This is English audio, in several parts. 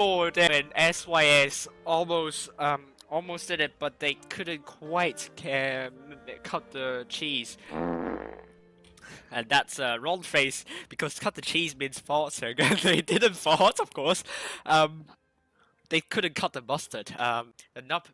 Ford and S0ULS almost did it, but they couldn't quite cut the cheese. And that's a wrong phrase, because cut the cheese means farting. They didn't fart, of course. They couldn't cut the mustard. Enough.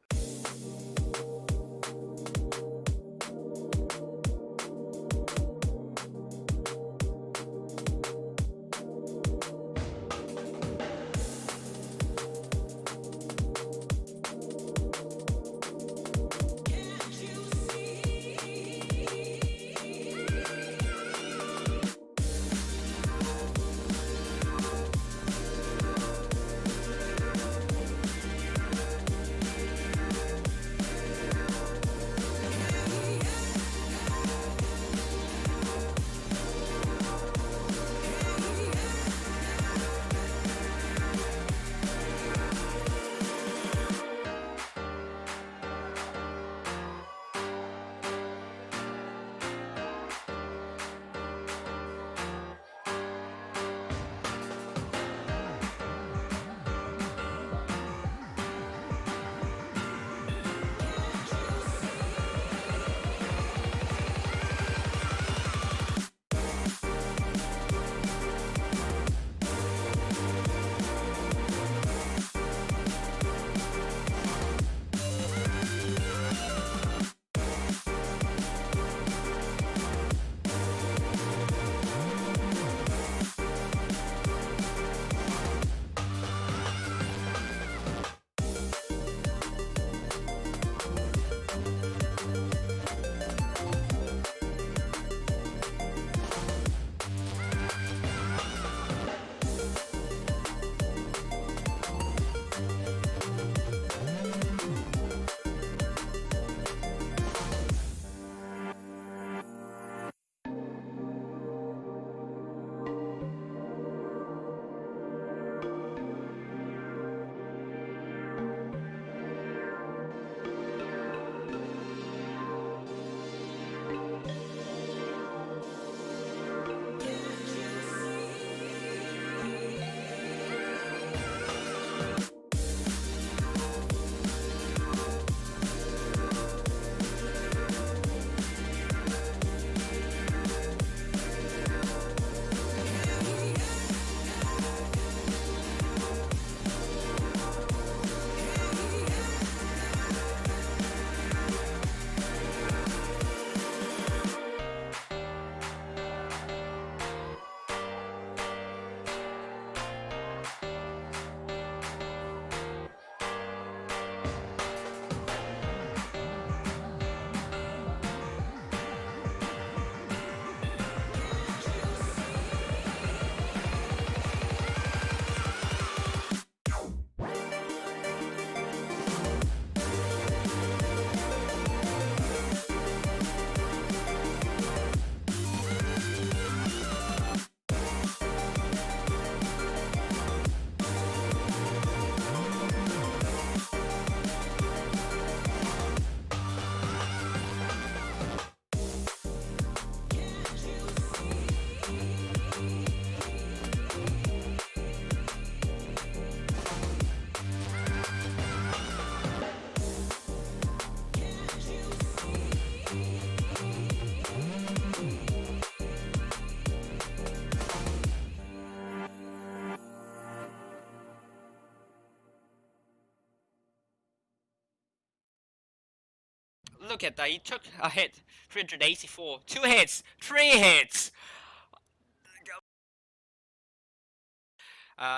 Look at that, he took a hit, 384, 2 hits, 3 hits!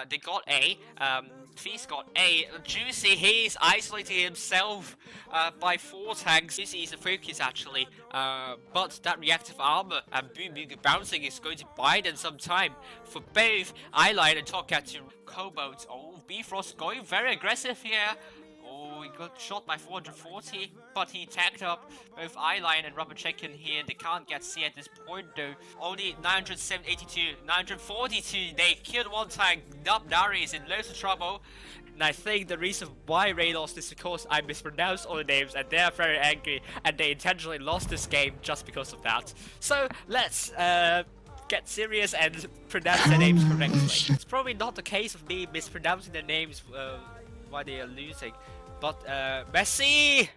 They got A, Feast got A, Juicy, he's isolating himself by 4 tanks. Juicy is a focus actually, but that reactive armor and Boom Boom bouncing is going to buy them some time. For both Eyeline and Topcat to Cobalt. Oh, Bifrost going very aggressive here. Oh, he got shot by 440, but he tagged up both Eyeline and Rubber Chicken here. They can't get C at this point though. Only 982, 942. They killed one tank. Nari is in loads of trouble. And I think the reason why Ray lost is because I mispronounced all the names and they are very angry and they intentionally lost this game just because of that. So let's get serious and pronounce their names correctly. It's probably not the case of me mispronouncing their names while they are losing. But Messi!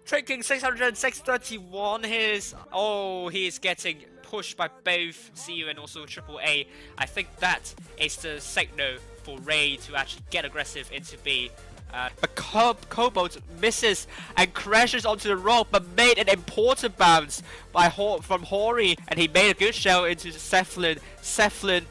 Tricking 600, 631 he's getting pushed by both CU and also AAA. I think that is the signal for Ray to actually get aggressive into B. But Cobalt misses and crashes onto the rock, but made an important bounce from Hori, and he made a good shell into S0ULS. S0ULS,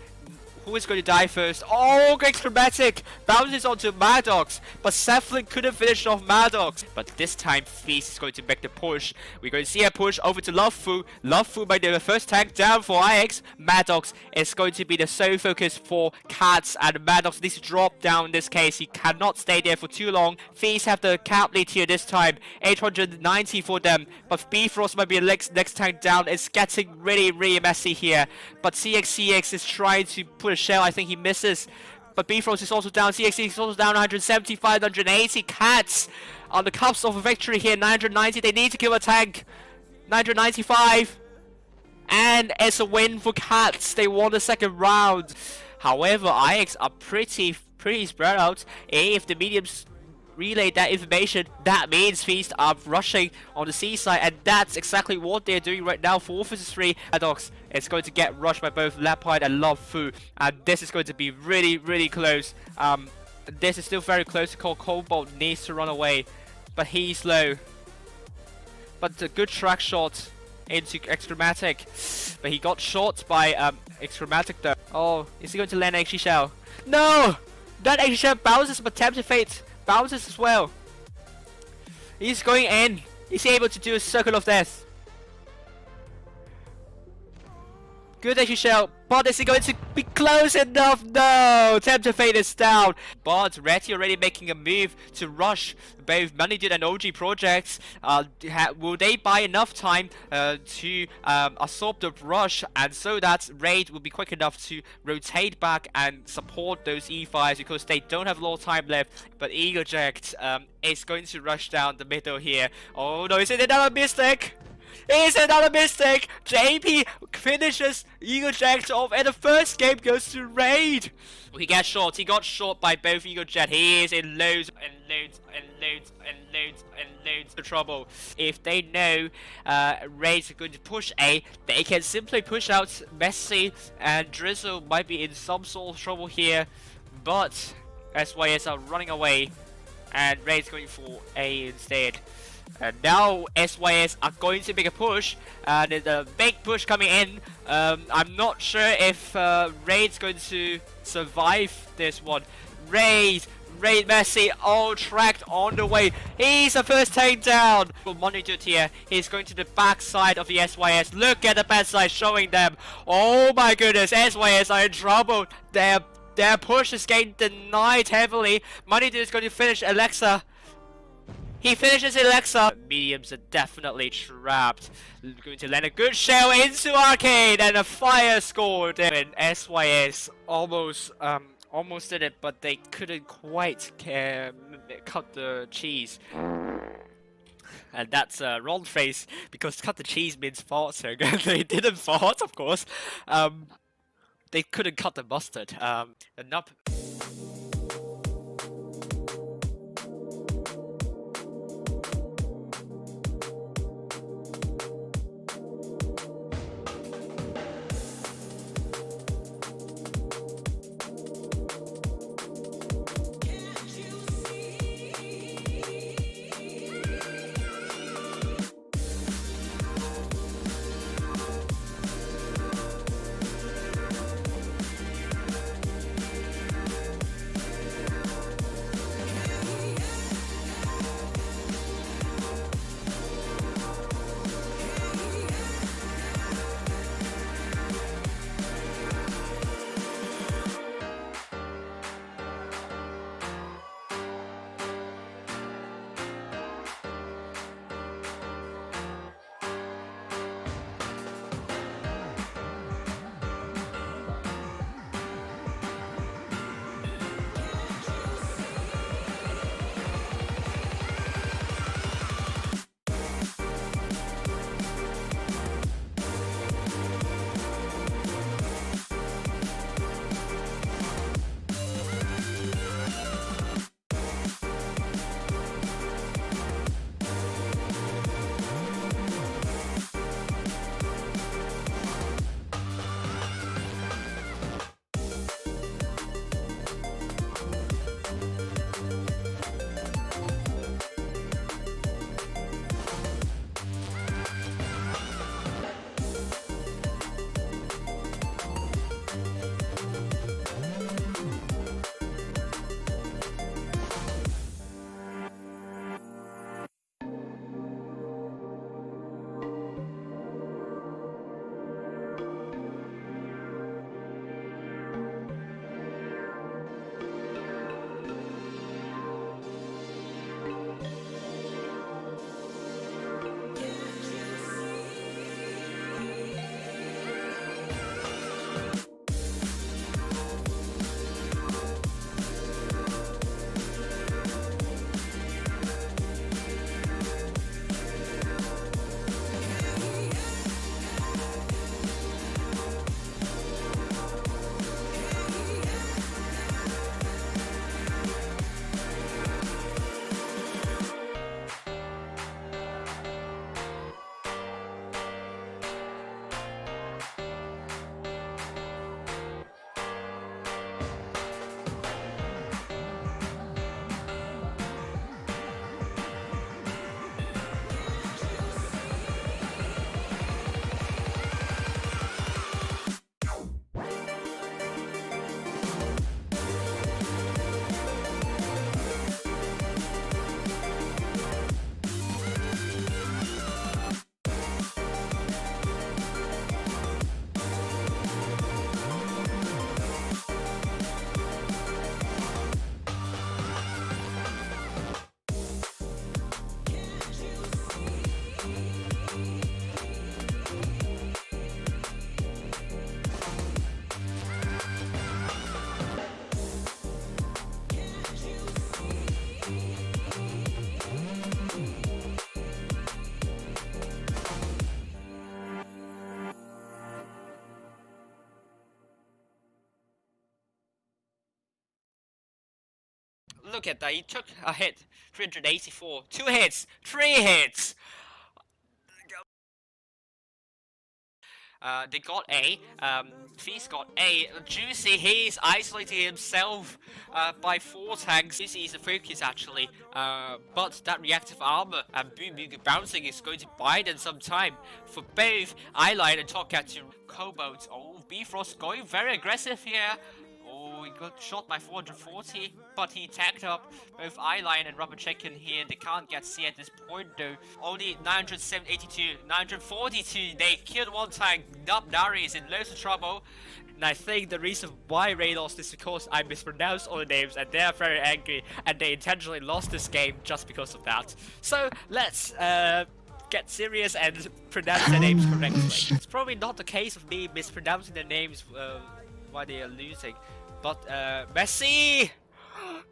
who is going to die first? Oh, great chromatic! Bounces onto Maddox, but S0ULS couldn't finish off Maddox. But this time, Feast is going to make the push. We're going to see a push over to Lovefu. Lovefu by the first tank down for IX. Maddox is going to be the sole focus for Cats, and Maddox needs to drop down in this case. He cannot stay there for too long. Feast have the cap lead here this time. 890 for them, but Bifrost might be the next tank down. It's getting really, really messy here. But CX is trying to put a shell. I think he misses. But Bifrost is also down. CX is also down 175, 180. Cats on the cusp of a victory here. 990. They need to kill a tank. 995. And it's a win for Cats. They won the second round. However, IX are pretty spread out. If the mediums relay that information, that means Feast are rushing on the C side, and that's exactly what they're doing right now. 4 vs 3. Maddox is going to get rushed by both Lapide and Lovefu, and this is going to be really, really close. This is still very close to call. Cobalt needs to run away, but he's low. But a good track shot into Xchromatic, but he got shot by Xchromatic though. Oh, is he going to land an XG shell? No! That XG shell bounces, but Tempted Fate bounces as well. He's going in. Is he able to do a circle of death? Good XG shell, but is he going to be close enough? No! Tempted Fate is down. But Retty already making a move to rush both Money Dude and OG projects. Will they buy enough time to absorb the rush, and so that Raid will be quick enough to rotate back and support those E5s, because they don't have a lot of time left. But Eaglejack is going to rush down the middle here. Oh no, is it another mistake? It's another mistake! JP finishes Eaglejack off, and the first game goes to Raid! He got shot by both Eaglejack. He is in loads of trouble. If they know Raid's going to push A, they can simply push out Messi, and Drizzle might be in some sort of trouble here. But S0ULS are running away, and Raid's going for A instead. And now S0ULS are going to make a push, and there's a big push coming in. I'm not sure if Raid's going to survive this one. Raid Messi, all tracked on the way. He's the first tank down. Money Dude here. He's going to the back side of the S0ULS. Look at the backside showing them. Oh my goodness, S0ULS are in trouble. Their push is getting denied heavily. Money Dude is going to finish Alexa. He finishes Alexa. Mediums are definitely trapped. Going to land a good shell into Arcade, and a fire scored. And S0ULS almost did it, but they couldn't quite cut the cheese. And that's a wrong phrase, because cut the cheese means fart, so they didn't fart, of course. They couldn't cut the mustard. Look at that. He took a hit. 384. 2 hits. 3 hits. They got A. Feast got A. Juicy, he's isolating himself by 4 tanks. Juicy is a focus actually, but that reactive armor and Boom bouncing is going to buy them some time. For both Eyeline and Topcat to Cobalt. Oh, Bifrost going very aggressive here. Oh, he got shot by 440, but he tagged up both Eyeline and Rubber Chicken here. They can't get C at this point though. Only 982, 942. They killed 1 tank. Nari is in loads of trouble. And I think the reason why Ray lost is because I mispronounced all the names and they are very angry and they intentionally lost this game just because of that. So let's get serious and pronounce their names correctly. It's probably not the case of me mispronouncing their names while they are losing. But Messi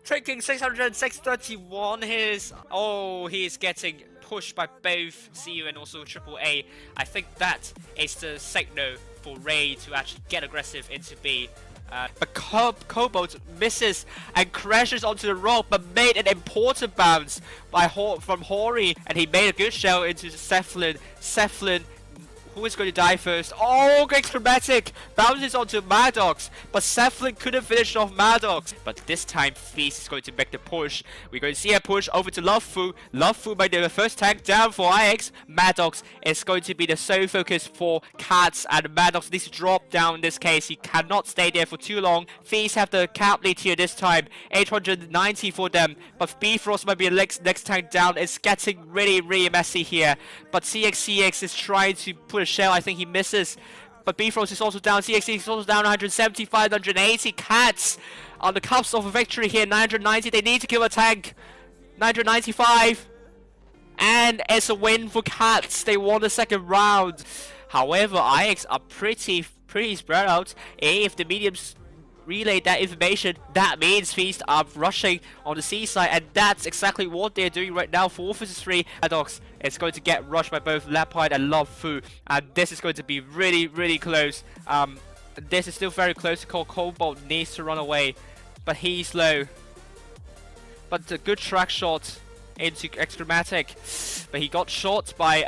taking 631 his. Oh, he's getting pushed by both CU and also AAA. I think that is the signal for Ray to actually get aggressive into B. But Cobalt misses and crashes onto the rock, but made an important bounce by from Hori, and he made a good shell into S0ULS. S0ULS, who is going to die first? Oh, great chromatic! Bounces onto Maddox, but S0ULS couldn't finish off Maddox. But this time, Feast is going to make the push. We're going to see a push over to Lovefu. Lovefu might be the first tank down for IX. Maddox is going to be the sole focus for Cats, and Maddox needs to drop down in this case. He cannot stay there for too long. Feast have the cap lead here this time. 890 for them, but Bifrost might be the next tank down. It's getting really messy here. But CX is trying to put a shell. I think he misses. But Bifrost is also down. CX is also down. 175, 180. Cats on the cusp of a victory here. 990. They need to kill a tank. 995. And it's a win for Cats. They won the second round. However, IX are pretty spread out. If the mediums relay that information, that means Feast are rushing on the C side, and that's exactly what they're doing right now. 4 vs 3. Maddox is going to get rushed by both Lapide and Lovefu, and this is going to be really close. This is still very close to call. Cobalt needs to run away, but he's low. But a good track shot into Excromatic, but he got shot by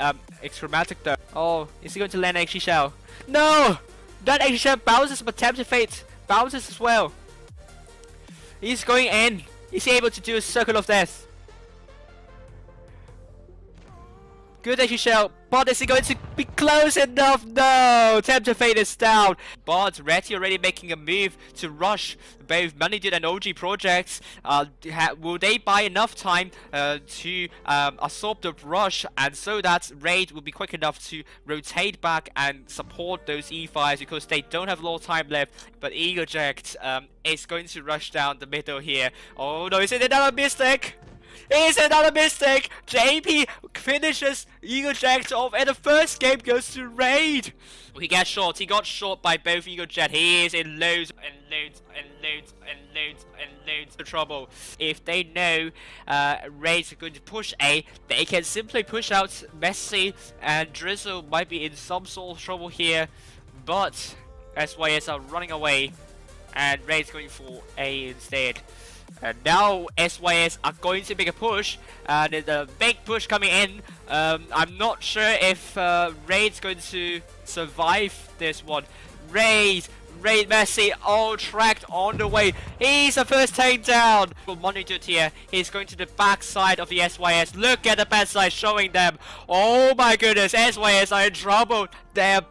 Excromatic though. Oh, is he going to land an XG shell? No! That XG shell bounces, but Tempted Fate bounces as well. He's going in. Is he able to do a circle of death? Good XG shell, but is he going to be close enough? No! Tempted Fate is down. But Reddy already making a move to rush both Money Dude and OG projects. Will they buy enough time to absorb the rush, and so that Raid will be quick enough to rotate back and support those E5s, because they don't have a lot of time left. But Eaglejack is going to rush down the middle here. Oh no, is it another mistake? Is another mistake? JP finishes Eaglejack off, and the first game goes to Raid. He gets shot. He got shot by both Eaglejack. He is in loads of trouble. If they know Raid's are going to push A, they can simply push out Messi, and Drizzle might be in some sort of trouble here. But SYS are running away, and Raid's going for A instead. And now SYS are going to make a push, and there's a big push coming in. I'm not sure if Raid's going to survive this one. Raid Messi all tracked on the way. He's the first tank down. For Money Dude here, he's going to the back side of the SYS. Look at the backside showing them. Oh my goodness, SYS are in trouble. Their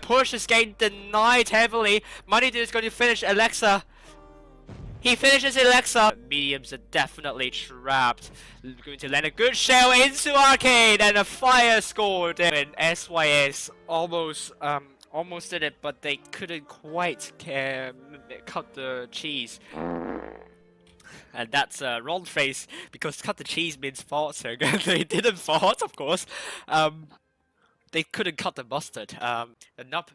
push is getting denied heavily. Money Dude is going to finish Alexa. He finishes Alexa. Mediums are definitely trapped. Going to land a good shell into Arcade, and a fire scored. And SYS almost did it, but they couldn't quite cut the cheese. And that's a wrong phrase, because cut the cheese means fart, so they didn't fart, of course. They couldn't cut the mustard. Enough.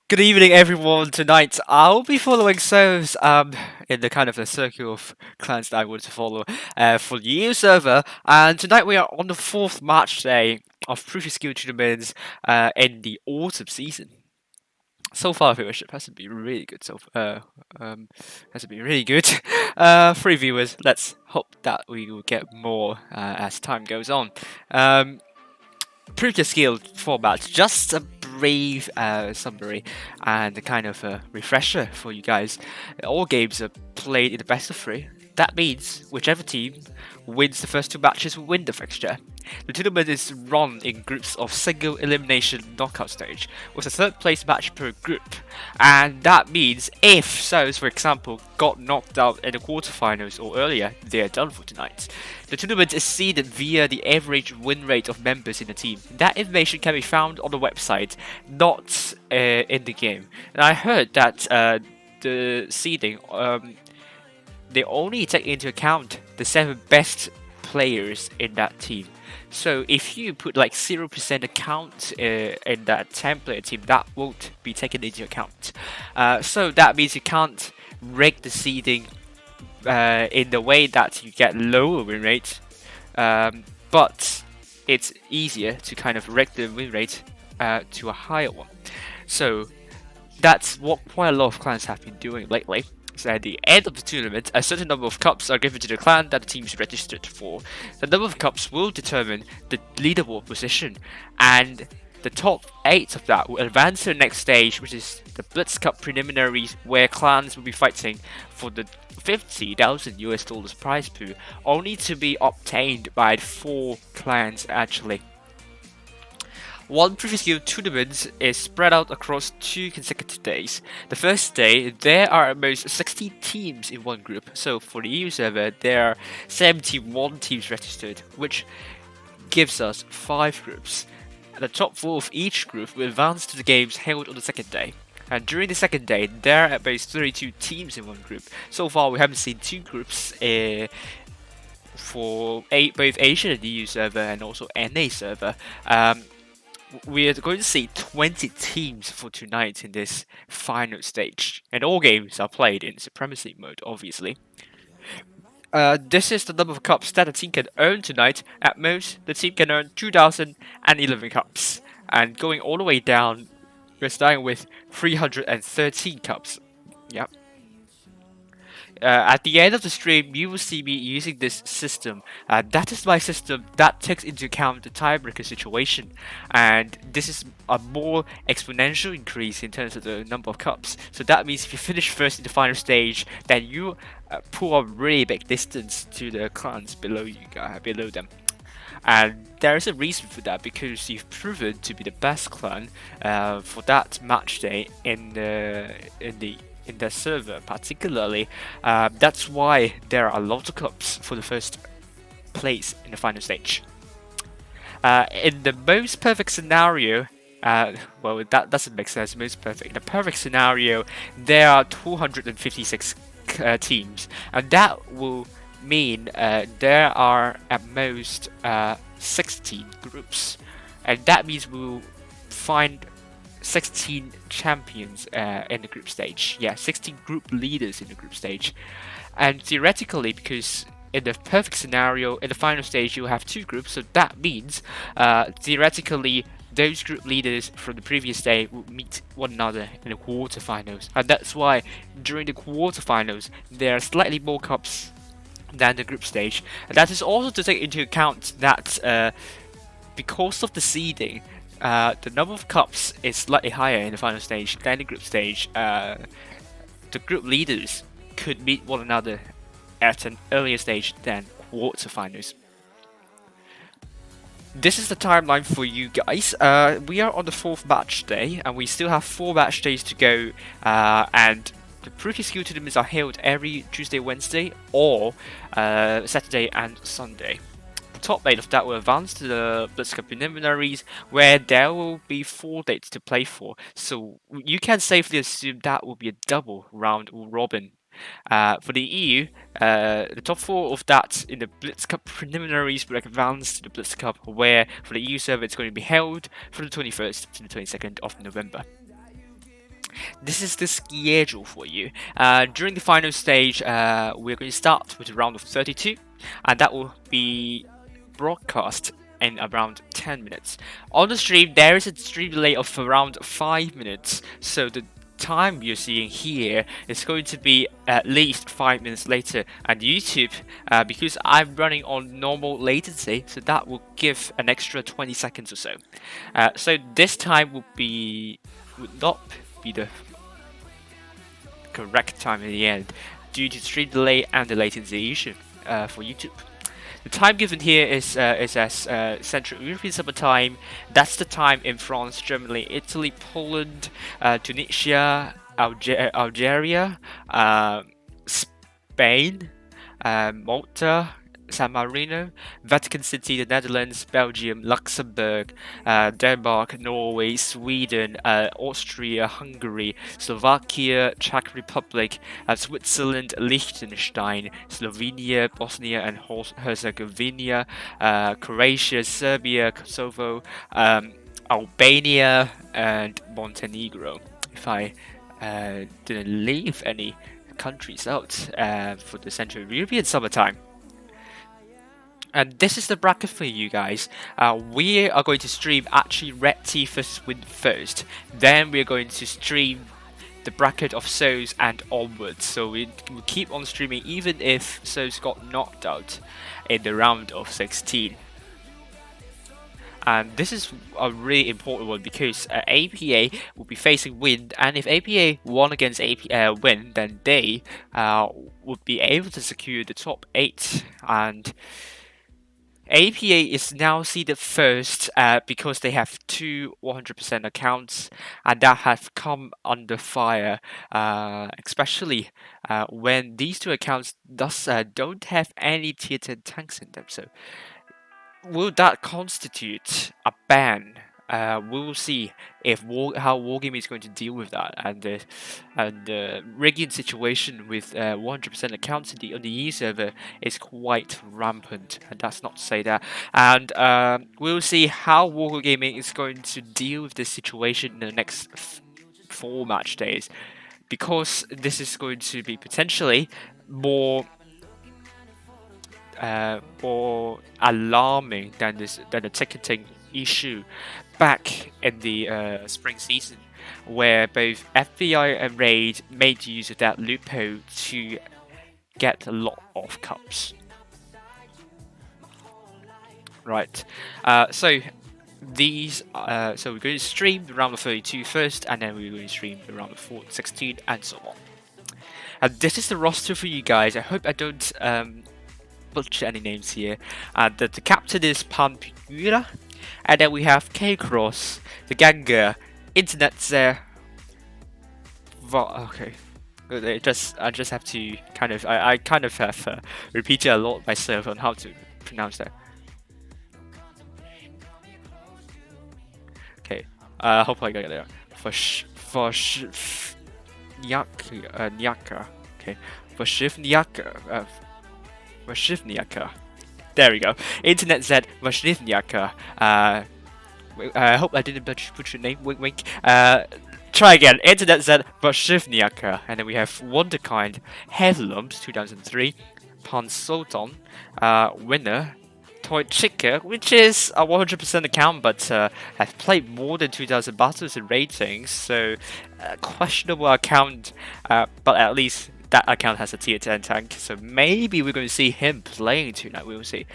Good evening, everyone. Tonight, I'll be following SOULS in the kind of a circle of clans that I want to follow for the EU server. And tonight we are on the 4th match day of Proof of Skill tournaments in the autumn season. So far, viewership hasn't been really good. Hasn't been really good. 3 viewers. Let's hope that we will get more as time goes on. Proof of Skill format, just a brief summary and a kind of a refresher for you guys. All games are played in the best of 3. That means whichever team wins the first 2 matches will win the fixture. The tournament is run in groups of single elimination knockout stage, with a 3rd place match per group. And that means if SOULS, for example, got knocked out in the quarterfinals or earlier, they are done for tonight. The tournament is seeded via the average win rate of members in the team. That information can be found on the website, not in the game. And I heard that the seeding, they only take into account the 7 best players in that team. So if you put like 0% account in that 10-player team, that won't be taken into account. So that means you can't rig the seeding in the way that you get lower win rate, but it's easier to kind of rig the win rate to a higher one. So that's what quite a lot of clans have been doing lately. So at the end of the tournament, a certain number of cups are given to the clan that the team is registered for. The number of cups will determine the leaderboard position, and the top 8 of that will advance to the next stage, which is the Blitz Cup preliminaries, where clans will be fighting for the $50,000 prize pool, only to be obtained by 4 clans actually. One Proof of Skill tournament is spread out across 2 consecutive days. The first day, there are at most 60 teams in one group, so for the EU server, there are 71 teams registered, which gives us 5 groups. The top 4 of each group will advance to the games held on the second day. And during the second day, there are at most 32 teams in one group. So far, we haven't seen 2 groups for both Asian and EU server and also NA server. We are going to see 20 teams for tonight in this final stage, and all games are played in Supremacy mode, obviously. This is the number of cups that a team can earn tonight. At most, the team can earn 2,011 cups, and going all the way down, we're starting with 313 cups. Yep. At the end of the stream, you will see me using this system. That is my system that takes into account the tiebreaker situation, and this is a more exponential increase in terms of the number of cups. So that means if you finish first in the final stage, then you pull a really big distance to the clans below them. And there is a reason for that, because you've proven to be the best clan for that match day in the server particularly. That's why there are a lot of cups for the first place in the final stage. In the most perfect scenario, well, that doesn't make sense, most perfect. In the perfect scenario, there are 256 teams, and that will mean there are at most 16 groups, and that means we'll find 16 champions in the group stage. Yeah, 16 group leaders in the group stage. And theoretically, because in the perfect scenario, in the final stage, you'll have 2 groups, so that means theoretically, those group leaders from the previous day will meet one another in the quarterfinals. And that's why during the quarterfinals, there are slightly more cups than the group stage. And that is also to take into account that because of the seeding, the number of cups is slightly higher in the final stage than the group stage. The group leaders could meet one another at an earlier stage than quarterfinals. This is the timeline for you guys. We are on the 4th match day, and we still have 4 match days to go. And the Proof of Skill tournaments are held every Tuesday, Wednesday, or Saturday and Sunday. top 8 of that will advance to the Blitz Cup preliminaries, where there will be 4 dates to play for. So you can safely assume that will be a double round robin. For the EU, the top 4 of that in the Blitz Cup preliminaries will advance to the Blitz Cup, where for the EU server it's going to be held from the 21st to the 22nd of November. This is the schedule for you. During the final stage, we're going to start with a round of 32, and that will be broadcast in around 10 minutes. On the stream, there is a stream delay of around 5 minutes, so the time you're seeing here is going to be at least 5 minutes later. And YouTube, because I'm running on normal latency, so that will give an extra 20 seconds or so. So this time would not be the correct time in the end due to stream delay and the latency issue for YouTube. The time given here is as Central European Summer Time. That's the time in France, Germany, Italy, Poland, Tunisia, Algeria, Spain, Malta, San Marino, Vatican City, the Netherlands, Belgium, Luxembourg, Denmark, Norway, Sweden, Austria, Hungary, Slovakia, Czech Republic, Switzerland, Liechtenstein, Slovenia, Bosnia and Herzegovina, Croatia, Serbia, Kosovo, Albania, and Montenegro. If I didn't leave any countries out for the Central European summertime. And this is the bracket for you guys. We are going to stream actually Red T versus Win first. Then we're going to stream the bracket of S0ULS and onwards. So we keep on streaming even if S0ULS got knocked out in the round of 16. And this is a really important one because APA will be facing Win, and if APA won against Win, then they would be able to secure the top 8. And APA is now seeded first because they have 2 100% accounts, and that have come under fire, especially when these 2 accounts don't have any tier 10 tanks in them. So will that constitute a ban? We will see if how Wargaming is going to deal with that, and the rigging situation with 100% accounts on the E server is quite rampant, and that's not to say that. And we'll see how Wargaming is going to deal with this situation in the next 4 match days, because this is going to be potentially more alarming than the ticketing issue back in the spring season, where both FBI and Raid made use of that loophole to get a lot of cups. Right, so these so we're going to stream the round of 32 first, and then we're going to stream the round of 16 and so on. And this is the roster for you guys. I hope I don't butcher any names here. The captain is Pampura, and then we have K-Cross, the Ganga, Internet there. Okay, I just have to kind of I kind of have repeated a lot myself on how to pronounce that. Okay, hope I got it there. Nyaka. Okay, Vashivnyaka. There we go. Internet Z Vashivnyaka. I hope I didn't put your name. Wink, wink. Try again. Internet Z Vashivnyaka. And then we have Wonderkind, Headlumps 2003, Pansoton, winner, Toy Chicker, which is a 100% account, but has played more than 2,000 battles in ratings, so questionable account, but at least that account has a tier 10 tank, so maybe we're going to see him playing tonight. We will see.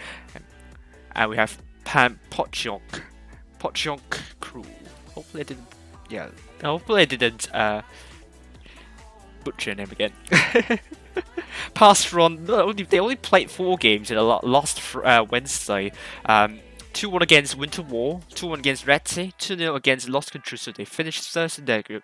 And we have Pan Pochonk Crew. Hopefully I didn't. Yeah. Hopefully I didn't butcher him again. Past run. They only played 4 games in last Wednesday. 2-1 against Winter War, 2-1 against Red Sea, 2-0 against Lost Control, so they finished first in their group.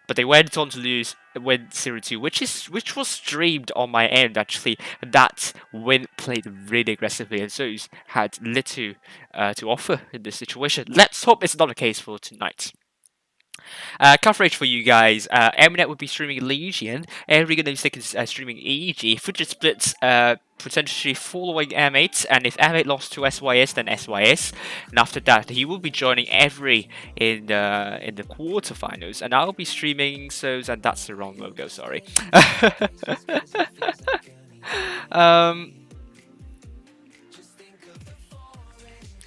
but they went on to win 0-2, which was streamed on my end actually. And that win played really aggressively, and S0ULS had little to offer in this situation. Let's hope it's not the case for tonight. Coverage for you guys. Eminet would be streaming Legion. Regan is streaming EG. Footage splits potentially following M8, and if M8 lost to SYS, then SYS. And after that, he will be joining Every in the quarterfinals. And I'll be streaming S0ULS, and that's the wrong logo. Sorry.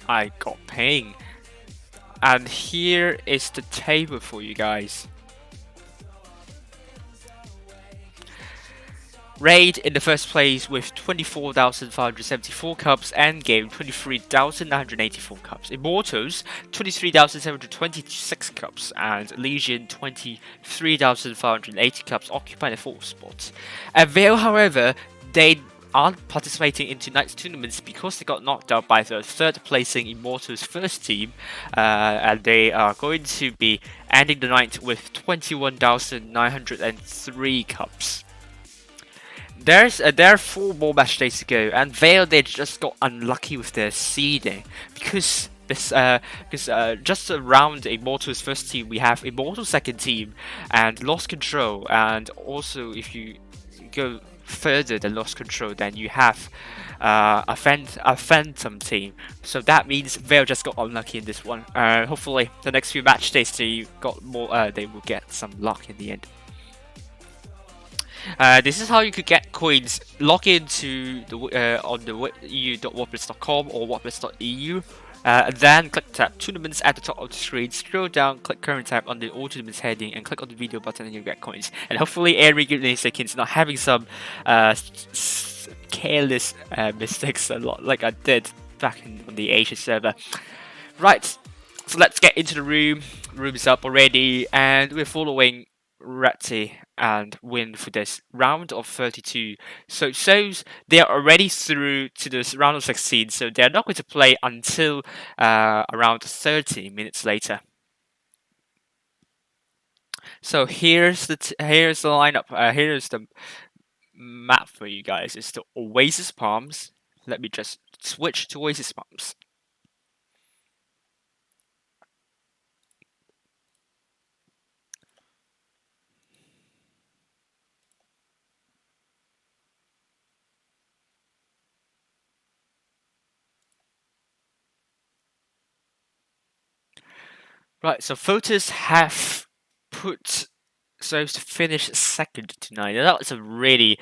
I got ping. And here is the table for you guys. Raid in the first place with 24,574 cups, Endgame 23,984 cups, Immortals 23,726 cups, and Legion 23,580 cups, occupying the 4th spot. And Veil, however, they aren't participating in tonight's tournaments because they got knocked out by the 3rd placing Immortals first team, and they are going to be ending the night with 21,903 cups. There are 4 more match days to go, and Veil, they just got unlucky with their seeding because just around Immortals first team we have Immortals second team and Lost Control, and also if you go further than Lost Control, then you have a Phantom team. So that means Veil just got unlucky in this one. Hopefully the next few match days they got more. They will get some luck in the end. This is how you could get coins. Log into the on the eu.wordpress.com or wordpress.eu. Then click tab tournaments at the top of the screen, scroll down, click current tab on the all tournaments heading, and click on the video button and you get coins. And hopefully every given seconds not having some careless mistakes a lot like I did back on the Asia server. Right, so let's get into the room. Room is up already, and we're following Ratty and Win for this round of 32. So S0ULS, they are already through to this round of 16, so they're not going to play until around 30 minutes later. So here's the lineup. Here's the map for you guys. It's the Oasis Palms. Let me just switch to Oasis Palms. Right, so voters have put S0ULS to finish second tonight. And that was a really,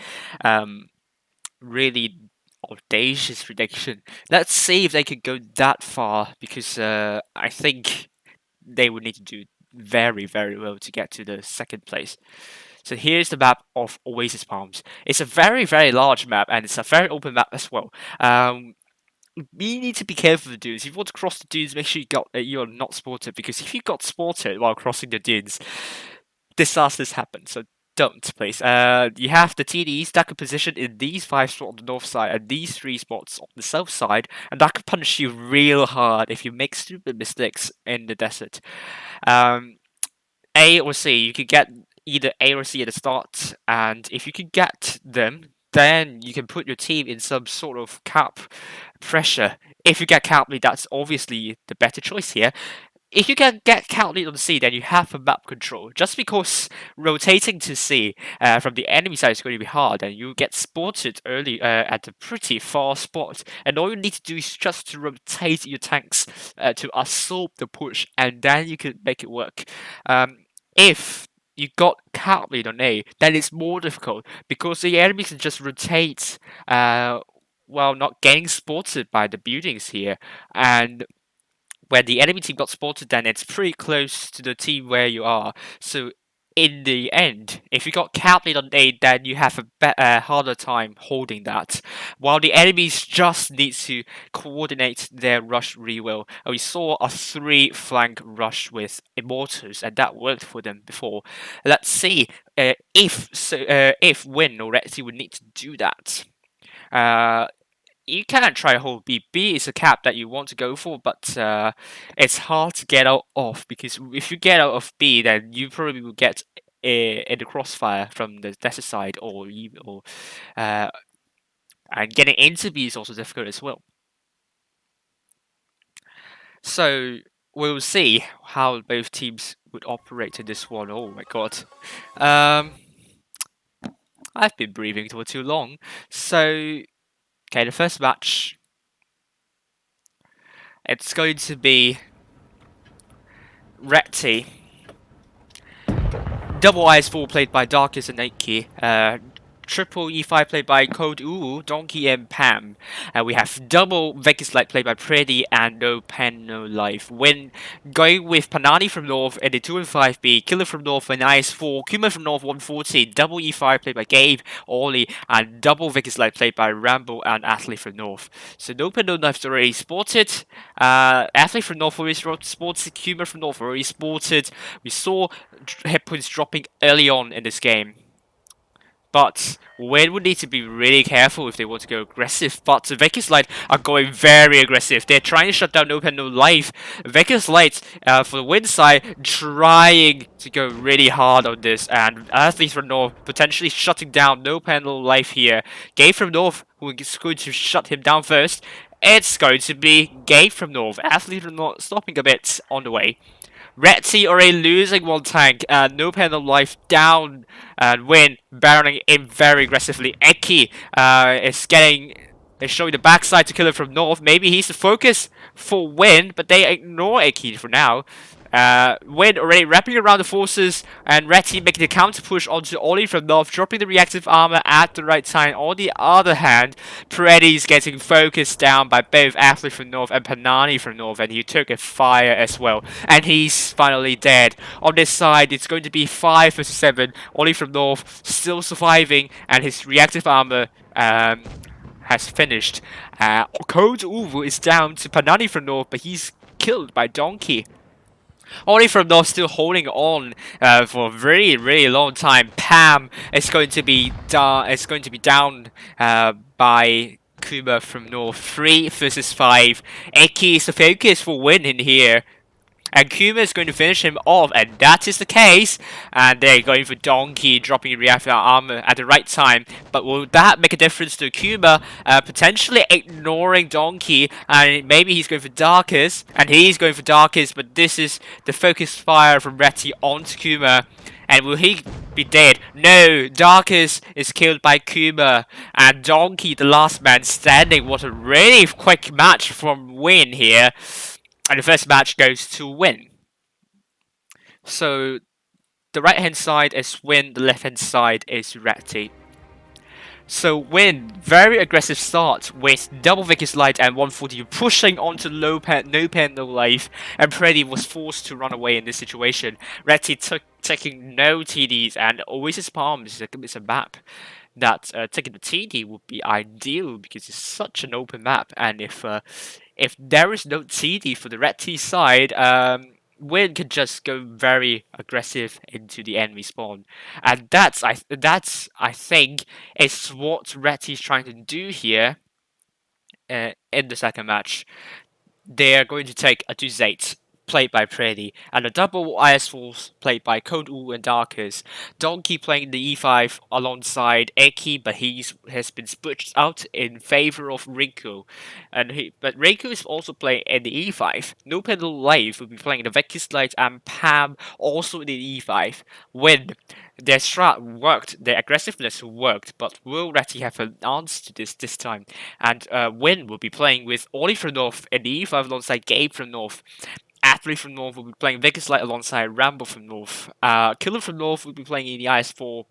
really audacious prediction. Let's see if they could go that far, because I think they would need to do very, very well to get to the second place. So here's the map of Oasis Palms. It's a very, very large map, and it's a very open map as well. We need to be careful with the dunes. If you want to cross the dunes, make sure you're not spotted, because if you got spotted while crossing the dunes, disasters happen. So don't, please. You have the TDs that can position in these 5 spots on the north side and these 3 spots on the south side, and that can punish you real hard if you make stupid mistakes in the desert. A or C, you could get either A or C at the start, and if you can get them, then you can put your team in some sort of cap pressure. If you get cap lead, that's obviously the better choice here. If you can get cap lead on C, then you have a map control. Just because rotating to C from the enemy side is going to be hard, and you get spotted early at a pretty far spot, and all you need to do is just to rotate your tanks to absorb the push, and then you can make it work. If you got cap lead on A, then it's more difficult because the enemy can just rotate while not getting spotted by the buildings here. And when the enemy team got spotted, then it's pretty close to the team where you are. So in the end, if you got cap lead on A, then you have a harder time holding that, while the enemies just need to coordinate their rush really well. We saw a 3-flank rush with Immortals, and that worked for them before. Let's see if Win or Rexy would need to do that. You can try hold B. B is a cap that you want to go for, but it's hard to get out of, because if you get out of B, then you probably will get in the crossfire from the desert side, uh, and getting into B is also difficult as well. So we'll see how both teams would operate in this one. Oh my god. I've been breathing for too long. So, okay, the first match, it's going to be Retty. Double IS4 played by Darkest and Aiki. Triple E5 played by Code Uru, Donkey and Pam. We have double Vegas Light played by Pretty and No Pen No Life. When going with Panani from North and the 2 and 5B, Killer from North and IS4, Kuma from North 140, double E5 played by Gabe, Ollie, and double Vegas Light played by Rambo and Athlete from North. So No Pen No Knife's already spotted. Athlete from North already spotted. Kuma from North already spotted. We saw hit points dropping early on in this game. But Wayne would need to be really careful if they want to go aggressive. But the Vegas Light are going very aggressive. They're trying to shut down No Pen No Life. Vegas Light, for the Win side, trying to go really hard on this. And Athlete from North potentially shutting down No Pen No Life here. Gabe from North, who is going to shut him down first. It's going to be Gabe from North. Athlete from North stopping a bit on the way. Retty already losing one tank, No Pen No Life down, and Win barreling in very aggressively. Eki is showing the backside to Killer from North. Maybe he's the focus for Win, but they ignore Eki for now. Win already wrapping around the forces, and Retty making the counter push onto Ollie from North, dropping the reactive armor at the right time. On the other hand, Preddy's getting focused down by both Athlete from North and Panani from North, and he took a fire as well. And he's finally dead. On this side, it's going to be 5 versus 7. Ollie from North still surviving, and his reactive armor has finished. Code Uru is down to Panani from North, but he's killed by Donkey. Ollie from North still holding on for a very, really long time. Pam is going to be down by Kuma from North. 3 versus 5. Eki is the focus for Win in here. And Kuma is going to finish him off, and that is the case. And they're going for Donkey, dropping reactive armor at the right time. But will that make a difference to Kuma? Potentially ignoring Donkey, and maybe he's going for Darkest, and he's going for Darkest. But this is the focused fire from Retty onto Kuma. And will he be dead? No, Darkest is killed by Kuma, and Donkey, the last man standing. What a really quick match from Win here. And the first match goes to Win. So the right hand side is Win, the left hand side is Retty. So Win, very aggressive start with double Vicky's Light and 140 pushing onto No Pen No Life, and Preddy was forced to run away in this situation. Retty taking no TDs, and Oasis Palms is a map that taking the TD would be ideal because it's such an open map, and if there is no TD for the Red T side, Win can just go very aggressive into the enemy spawn, and that's I think is what Red T is trying to do here in the second match. They are going to take a 2-8 played by Preddy, and a double IS4 played by Code U and Darkest. Donkey playing the E5 alongside Eki, but has been switched out in favor of Rinku. But Rinku is also playing in the E5. No Pen No Life will be playing the Vecus Light, and Pam also in the E5. When their strat worked, their aggressiveness worked, but will Retty have an answer to this time? And Win will be playing with Ollie from North in the E5 alongside Gabe from North. Athlete from North will be playing Vegas Light alongside Rambo from North. Killer from North will be playing in the IS4.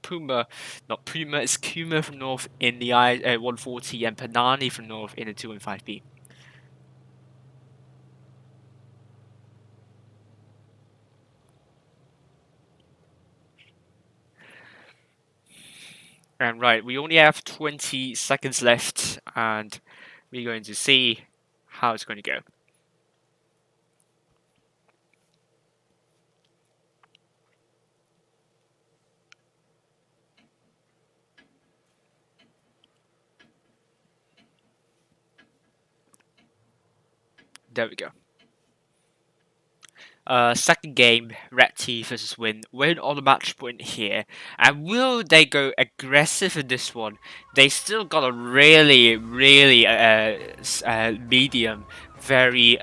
It's Kuma from North in the 140, and Panani from North in the 2 and 5B. And right, we only have 20 seconds left, and we're going to see how it's going to go. There we go. Second game, Red T versus Win. Win on the match point here. And will they go aggressive in this one? They still got a really, really medium, very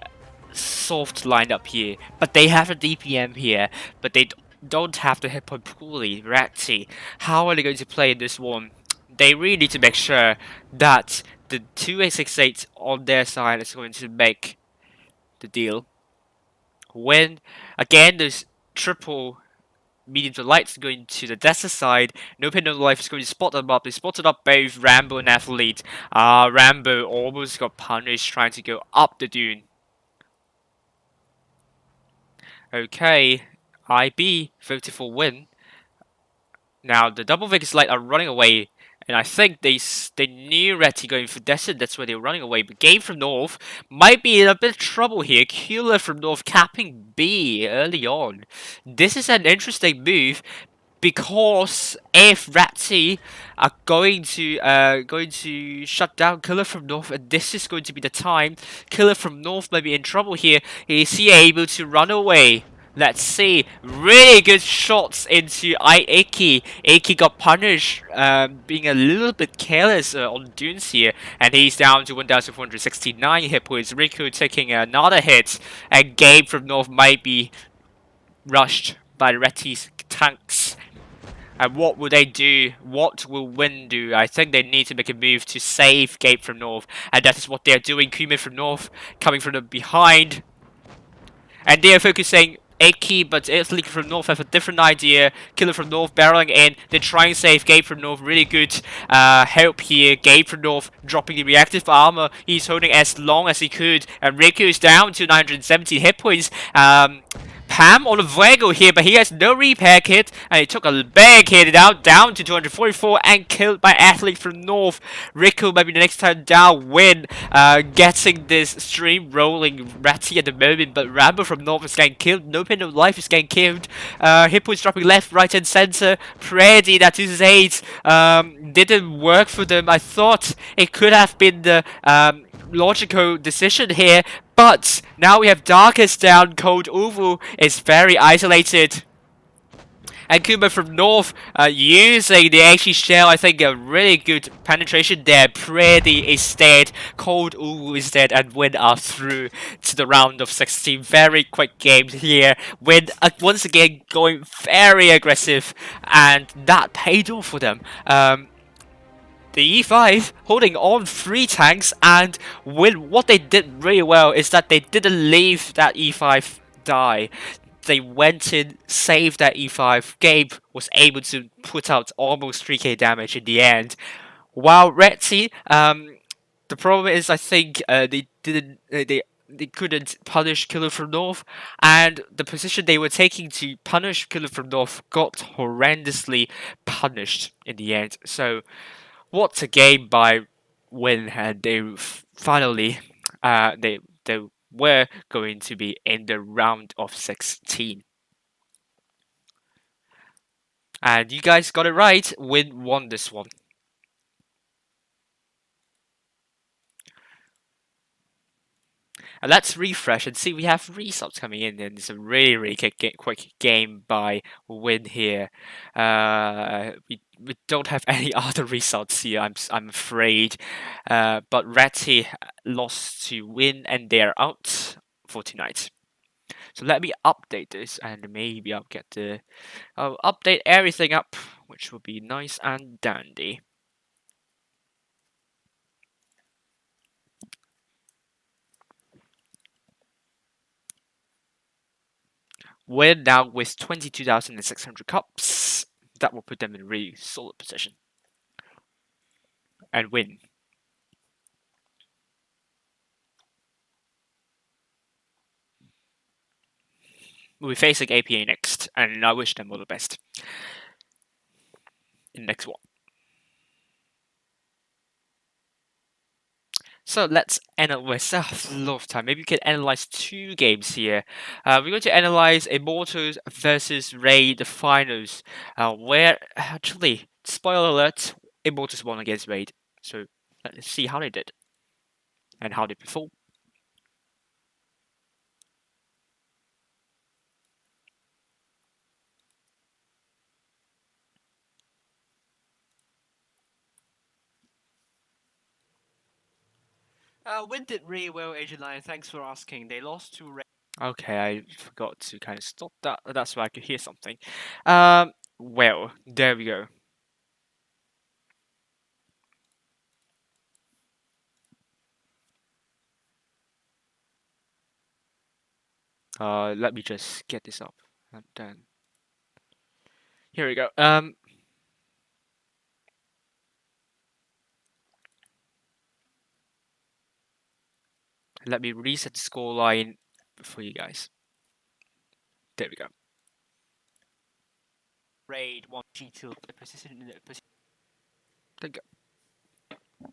soft lineup here. But they have a DPM here, but they don't have the hit point poorly. Red T. How are they going to play in this one? They really need to make sure that the 2868 on their side is going to make the deal. When again there's triple medium to lights going to the desert side, no pain no life is going to spot them up. They spotted up both Rambo and Athlete. Rambo almost got punished trying to go up the dune. Okay, IB voted for win. Now the double Vegas light are running away. And I think they knew Retty going for Desert, that's why they were running away. But Game from North might be in a bit of trouble here. Killer from North capping B early on. This is an interesting move because if Ratty are going to shut down Killer from North, and this is going to be the time Killer from North might be in trouble here. Is he able to run away? Let's see. Really good shots into Iki. Iki got punished, being a little bit careless on dunes here, and he's down to 1,469 hit points. Riku taking another hit, and Gabe from North might be rushed by the Retty's tanks. And what will they do? What will Win do? I think they need to make a move to save Gabe from North, and that is what they're doing. Kumin from North coming from the behind, and they are focusing Aki, but Italy from North have a different idea. Killer from North barreling in. They try and save Gabe from North. Really good help here. Gabe from North dropping the reactive armor. He's holding as long as he could. And Riku is down to 970 hit points. Pam on the Vego here, but he has no repair kit, and he took a big hit down to 244 and killed by Athlete from North. Riku maybe the next time down. Win, getting this stream rolling. Ratty at the moment, but Rambo from North is getting killed. No Pain No Life is getting killed. Hit points dropping left, right, and center. Pretty that is 8 didn't work for them. I thought it could have been the logical decision here, but now we have Darkest down. Cold Oval is very isolated. And Kuma from North using the HE shell, I think a really good penetration there. Pretty is dead, Cold Oval is dead, and Win are through to the round of 16. Very quick game here. Win once again going very aggressive, and that paid off for them. The E5 holding on 3 tanks, and Win, what they did really well is that they didn't leave that E5 die. They went in, saved that E5. Gabe was able to put out almost 3k damage in the end. While Retty, the problem is I think they couldn't punish Killer from North, and the position they were taking to punish Killer from North got horrendously punished in the end. So what a game by Win, and they finally they were going to be in the round of 16. And you guys got it right. Win won this one. And let's refresh and see we have results coming in. And it's a really quick game by Win here. We don't have any other results here, I'm afraid. But Ratty lost to Win, and they're out for tonight. So let me update this, and maybe I'll update everything up, which will be nice and dandy. We're now with 22,600 cups. That will put them in a really solid position. And Win. We'll be facing APA next, and I wish them all the best in the next one. So let's analyze. A lot of time. Maybe we can analyze 2 games here. We're going to analyze Immortals versus Raid, the finals. Where actually, spoiler alert, Immortals won against Raid. So let's see how they did and how they performed. Win did really well, Agent Lion. Thanks for asking. They lost to Raid. Okay, I forgot to kind of stop that. That's why I could hear something. Well, there we go. Let me just get this up, and then here we go. Let me reset the score line for you guys. There we go. Raid 1G2 position in the position. There we go.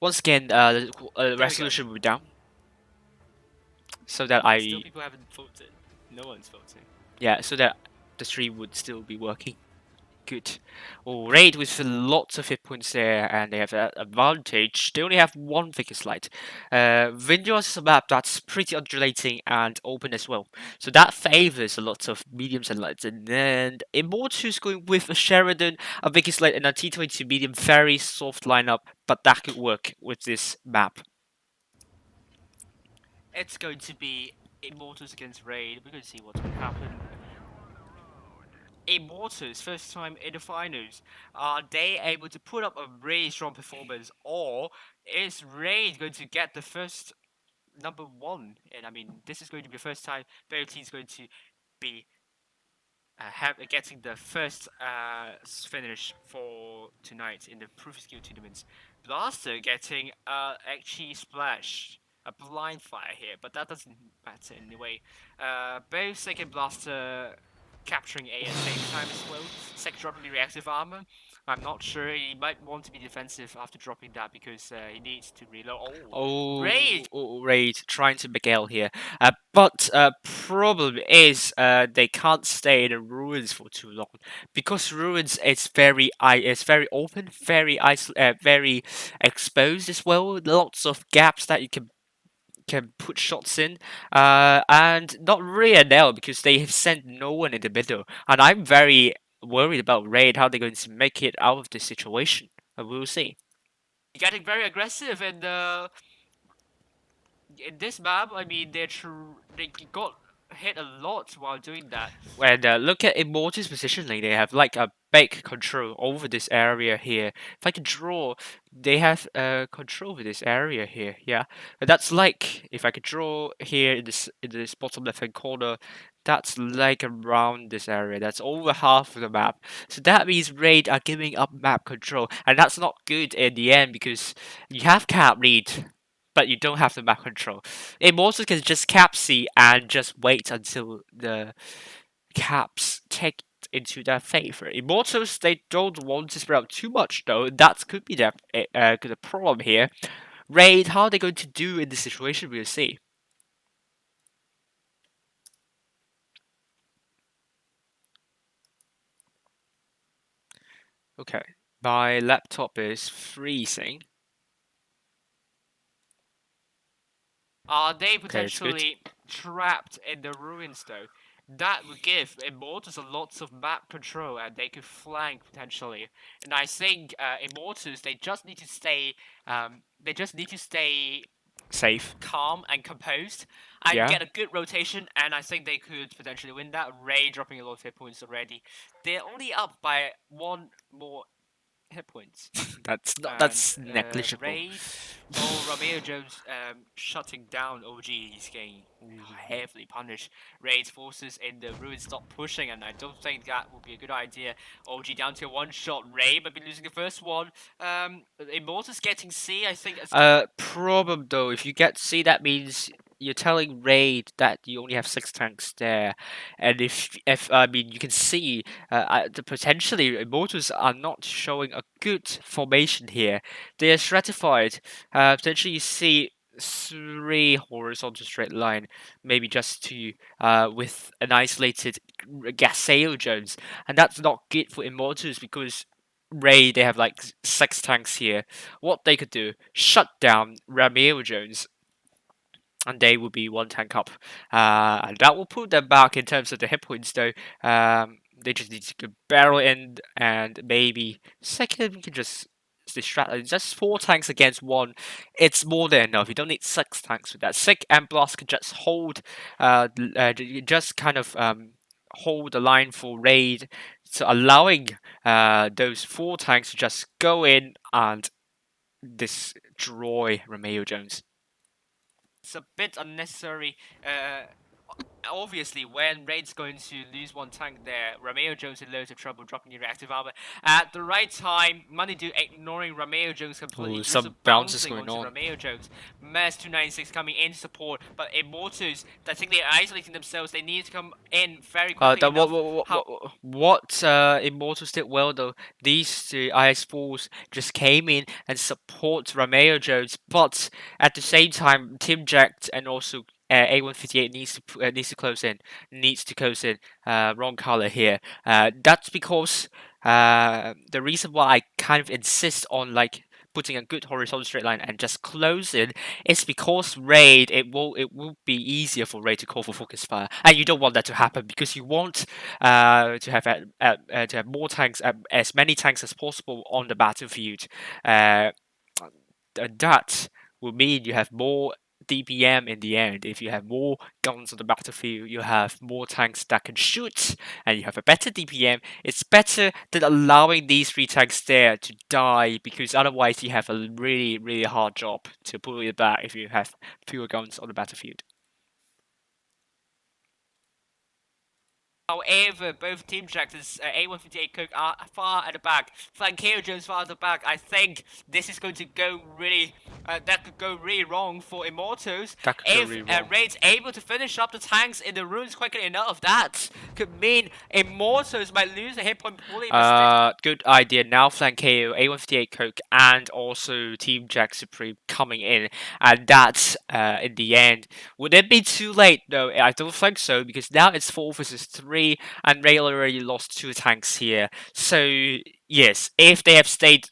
Once again, the resolution will be down, so that Still, people haven't voted. No one's voting. yeah, so that the stream would still be working. Good. Oh, Raid with lots of hit points there, and they have that advantage. They only have one Vickers Light. Vineyards is a map that's pretty undulating and open as well, so that favors a lot of mediums and lights. And then Immortus going with a Sheridan, a Vickers Light, and a T22 medium, very soft lineup, but that could work with this map. It's going to be Immortals against Raid. We're going to see what's going to happen. Immortals, first time in the finals. Are they able to put up a really strong performance, or is Raid going to get the first #1? And I mean, this is going to be the first time both teams going to be getting the first finish for tonight in the Proof of Skill tournaments. Blaster getting actually Splash, a blind fire here, but that doesn't matter anyway. Both second Blaster capturing A at the same time as well. Second dropping the reactive armor. I'm not sure, he might want to be defensive after dropping that because he needs to reload. Raid trying to Miguel here. But problem is they can't stay in the ruins for too long because ruins it's very open, very exposed as well. Lots of gaps that you can put shots in, and not really now because they have sent no one in the middle, and I'm very worried about Raid how they're going to make it out of this situation. We'll see. Getting very aggressive and in this map, I mean, they got hit a lot while doing that. And look at Immortus positioning. They have like a big control over this area here. If I can draw, they have control over this area here. Yeah, and that's like if I could draw here in this bottom left hand corner. That's like around this area. That's over half of the map. So that means Raid are giving up map control, and that's not good in the end because you have cap lead, but you don't have the map control. Immortals can just cap C and just wait until the caps take it into their favor. Immortals, they don't want to spread out too much though. That could be the problem here. Raid, how are they going to do in this situation? We'll see. Okay, my laptop is freezing. Are they potentially trapped in the ruins though? That would give Immortals a lots of map control and they could flank potentially. And I think Immortals they just need to stay Safe. calm and composed and Yeah. get a good rotation, and I think they could potentially win that. Ray dropping a lot of hit points already. They're only up by one more hit points. That's negligible. Raid or Romeo Jones shutting down OG. He's getting heavily punished. Raid's forces in the ruins stop pushing, and I don't think that would be a good idea. OG down to one shot. Raid might be losing the first one. Immortus getting C, I think. Problem though, if you get C, that means you're telling Raid that you only have 6 tanks there, and if I mean you can see the potentially Immortals are not showing a good formation here. They are stratified. Potentially you see 3 horizontal straight line, maybe just 2 with an isolated Gaseo Jones, and that's not good for Immortals because Raid they have like 6 tanks here. What they could do, shut down Ramiro Jones, and they will be 1 tank up. And that will put them back in terms of the hit points though. They just need to barrel in, and maybe second we can just this strategy. Just 4 tanks against 1, it's more than enough. You don't need 6 tanks with that. Sick and Blast can just hold, just kind of hold the line for raid, so allowing those 4 tanks to just go in and destroy Romeo Jones. It's a bit unnecessary. Obviously, when Raid's going to lose 1 tank there, Romeo Jones in loads of trouble dropping your reactive armor. At the right time, Moneydo ignoring Romeo Jones completely. Some bounces going onto on. Romeo Jones. Mess 296 coming in to support, but Immortals, I think they're isolating themselves. They need to come in very quickly. What Immortals did well though, these 2 IS4s just came in and support Romeo Jones, but at the same time, Team Jack and also A158 needs to close in. Wrong color here. That's because the reason why I kind of insist on like putting a good horizontal straight line and just close it is because Raid it will be easier for Raid to call for focus fire, and you don't want that to happen because you want to have more tanks, as many tanks as possible on the battlefield. That will mean you have more DPM in the end. If you have more guns on the battlefield, you have more tanks that can shoot, and you have a better DPM. It's better than allowing these 3 tanks there to die, because otherwise you have a really hard job to pull it back if you have fewer guns on the battlefield. However, both Team Jack and A158 Cook are far at the back. Flankeo Jones far at the back. I think this is going to go really... that could go really wrong for Immortals. If Raid's able to finish up the tanks in the ruins quickly enough, that could mean Immortals might lose a hit point pool. Good idea. Now Flankeo, A158 Coke, and also Team Jack Supreme coming in. And that's, in the end, would it be too late? No, I don't think so, because now it's 4 versus 3. And Raid already lost 2 tanks here. So yes, if they have stayed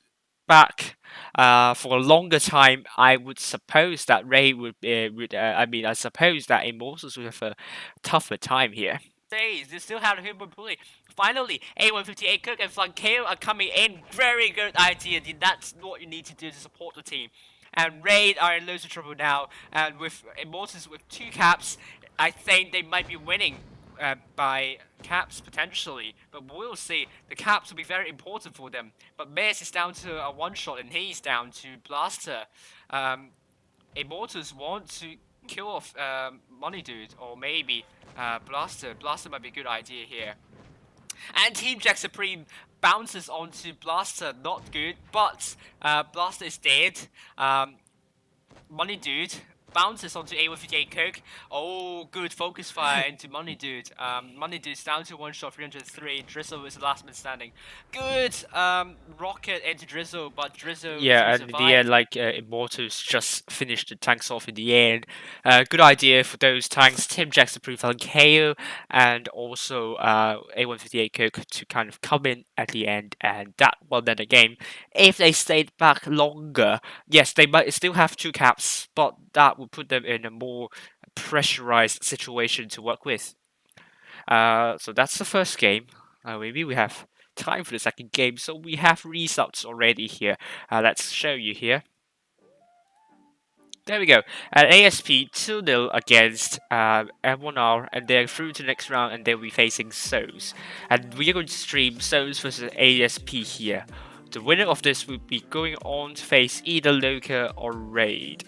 back for a longer time, I would suppose that Raid I suppose that Immortals would have a tougher time here. They still have a human pulley. Finally, A158 Cook and Flankeo are coming in. Very good idea. That's what you need to do to support the team. And Raid are in loads of trouble now. And with Immortals with 2 caps, I think they might be winning by caps potentially, but we'll see. The caps will be very important for them. But Mace is down to a 1-shot and he's down to Blaster. Immortals want to kill off Money Dude, or maybe Blaster. Blaster might be a good idea here. And Team Jack Supreme bounces onto Blaster, not good, but Blaster is dead. Money Dude bounces onto A158 Cook. Oh, good focus fire into Money Dude. Money Dude's down to 1-shot, 303. Drizzle is the last man standing. Good rocket into Drizzle, but Drizzle and in the end, like Immortals just finished the tanks off in the end. Good idea for those tanks. Team Jack Supreme, KO, and also A158 Cook to kind of come in at the end, and that won then the game. If they stayed back longer, yes, they might still have 2 caps, but that would put them in a more pressurized situation to work with. So that's the first game. Maybe we have time for the second game. So we have results already here. Let's show you here. There we go. ASP 2-0 against M1R, and they're through to the next round, and they'll be facing S0ULS. And we are going to stream S0ULS versus ASP here. The winner of this will be going on to face either Loka or Raid.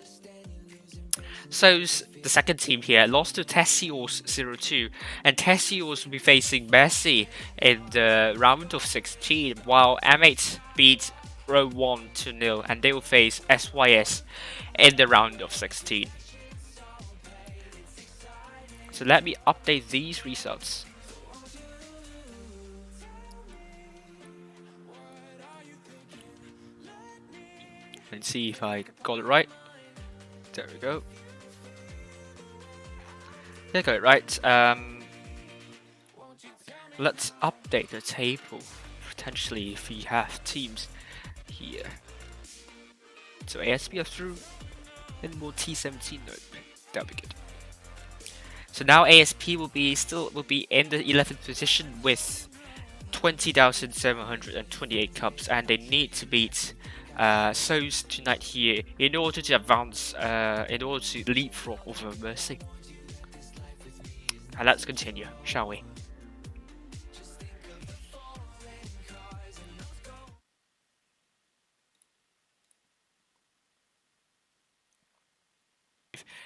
S0ULS, the second team here, lost to S0ULS 0-2, and S0ULS will be facing Messi in the round of 16, while M8 beat Row 1 2-0, and they will face SYS in the round of 16. So let me update these results. And see if I got it right. There we go. Yeah, got it right. Let's update the table. Potentially, if we have teams here. So ASP are through, and more T17. Nope, that'll be good. So now ASP will be in the 11th position with 20,728 cups, and they need to beat S0ULS tonight here in order to advance, in order to leapfrog over Mercy. And let's continue, shall we?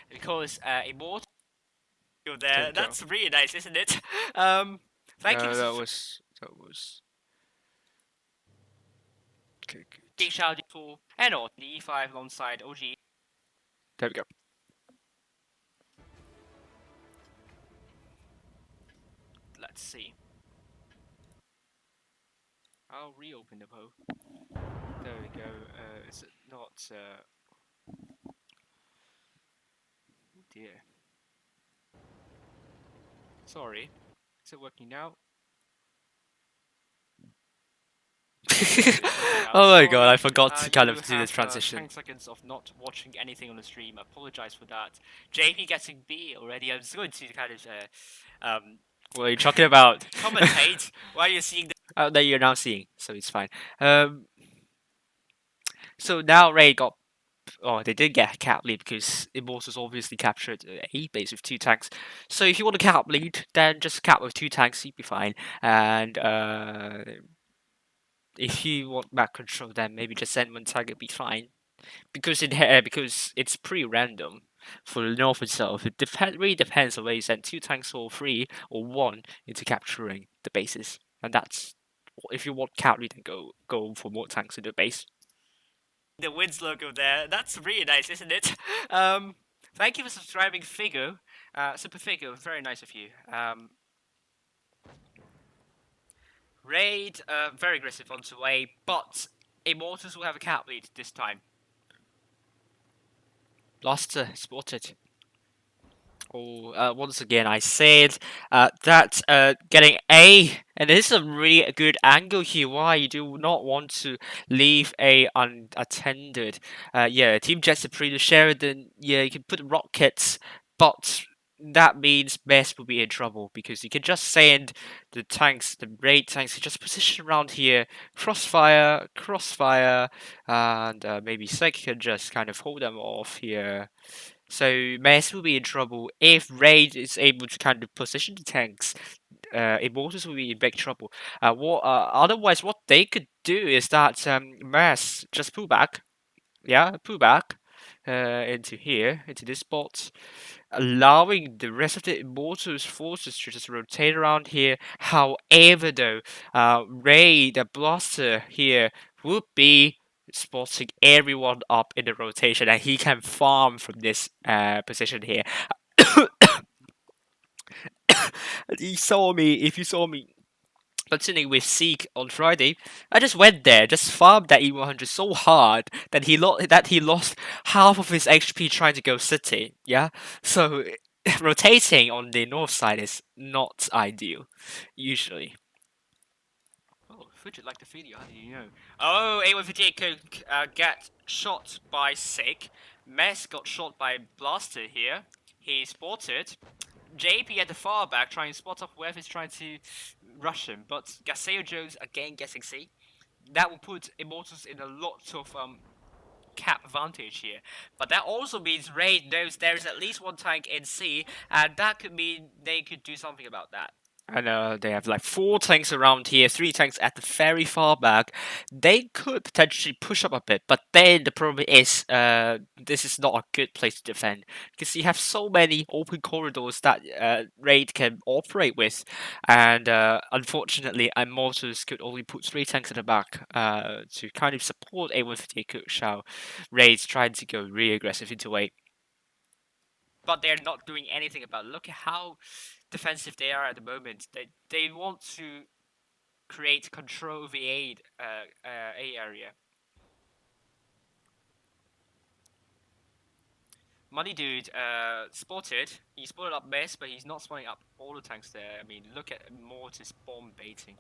Because Immortal there, Don't go. that's really nice, isn't it? Thank you. That was okay. Good. Big shout out to and the E5 alongside OG. There we go. Let's see. I'll reopen the poll. There we go. Is it not? Oh dear. Sorry. Is it working now? Oh my god, I forgot to kind of do this have, transition. 10 seconds of not watching anything on the stream. I apologize for that. JP getting B already. I'm just going to kind of What are you talking about? commentate while you're seeing the. Oh, that you're now seeing, so it's fine. So now Ray got. Oh, they did get a cap lead because Immortals obviously captured A base with 2 tanks. So if you want a cap lead, then just cap with 2 tanks, you'd be fine. And if you want back control, then maybe just send 1 tank, it'd be fine. Because it's pretty random for the north itself. It really depends on whether you send 2 tanks or 3 or 1 into capturing the bases. And that's if you want cap lead, then go for more tanks in the base. The wins logo there. That's really nice, isn't it? Thank you for subscribing, Figo. Super Figo, very nice of you. Raid, very aggressive onto A, but Immortals will have a cap lead this time. Blaster spotted. Oh, once again, I said that getting A, and this is a really good angle here. Why you do not want to leave A unattended? Yeah, Team Jets are pretty Sheridan. Yeah, you can put rockets, but that means Best will be in trouble because you can just send the tanks, the raid tanks, just position around here, crossfire, and maybe Sek can just kind of hold them off here. So Mess will be in trouble if Raid is able to kind of position the tanks. Immortals will be in big trouble. Otherwise, what they could do is that Mess just pull back. Yeah, pull back into here, into this spot, allowing the rest of the Immortals forces to just rotate around here. However, though, Ray, the Blaster here, would be spotting everyone up in the rotation, and he can farm from this position here. If you saw me continuing with Seek on Friday, I just went there, just farmed that E100 so hard that he lost half of his HP trying to go city. Yeah, so rotating on the north side is not ideal, usually. Oh, Fidget liked the video, how did you know? Oh, A158 could get shot by Sick. Mess got shot by Blaster here. He spotted. JP at the far back trying to spot up whoever's trying to rush him, but Gaseo Jones again getting C. That will put Immortals in a lot of cap advantage here. But that also means Raid knows there is at least 1 tank in C, and that could mean they could do something about that. And they have like 4 tanks around here, 3 tanks at the very far back. They could potentially push up a bit, but then the problem is this is not a good place to defend because you have so many open corridors that Raid can operate with, and unfortunately, Immortals could only put 3 tanks at the back to kind of support A158 Cookshao. Raid's trying to go really aggressive into A. But they're not doing anything about it. Look at how defensive they are at the moment. They want to create control of the A area. Money Dude spotted. He spotted up Mess, but he's not spotting up all the tanks there. I mean, look at Mortis bomb baiting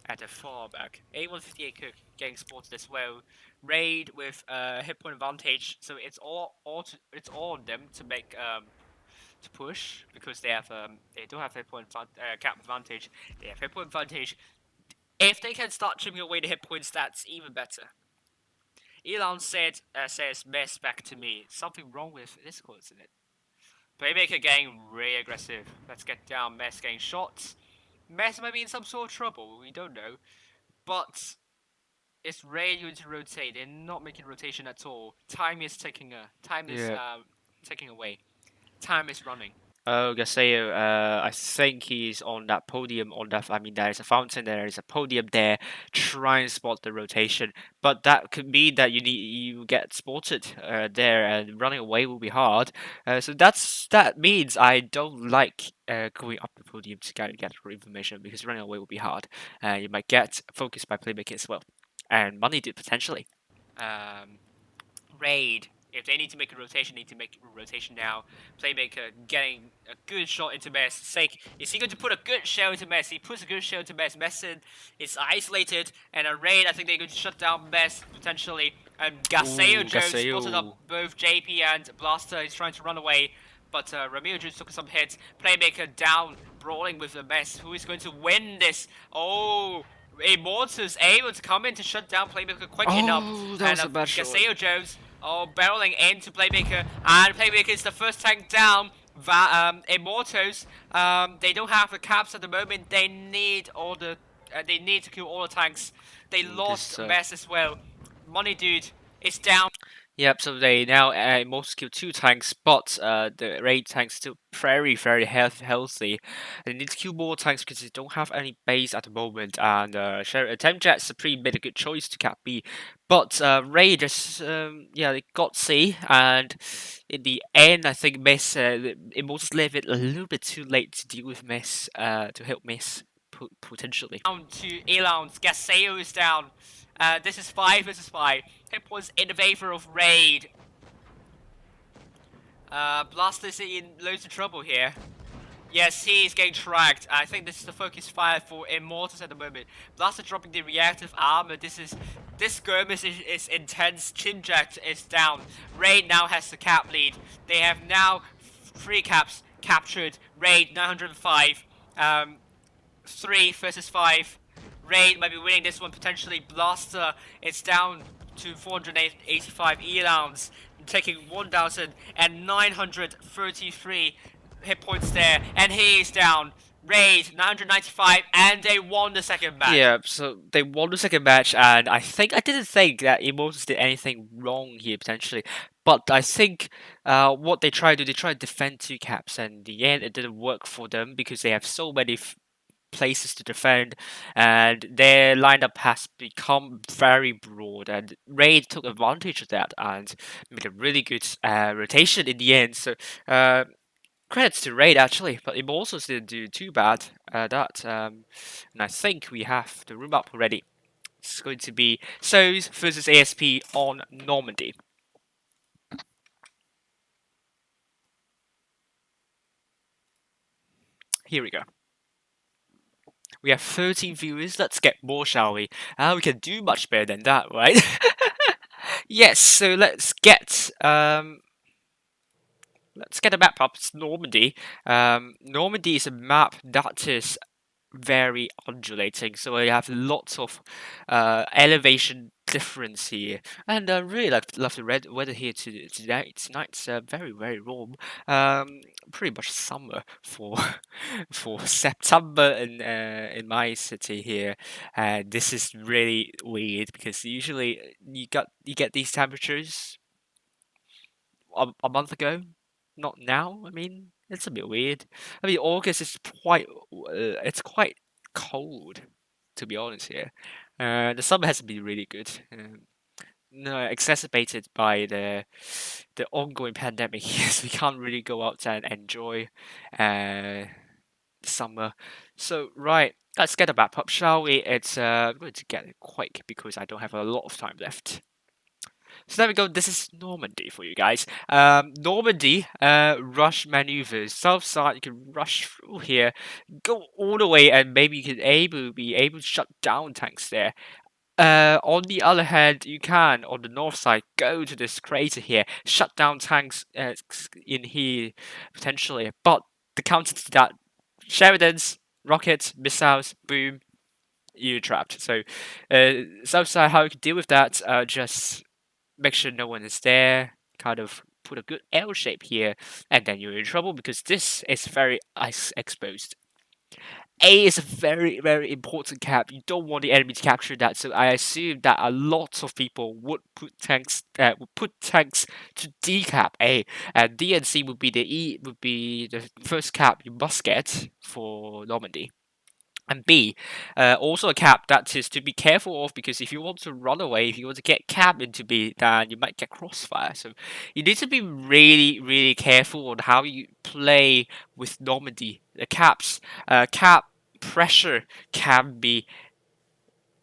at the far back. A158 Cook getting spotted as well. Raid with hit point advantage, so it's all on them to make to push because they don't have hit point cap advantage. They have hit point advantage. If they can start chipping away the hit points, that's even better. Elon says mess back to me. Something wrong with Discord, isn't it? Playmaker getting really aggressive. Let's get down. Mess getting shots. Mess might be in some sort of trouble. We don't know. But it's Ray going to rotate. They're not making rotation at all. Time is taking taking away. Time is running. Oh, Gaseo, I think he's on that podium. I mean, there is a fountain, there is a podium there. Try and spot the rotation, but that could mean that you get spotted there, and running away will be hard. So that means I don't like going up the podium to get information, because running away will be hard. You might get focused by playmaking as well, and money did potentially. Raid. If they need to make a rotation, need to make a rotation now. Playmaker getting a good shot into Mess. Sake, is he going to put a good shell into Mess? He puts a good shell into Mess. Messin is isolated, and a Raid, I think they're going to shut down Mess potentially. And Gaseo Jones spotted up both JP and Blaster. He's trying to run away, but Ramiro Jones took some hits. Playmaker down, brawling with the Mess. Who is going to win this? Oh, Immortus able to come in to shut down Playmaker quick enough. That was a bad shot. Gaseo Jones, barreling into Playmaker, and Playmaker is the first tank down. Immortus, they don't have the caps at the moment. They need they need to kill all the tanks. They lost Mess as well. Money Dude is down. Yep, so they now most kill 2 tanks, but the raid tanks still very healthy. They need to kill more tanks because they don't have any base at the moment, and Temjet Supreme made a good choice to cap B, but raid just they got C, and in the end I think Miss Immortals left it a little bit too late to deal with Miss to help Miss potentially. Down to Elons, Gaseo is down. This is 5 versus 5. Hip was in favor of Raid. Blaster is in loads of trouble here. Yes, he is getting tracked. I think this is the focus fire for Immortals at the moment. Blaster dropping the reactive armor. This skirmish is intense. Chinjack is down. Raid now has the cap lead. They have now 3 caps captured. Raid 905. 3 versus 5. Raid might be winning this one potentially. Blaster, it's down to 485 elans, taking 1,933 hit points there, and he is down. Raid 995, and they won the second match. Yeah, so they won the second match, and I didn't think that Immortals did anything wrong here potentially, but I think what they tried to do, they tried to defend 2 caps, and in the end it didn't work for them because they have so many places to defend, and their lineup has become very broad, and Raid took advantage of that and made a really good rotation in the end. So credits to Raid actually, but Immortals didn't do too bad and I think we have the room up already. It's going to be S0ULS versus ASP on Normandy. Here we go. We have 13 viewers. Let's get more, shall we? We can do much better than that, right? Yes. So let's get a map up. It's Normandy. Normandy is a map that is very undulating, so we have lots of elevation difference here, and I really love the weather here tonight. Tonight's very warm, pretty much summer for September in my city here, and this is really weird because usually you get these temperatures a month ago, not now. I mean, it's a bit weird. I mean, August is it's quite cold, to be honest here. The summer has been really good. No, exacerbated by the ongoing pandemic here, so we can't really go out and enjoy summer. So right, let's get a map up, shall we? It's I'm going to get it quick because I don't have a lot of time left. So there we go. This is Normandy for you guys. Normandy, rush maneuvers. South side, you can rush through here, go all the way, and maybe you can be able to shut down tanks there. On the other hand, you can on the north side go to this crater here, shut down tanks in here potentially. But the counter to that, Sheridans, rockets, missiles, boom, you're trapped. So south side, how you can deal with that? Just make sure no one is there, kind of put a good L shape here, and then you're in trouble because this is very ice exposed. A is a very, very important cap. You don't want the enemy to capture that, so I assume that a lot of people would put tanks to decap A, and D and C would be the first cap you must get for Normandy. And B, also a cap that is to be careful of, because if you want to run away, if you want to get cap into B, then you might get crossfire. So you need to be really, really careful on how you play with Normandy. The cap pressure can be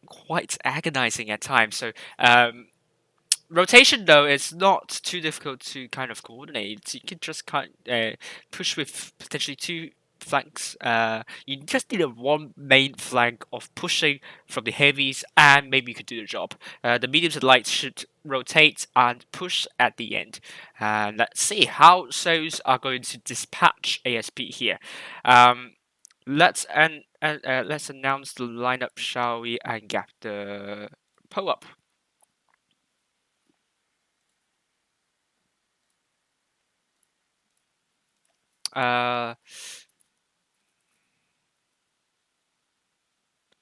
quite agonizing at times. So rotation, though, is not too difficult to kind of coordinate. You can just push with potentially two flanks. You just need a one main flank of pushing from the heavies, and maybe you could do the job. The mediums and lights should rotate and push at the end. And let's see how S0ULS are going to dispatch ASP here. Let's announce the lineup, shall we, and get the poll up.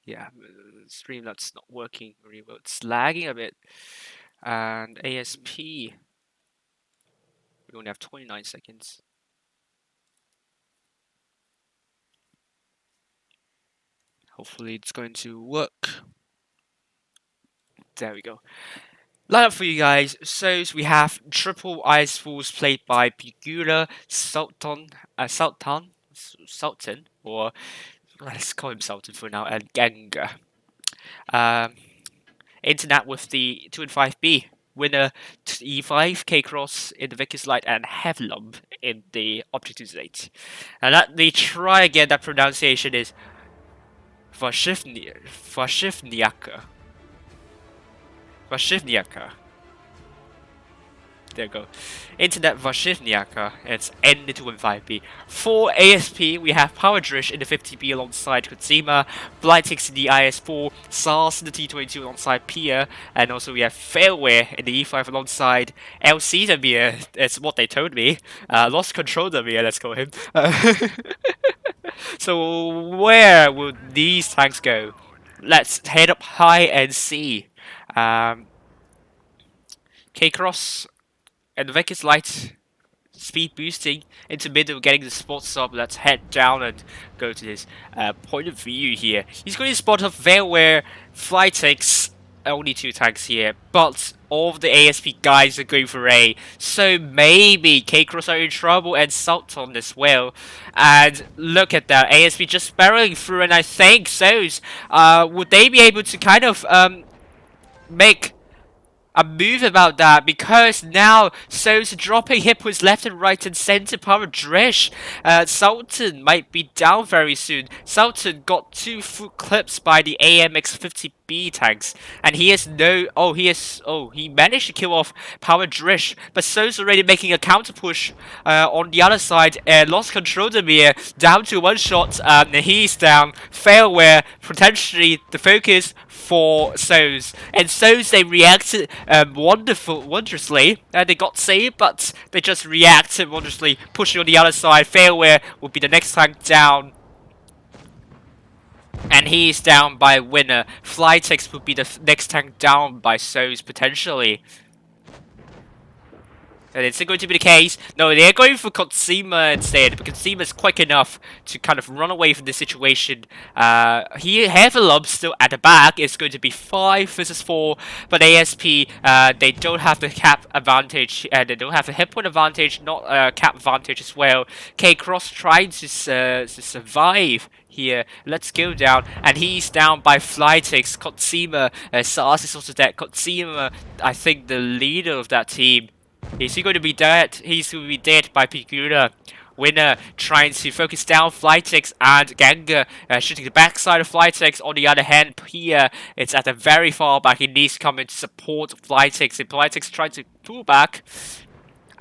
Yeah, Streamlabs not working very well. It's lagging a bit. And ASP, we only have 29 seconds. Hopefully it's going to work. There we go. Lineup for you guys. So we have triple ice falls played by Pigura, Sultan, or let's call him Sultan for now, and Ganga. Internet with the 2 and 5B. Winner E5, K-Cross in the Vickers Light, and Hevlump in the Objectives 8. And let me try again, that pronunciation is Vashivniaka. There you go. Internet Vashivniaka. It's N the 2 and 5B. For ASP, we have Power Drish in the 50B alongside Kutsima, Blightix in the IS4, SARS in the T22 alongside Pia, and also we have Fairware in the E5 alongside LC Damir. It's what they told me. Lost Control Damir, let's call him. So where would these tanks go? Let's head up high and see. K-Cross and the Vickers Light speed boosting into middle, getting the spots up. Let's head down and go to his point of view here. He's going to spot up Veilware, Flytex, only 2 tanks here, but all of the ASP guys are going for A. So maybe K-Cross are in trouble, and Sultan as well. And look at that, ASP just barreling through, and I think S0ULS, would they be able to kind of make a move about that, because now S0ULS dropping hit points left and right and center. Power Drish. Sultan might be down very soon. Sultan got 2 foot clips by the AMX-50B tanks, and he managed to kill off Power Drish, but S0ULS already making a counter push on the other side, and lost control of Damir, down to 1 shot, and he's down. Failware, potentially the focus for S0ULS, and S0ULS, they reacted wondrously, and they got saved, but they just reacted wondrously, pushing on the other side. Failware will be the next tank down, and he's down by Winner. Flytex would be the next tank down by S0ULS potentially. And it's going to be the case. No, they're going for Kotsima instead, but Kotsima is quick enough to kind of run away from the situation. Here, Heavelub still at the back. It's going to be 5 versus 4, but ASP, they don't have the cap advantage, and they don't have the hit point advantage, not cap advantage as well. K-Cross trying to survive here. Let's go down, and he's down by Flytex. Kotsima, SARS is also dead. Kotsima, I think the leader of that team. Is he going to be dead? He's going to be dead by Pigura. Winner trying to focus down Flytex, and Ganga shooting the backside of Flytex. On the other hand, Pia, it's at the very far back. He needs to come in to support Flytex, and Flytex trying to pull back.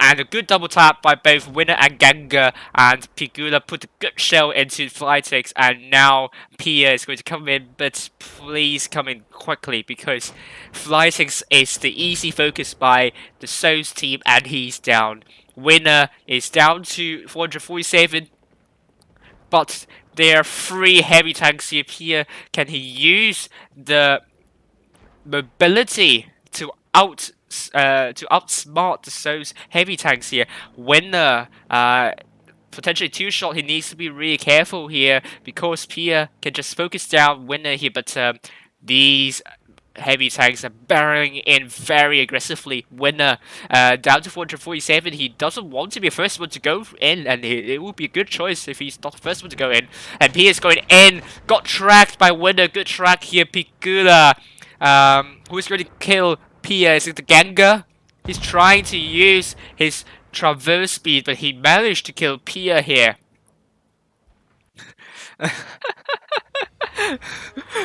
And a good double tap by both Winner and Ganga, and Pigula put a good shell into Flytex, and now Pia is going to come in, but please come in quickly because Flytex is the easy focus by the S0ULS team, and he's down. Winner is down to 447, but there are 3 heavy tanks here. Pia, can he use the mobility to outsmart the S0ULS heavy tanks here? Winner, potentially 2-shot. He needs to be really careful here because Pia can just focus down Winner here, but these heavy tanks are barreling in very aggressively. Winner down to 447. He doesn't want to be the first one to go in, and it would be a good choice if he's not the first one to go in. And Pia's going in, got tracked by Winner. Good track here, Pigula. Who's going to kill Pia? Is it the Ganga? He's trying to use his traverse speed, but he managed to kill Pia here.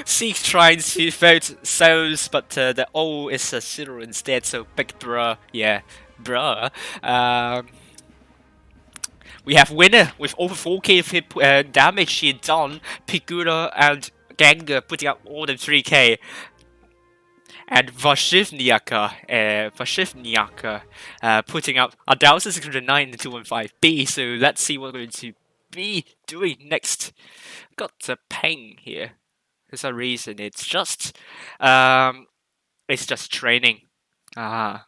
Seek trying to vote S0ULS, but the O is a 0 instead, so big bruh. Yeah, bruh. We have Winner with over 4k of hit damage here done. Pigula and Ganga putting up more than 3k. And Vashivniaka putting up 1,609 to 215B. So let's see what we're going to be doing next. Got a ping here. There's a reason. It's just training. And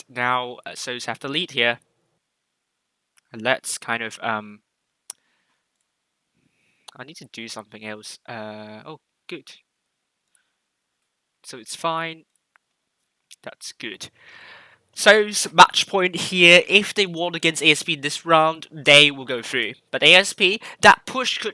now S0ULS have the lead here. And let's kind of I need to do something else. Oh, good. So it's fine. That's good. S0ULS match point here. If they won against ASP in this round, they will go through. But ASP, that push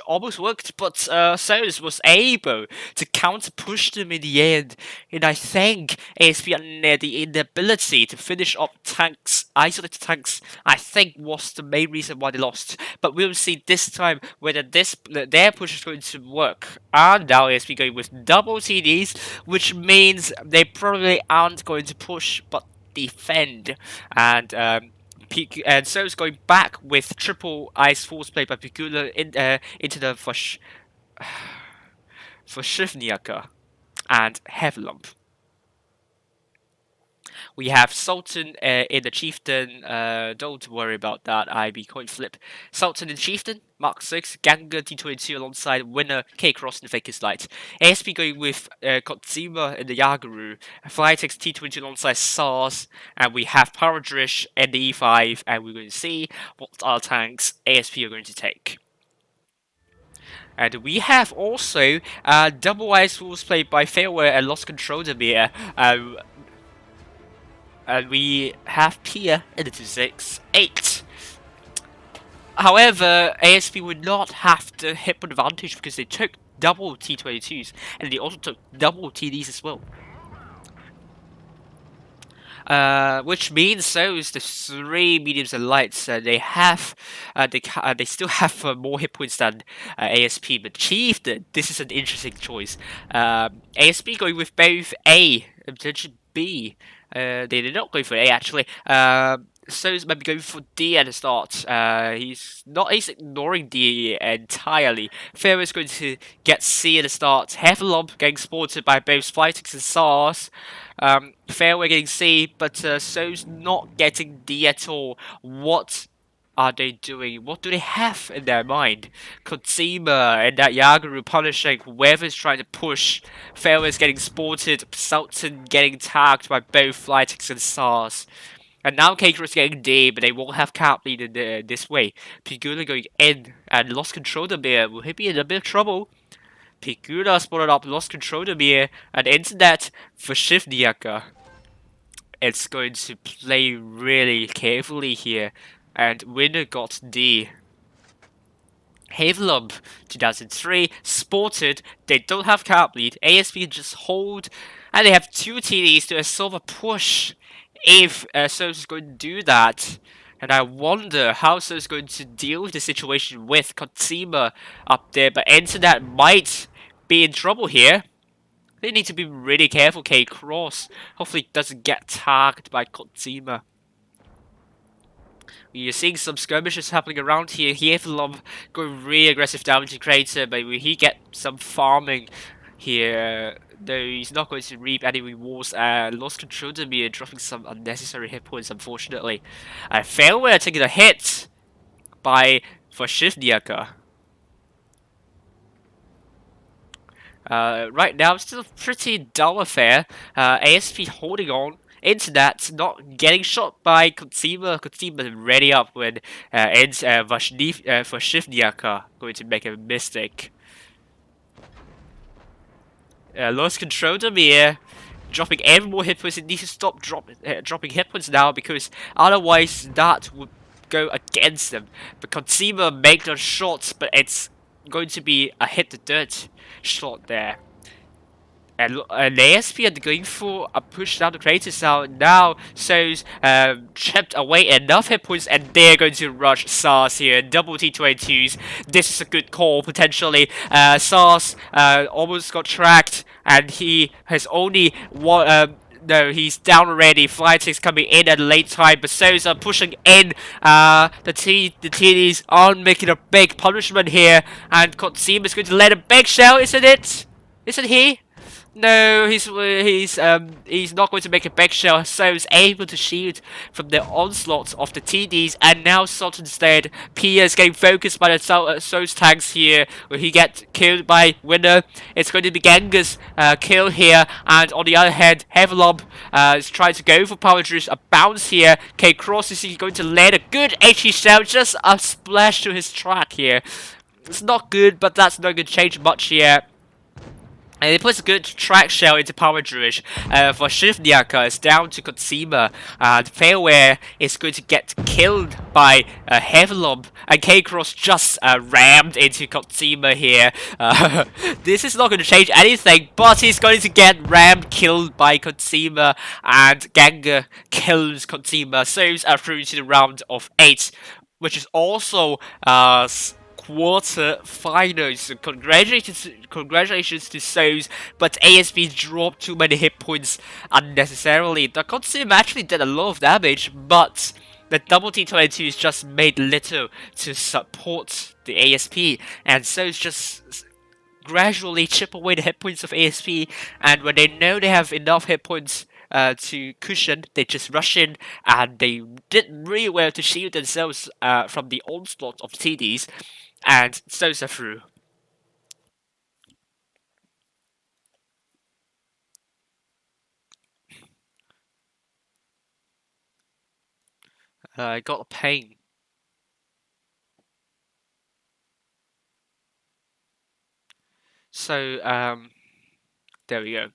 almost worked, but S0ULS was able to counter push them in the end. And I think ASP and the inability to finish up tanks, isolated tanks, I think was the main reason why they lost. But we'll see this time whether their push is going to work. And now ASP going with double TDs, which means they probably aren't going to push but defend, and S0ULS going back with triple ice force play by Pigula into the Vashivniaka and Heavlump. We have Sultan in the Chieftain. Don't worry about that. I be coin flip. Sultan in Chieftain, Mark 6, Ganga T22 alongside Winner K-Cross and Faker's Light. ASP going with Kotsima in the Yagaru, Flytex T22 alongside SARS, and we have Paradrish and the E5, and we're going to see what our tanks ASP are going to take. And we have also double ice rules played by Fairway and Lost Control Demir. And we have Pia in the 268. However, ASP would not have the hit point advantage because they took double T22s and they also took double TDs as well. Which means S0ULS the 3 mediums and lights they have they still have more hit points than ASP, but Chieftain, this is an interesting choice. ASP going with both A and potentially B. They did not go for A actually. S0ULS might be going for D at the start. He's ignoring D entirely. Fair is going to get C at the start. Heavlump getting spotted by both Flytex and SARS. Fairway getting C, but S0ULS not getting D at all. What are they doing? What do they have in their mind? Kotsima and that Yagaru punishing whoever's trying to push. Fairway's getting spotted. Sultan getting tagged by both Flytex and SARS. And now K-Cross getting D, but they won't have cap lead in this way. Pigula going in and lost control of Demir. Will he be in a bit of trouble? Pigula spotted up, lost control of Demir, and into that Vashivniaka. It's going to play really carefully here. And Winner got D. Heavlump 2003 spotted. They don't have cap lead. ASP just hold, and they have 2 TDs to absorb a push. If S0ULS is going to do that, and I wonder how S0ULS is going to deal with the situation with Kotsima up there. But Internet might be in trouble here. They need to be really careful, K-Cross. Hopefully it doesn't get tagged by Kotsima. You're seeing some skirmishes happening around here. Hievelov going really aggressive damage to Crater, but will he get some farming here? Though he's not going to reap any rewards. Lost control to me, dropping some unnecessary hit points, unfortunately. Failware taking a hit by Vashivniaka. Right now, it's still a pretty dull affair. ASP holding on. Internet not getting shot by Kotsima. Kotsima ready up when Vashivniaka going to make a mistake. Lost control to me. Dropping every more hit points. It needs to stop dropping hit points now, because otherwise that would go against them. But Kotsima make those shots, but it's going to be a hit the dirt shot there. And ASP are going for a push down the craters now. So's chipped away enough hit points, and they're going to rush SARS here. Double T22s. This is a good call, potentially. SARS almost got tracked, and he has only one. No, he's down already. Flyting's coming in at a late time, but So's are pushing in. The TDs aren't making a big punishment here, and Kotsima is going to let a big shell, isn't it? Isn't he? No, he's not going to make a back shell, so he's able to shield from the onslaughts of the TDs, and now Salt instead. Pia is getting focused by the So's tanks here, where he gets killed by Winner. It's going to be Gengar's kill here, and on the other hand, Heavelob is trying to go for Power Juice, a bounce here. K-Cross is going to land a good HE shell, just a splash to his track here. It's not good, but that's not going to change much here. And he puts a good track shell into Power Druid. For Shivniaka, it's down to Kotsima. Fairware is going to get killed by Heavelob. And K-Cross just rammed into Kotsima here. This is not going to change anything, but he's going to get rammed, killed by Kotsima. And Gengar kills Kotsima. So he's through to the round of 8, which is also quarter finals. So congratulations to So's, but ASP dropped too many hit points unnecessarily. The Kotsima actually did a lot of damage, but the double T22s just made little to support the ASP, and So's just gradually chip away the hit points of ASP, and when they know they have enough hit points to cushion, they just rush in, and they did really well to shield themselves from the onslaught of TDs, and So's are through. I got a pain. So, there we go.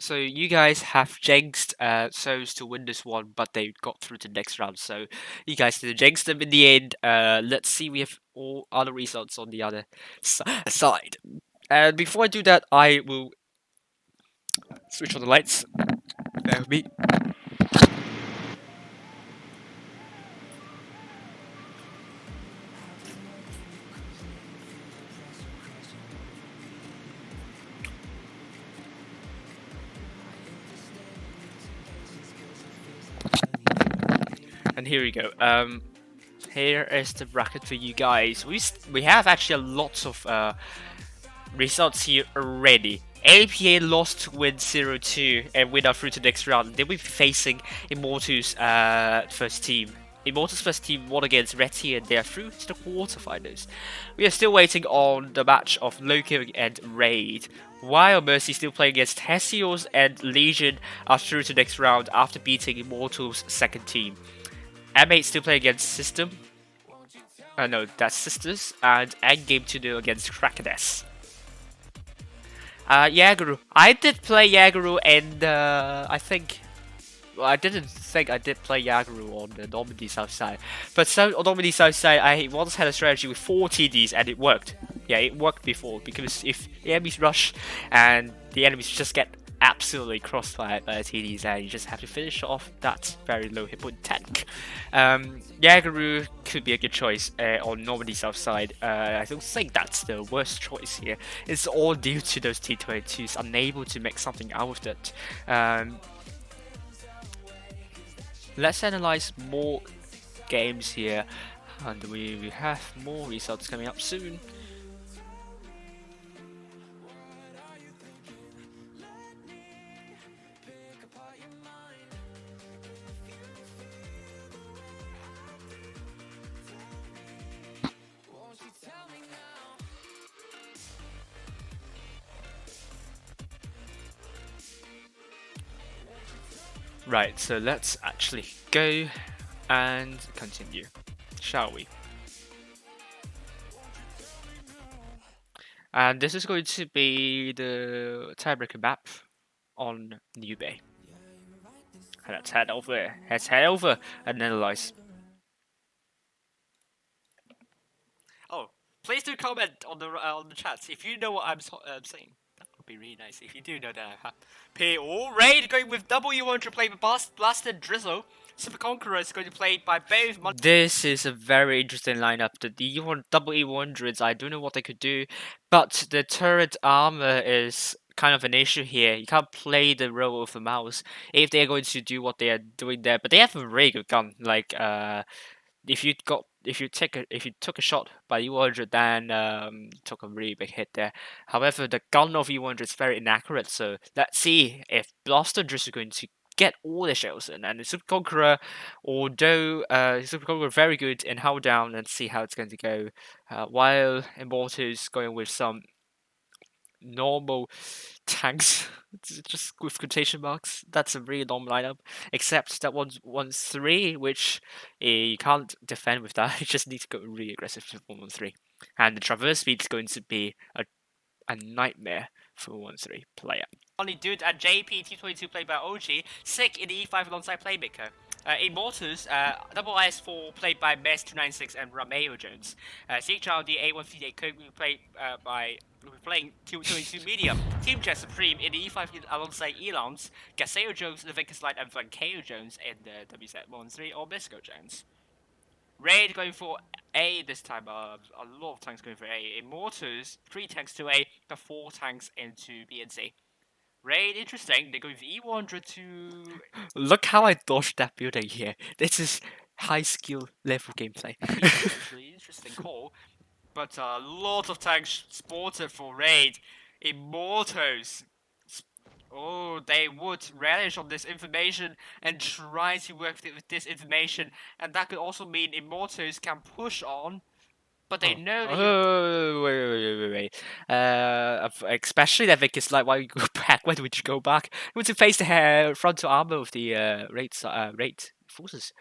So you guys have jinxed So's to win this one, but they got through to the next round. So you guys did jinx them in the end. Let's see, we have all other results on the other side. And before I do that, I will switch on the lights. Bear with me. And here we go. Here is the bracket for you guys. We have actually lots of results here already. APA lost to win 0-2 and win out through to the next round. They will be facing Immortals first team. Immortals first team won against Reti, and they are through to the quarterfinals. We are still waiting on the match of Loki and Raid. While Mercy still playing against Hesios, and Legion are through to the next round after beating Immortals second team. M8 still playing against System. No, that's Sisters. And Endgame 2-0 against Krakenes. Yaguru. I did play Yaguru, and I think... Well, I didn't think I did play Yaguru on the Normandy Southside. But on Normandy Southside, I once had a strategy with 4 TDs, and it worked. Yeah, it worked before, because if the enemies rush and the enemies just get absolutely crossfired by the TDs, and you just have to finish off that very low hit point tank. Yagaru could be a good choice on Normandy's outside. I don't think that's the worst choice here. It's all due to those T22s unable to make something out of it. Let's analyze more games here, and we have more results coming up soon. Right, so let's actually go and continue, shall we? And this is going to be the tiebreaker map on New Bay. And let's head over. Let's head over and analyze. Oh, please do comment on the chats if you know what I'm saying. That would be really nice if you do know that. P.O. Raid going with W100 played by Blasted Drizzle. Super Conqueror is going to be played by both. This is a very interesting lineup. The double E100s, I don't know what they could do, but the turret armor is kind of an issue here. You can't play the role of a mouse if they're going to do what they are doing there. But they have a really good gun. Like if you took a shot by E100, then took a really big hit there. However, the gun of E100 is very inaccurate. So let's see if Blaster Drizzle is going to get all the shells in. And the Super Conqueror, although Super Conqueror very good in hold down, and see how it's going to go. While Immortus going with some normal tanks, just with quotation marks. That's a really normal lineup, except that one's 3, which you can't defend with that. You just need to go really aggressive with 113, and the traverse speed is going to be a nightmare for 1-3 player. Only Dude and JP T22 played by OG, Sick in the E5 alongside Playmaker. Immortus, Double IS4 played by Mes296 and Romeo Jones. CHR, the A158 Coke will be played we're playing T22 Medium. Team Jet Supreme in the E5 alongside Elons, Gaseo Jones, Levincus Light, and Vankeo Jones in the WZ13 or Bisco Jones. Raid going for A this time, a lot of tanks going for A. Immortus, 3 tanks to A, the 4 tanks into B and C. Raid, interesting, they're going for E100 to... Look how I dodged that building here. This is high skill level gameplay. Really interesting call, but a lot of tanks spotted for Raid. Immortus. Oh, they would relish on this information and try to work with this information, and that could also mean Immortus can push on, but they know that wait. Especially that Vickers, like, why you go back? Why would you go back? You want to face the frontal armor of the raid forces.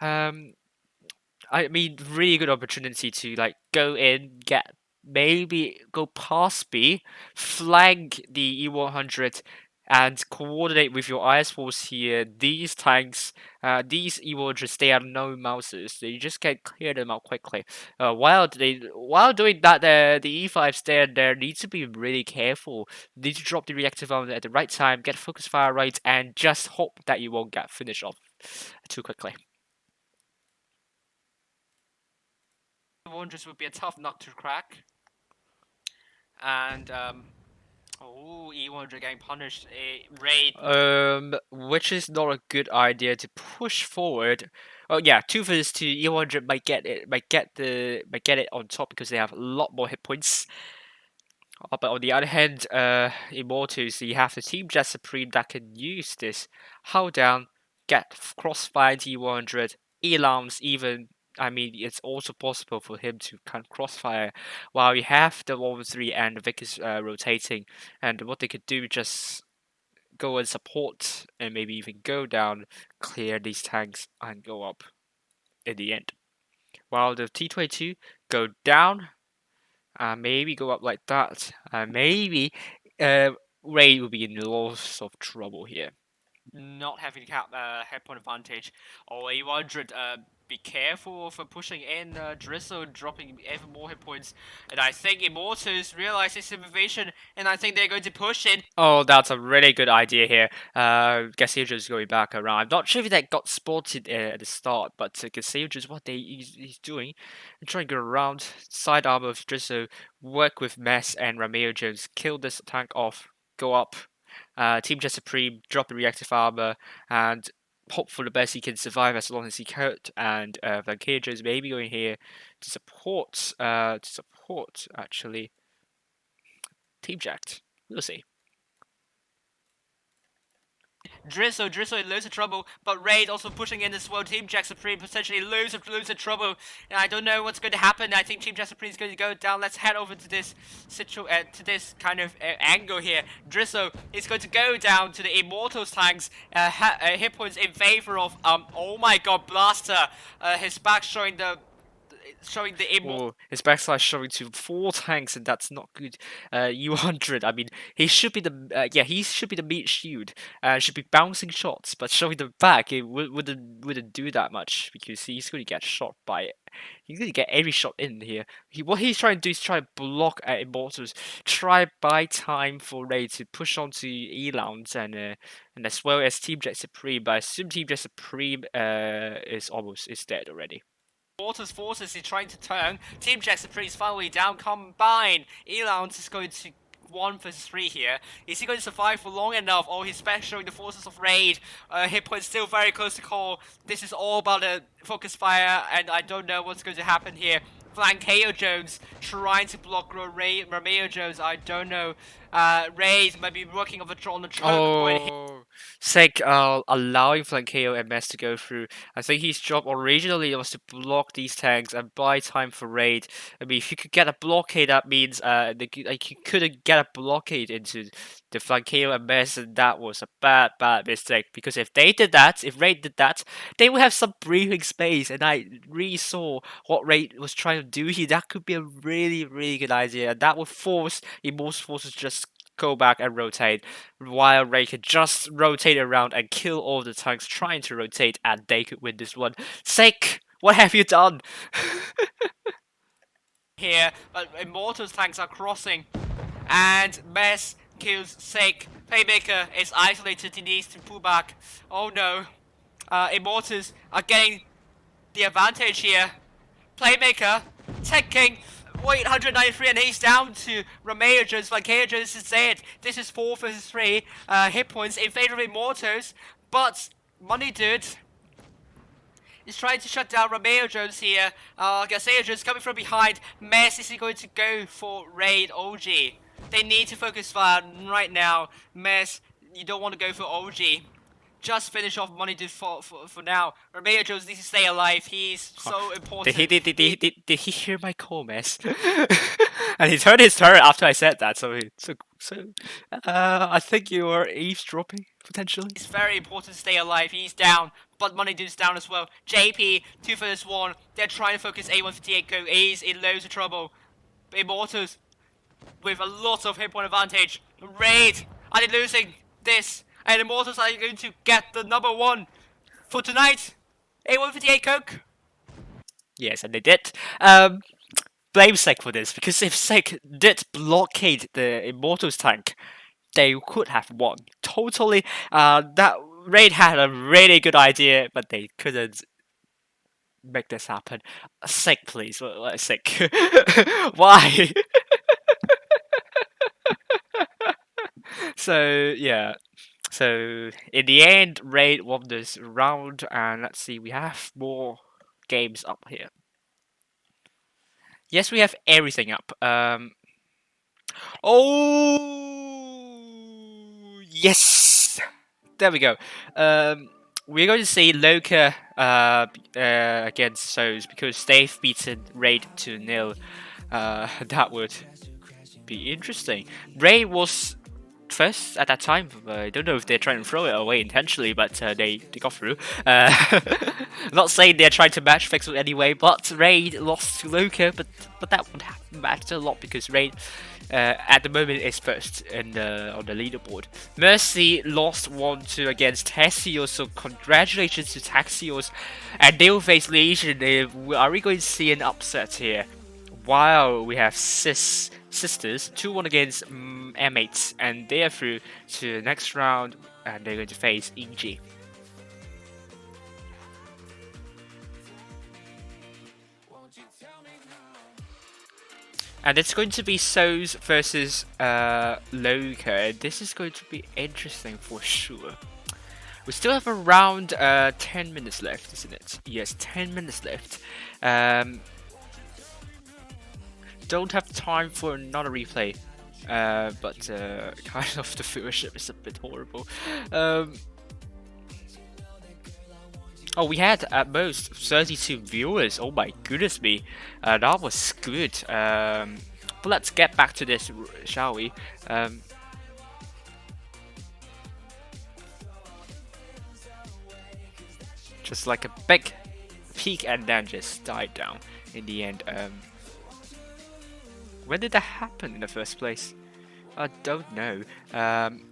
I mean, really good opportunity to like go in, maybe go past B, flank the E100, and coordinate with your IS force here. These tanks, these E100s, they are no mouses. So you just can clear them out quickly. While doing that, the E5s there need to be really careful. Need to drop the reactive armor at the right time, get focus fire right, and just hope that you won't get finished off too quickly. E100s would be a tough nut to crack. And E100 getting punished. Raid. Which is not a good idea to push forward. Oh yeah, 2 versus 2. E100 might get it on top because they have a lot more hit points. But on the other hand, Immortus, you have the Team Jet Supreme that can use this hold down, get crossfire E100, E-Alarms even. I mean, it's also possible for him to kind of crossfire while you have the 1-3 and the Vickers rotating. And what they could do, just go and support and maybe even go down, clear these tanks, and go up in the end. While the T22 go down, maybe go up like that, maybe Ray will be in lots of trouble here. Not having cap head point advantage, or E100 be careful for pushing in Drizzle, dropping even more hit points. And I think Immortals realize this invasion, and I think they're going to push in. Oh, that's a really good idea here. Gassier's going back around. I'm not sure if that got spotted at the start, but Gassier's what he's doing. Trying to go around, side armor of Drizzle, work with Mess and Romeo Jones, kill this tank off, go up. Team Jet Supreme, drop the reactive armor, and hope for the best he can survive as long as he could. And Van Jones maybe going here to support actually Team Jacked. We'll see. Drizzle in loads of trouble, but Raid also pushing in as well. Team Jack Supreme potentially loads of trouble, and I don't know what's going to happen. I think Team Jack Supreme is going to go down. Let's head over to this kind of angle here. Drizzle is going to go down to the Immortals tanks. Hit points in favor of oh my god, Blaster. His back showing the his backslash showing to 4 tanks, and that's not good. U100. I mean, he should be the he should be the meat shield. Should be bouncing shots, but showing the back, it wouldn't do that much because he's going to get shot by it. He's going to get every shot in here. What he's trying to do is try to block Immortals, try buy time for Ray to push onto E-Lounge and as well as Team Jet Supreme. But I assume Team Jet Supreme is dead already. Immortals forces is trying to turn. Team Jack Supreme is finally down. Combine. Elounce is going to 1 versus 3 here. Is he going to survive for long enough? Or he's back showing the forces of Raid. Hit point still very close to call. This is all about a focus fire, and I don't know what's going to happen here. Flankeo Jones trying to block Romeo Jones. I don't know. Raid might be working on the choke point here. Sek allowing Flankeo MS to go through. I think his job originally was to block these tanks and buy time for Raid. I mean, if you could get a blockade, that means you couldn't get a blockade into the Flankeo MS, and that was a bad mistake. Because if they did that, if Raid did that, they would have some breathing space, and I really saw what Raid was trying to do here. That could be a really good idea, and that would force Immortals forces just go back and rotate, while Ray could just rotate around and kill all the tanks trying to rotate, and they could win this one. Sek, what have you done? Here, but Immortals tanks are crossing, and Mess kills Sek. Playmaker is isolated, he needs to pull back. Oh no. Immortals are getting the advantage here. Playmaker taking 893, and he's down to Romeo Jones. Flankeo Jones is dead. This is 4 versus 3 hit points in favor of Immortals, but Money Dude is trying to shut down Romeo Jones here. Gassier's Jones coming from behind. Mess is going to go for Raid OG. They need to focus fire right now. Mess, you don't want to go for OG. Just finish off Money Dude for now. Romeo Jones needs to stay alive. He's so important. Did he hear my call, Mess? And he turned his turret after I said that. So I think you are eavesdropping potentially. It's very important to stay alive. He's down, but Money Dude's down as well. JP 2 versus 1. They're trying to focus A158 go. He's in loads of trouble. Immortals with a lot of hit point advantage. Raid, are they losing this? And Immortals are going to get the number 1 for tonight. A158 Coke. Yes, and they did. Blame Sek for this, because if Sek did blockade the Immortals tank, they could have won. Totally. That Raid had a really good idea, but they couldn't make this happen. Sek, please. Sek. Why? So, yeah. So, in the end, Raid won this round, and let's see, we have more games up here. Yes, we have everything up. Oh, yes! There we go. We're going to see Loka against S0ULS, because they've beaten Raid 2-0. That would be interesting. Raid was first at that time. I don't know if they're trying to throw it away intentionally, but they got through. Not saying they're trying to match Fixel anyway, but Raid lost to Loka, but that would matter a lot because Raid at the moment is first on the leaderboard. Mercy lost 1-2 against Taxios, so congratulations to Taxios. And they will face Legion. Are we going to see an upset here? Wow, we have Sisters 2-1 against M8, and they are through to the next round, and they're going to face EG. And it's going to be S0ULS versus Loka. This is going to be interesting for sure. We still have around 10 minutes left, isn't it? Yes, 10 minutes left. Don't have time for another replay, but kind of the viewership is a bit horrible. Oh, we had at most 32 viewers. Oh my goodness me, that was good. But let's get back to this, shall we? Just like a big peak and then just died down in the end. When did that happen in the first place? I don't know. Let's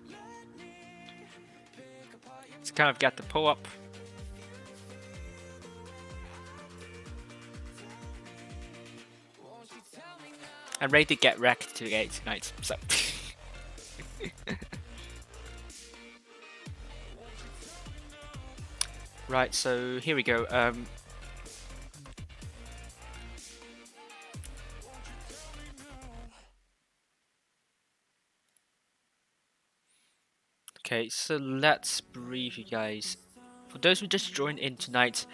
kind of get the pull up. I'm ready to get wrecked tonight, so. Right, so here we go. Okay, so let's brief you guys. For those who just joined in tonight,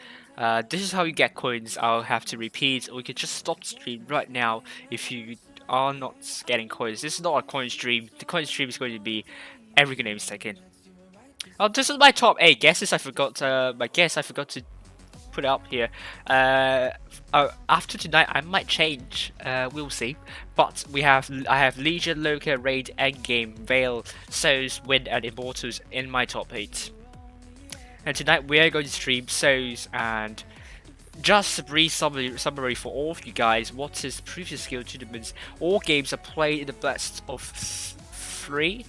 this is how you get coins. I'll have to repeat, or you can just stop the stream right now if you are not getting coins. This is not a coin stream. The coin stream is going to be every good name is taken. Oh, this is my top 8 guesses. I forgot my guess. I forgot to put it up here. After tonight, I might change. We'll see. But I have Legion, Loka, Raid, Endgame, Veil, S0ULS, Wind, and Immortals in my top 8. And tonight we are going to stream S0ULS, and just a brief summary for all of you guys. What is previous skill tournaments? All games are played in the best of 3.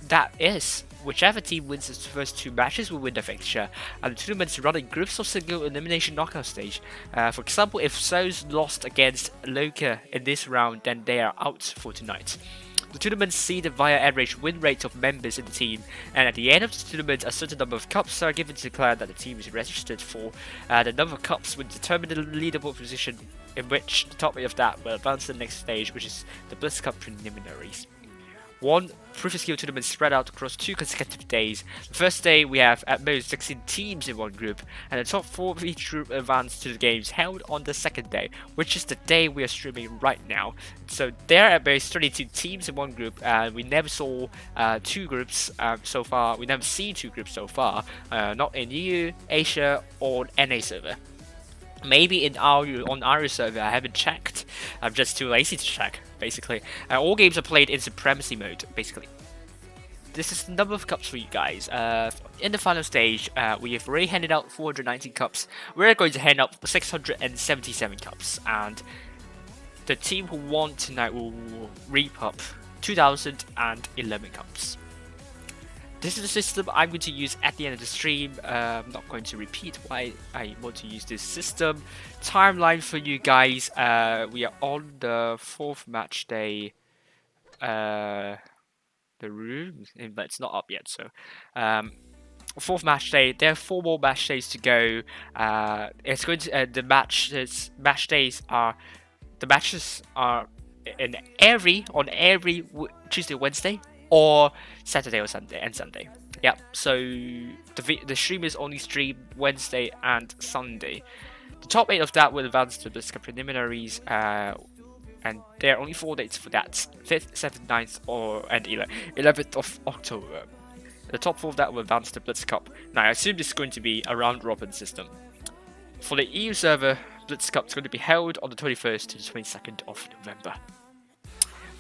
That is, whichever team wins its first 2 matches will win the fixture, and the tournaments run in groups of single elimination knockout stage. For example, if S0ULS lost against Loka in this round, then they are out for tonight. The tournament seeded via average win rate of members in the team, and at the end of the tournament, a certain number of cups are given to the clan that the team is registered for. The number of cups will determine the leaderboard position, in which the top 8 of that will advance to the next stage, which is the Blitz Cup preliminaries. 1 previous skill tournament spread out across 2 consecutive days. The first day we have at most 16 teams in one group, and the top 4 of each group advance to the games held on the second day, which is the day we are streaming right now. So there are at most 32 teams in one group, and we never saw 2 groups so far. We never seen 2 groups so far, not in EU, Asia, or NA server. Maybe on our server, I haven't checked. I'm just too lazy to check, basically. All games are played in Supremacy mode, basically. This is the number of cups for you guys. In the final stage, we have already handed out 419 cups. We're going to hand out 677 cups, and the team who won tonight will reap up 2011 cups. This is the system I'm going to use at the end of the stream. I'm not going to repeat why I want to use this system. Timeline for you guys. We are on the 4th match day. The room, but it's not up yet. So, 4th match day. There are 4 more match days to go. It's going to the matches are on every Tuesday, Wednesday, or Saturday or Sunday. Yep. So the stream is only streamed Wednesday and Sunday. The top 8 of that will advance to the preliminaries, and there are only 4 dates for that: 5th, 7th, 9th, and 11th of October. The top 4 of that will advance to Blitz Cup. Now I assume this is going to be a round robin system. For the EU server, Blitz Cup is going to be held on the 21st to the 22nd of November.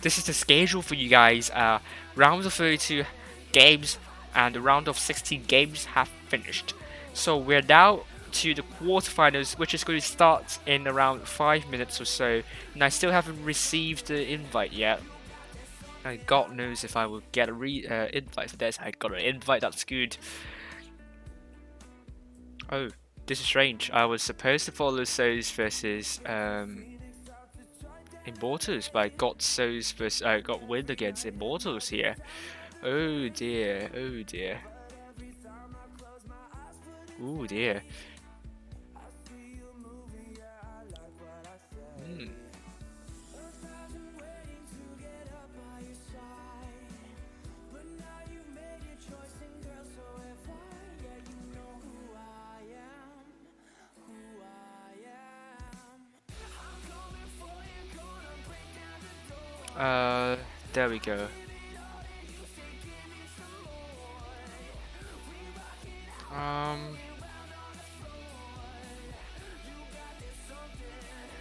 this is the schedule for you guys. Round of 32 games and the round of 16 games have finished. So we're now to the quarterfinals, which is going to start in around 5 minutes or so. And I still haven't received the invite yet. And God knows if I will get a invite for this. I got an invite, that's good. Oh, this is strange. I was supposed to follow S0ULS versus Immortals, but I got S0ULS versus got win against Immortals here. Oh dear, oh dear. Oh dear. There we go.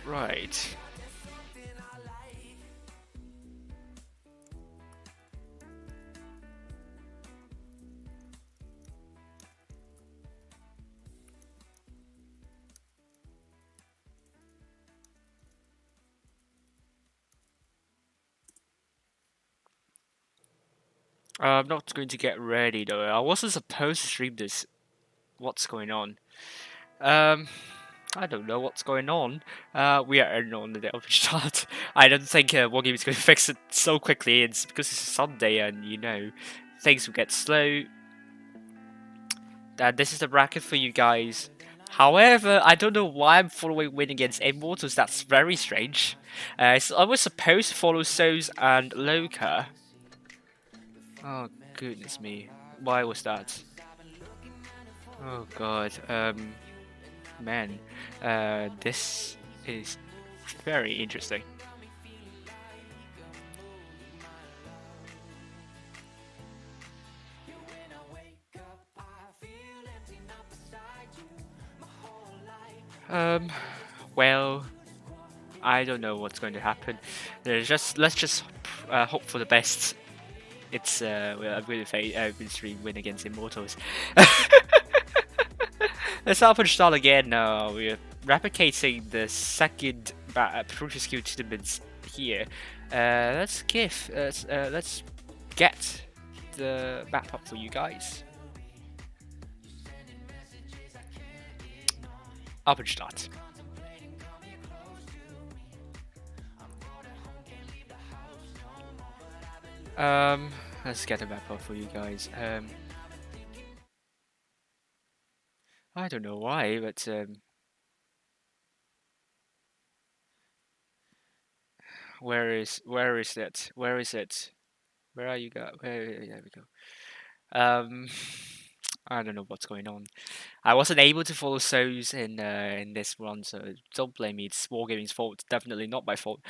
Right. I'm not going to get ready though. I wasn't supposed to stream this. What's going on? I don't know what's going on. We are on the open start. I don't think WoTB is going to fix it so quickly. It's because it's Sunday and you know things will get slow. This is the bracket for you guys. However, I don't know why I'm following win against Immortals. That's very strange. So I was supposed to follow S0ULS and Loka. Oh goodness me, why was that? Oh god, man, this is very interesting. Well, I don't know what's going to happen. Let's just hope for the best. It's well, I'm going to stream win against Immortals. Let's open start again. We're replicating the second Pro Skill tournaments here. Let's get the map up for you guys. Open start. Let's get the map up for you guys. I don't know why, but where is it? Where is it? Where are you guys? There we go. I don't know what's going on. I wasn't able to follow S0ULS in this run, so don't blame me. It's Wargaming's fault. Definitely not my fault.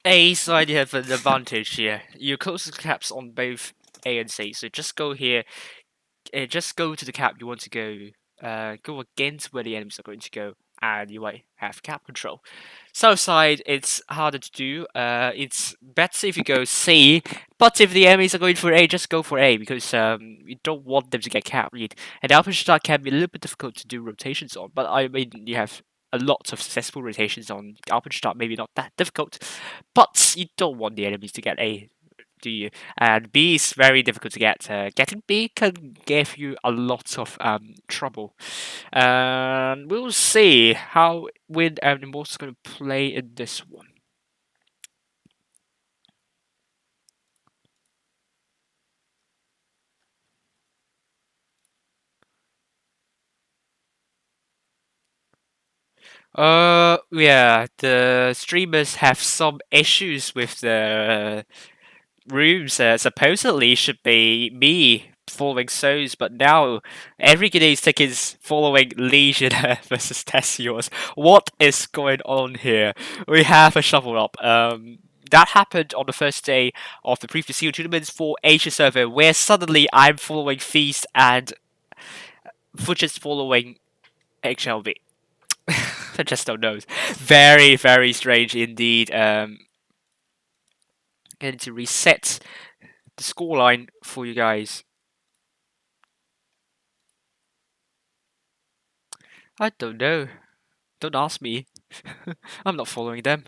A side you have an advantage here. You're close to the caps on both A and C, so just go here. Just go to the cap you want to go. Go against where the enemies are going to go, and you might have cap control. South side, it's harder to do. It's better if you go C, but if the enemies are going for A, just go for A because you don't want them to get cap lead. And Alpha Start can be a little bit difficult to do rotations on, but I mean you have a lot of successful rotations on Alpenstadt, maybe not that difficult, but you don't want the enemies to get A, do you? And B is very difficult to get. Getting B can give you a lot of trouble. And we'll see how Wind and Immortals is going to play in this one. Yeah, the streamers have some issues with the rooms. Supposedly should be me following S0ULS, but now every Grenade tick is following Legion versus S0ULS. What is going on here? We have a shuffle up. That happened on the first day of the previous Seal tournaments for Asia server, where suddenly I'm following Feast and Fudge is following HLV. I just don't know. Very, very strange indeed. I need to reset the scoreline for you guys. I don't know. Don't ask me. I'm not following them.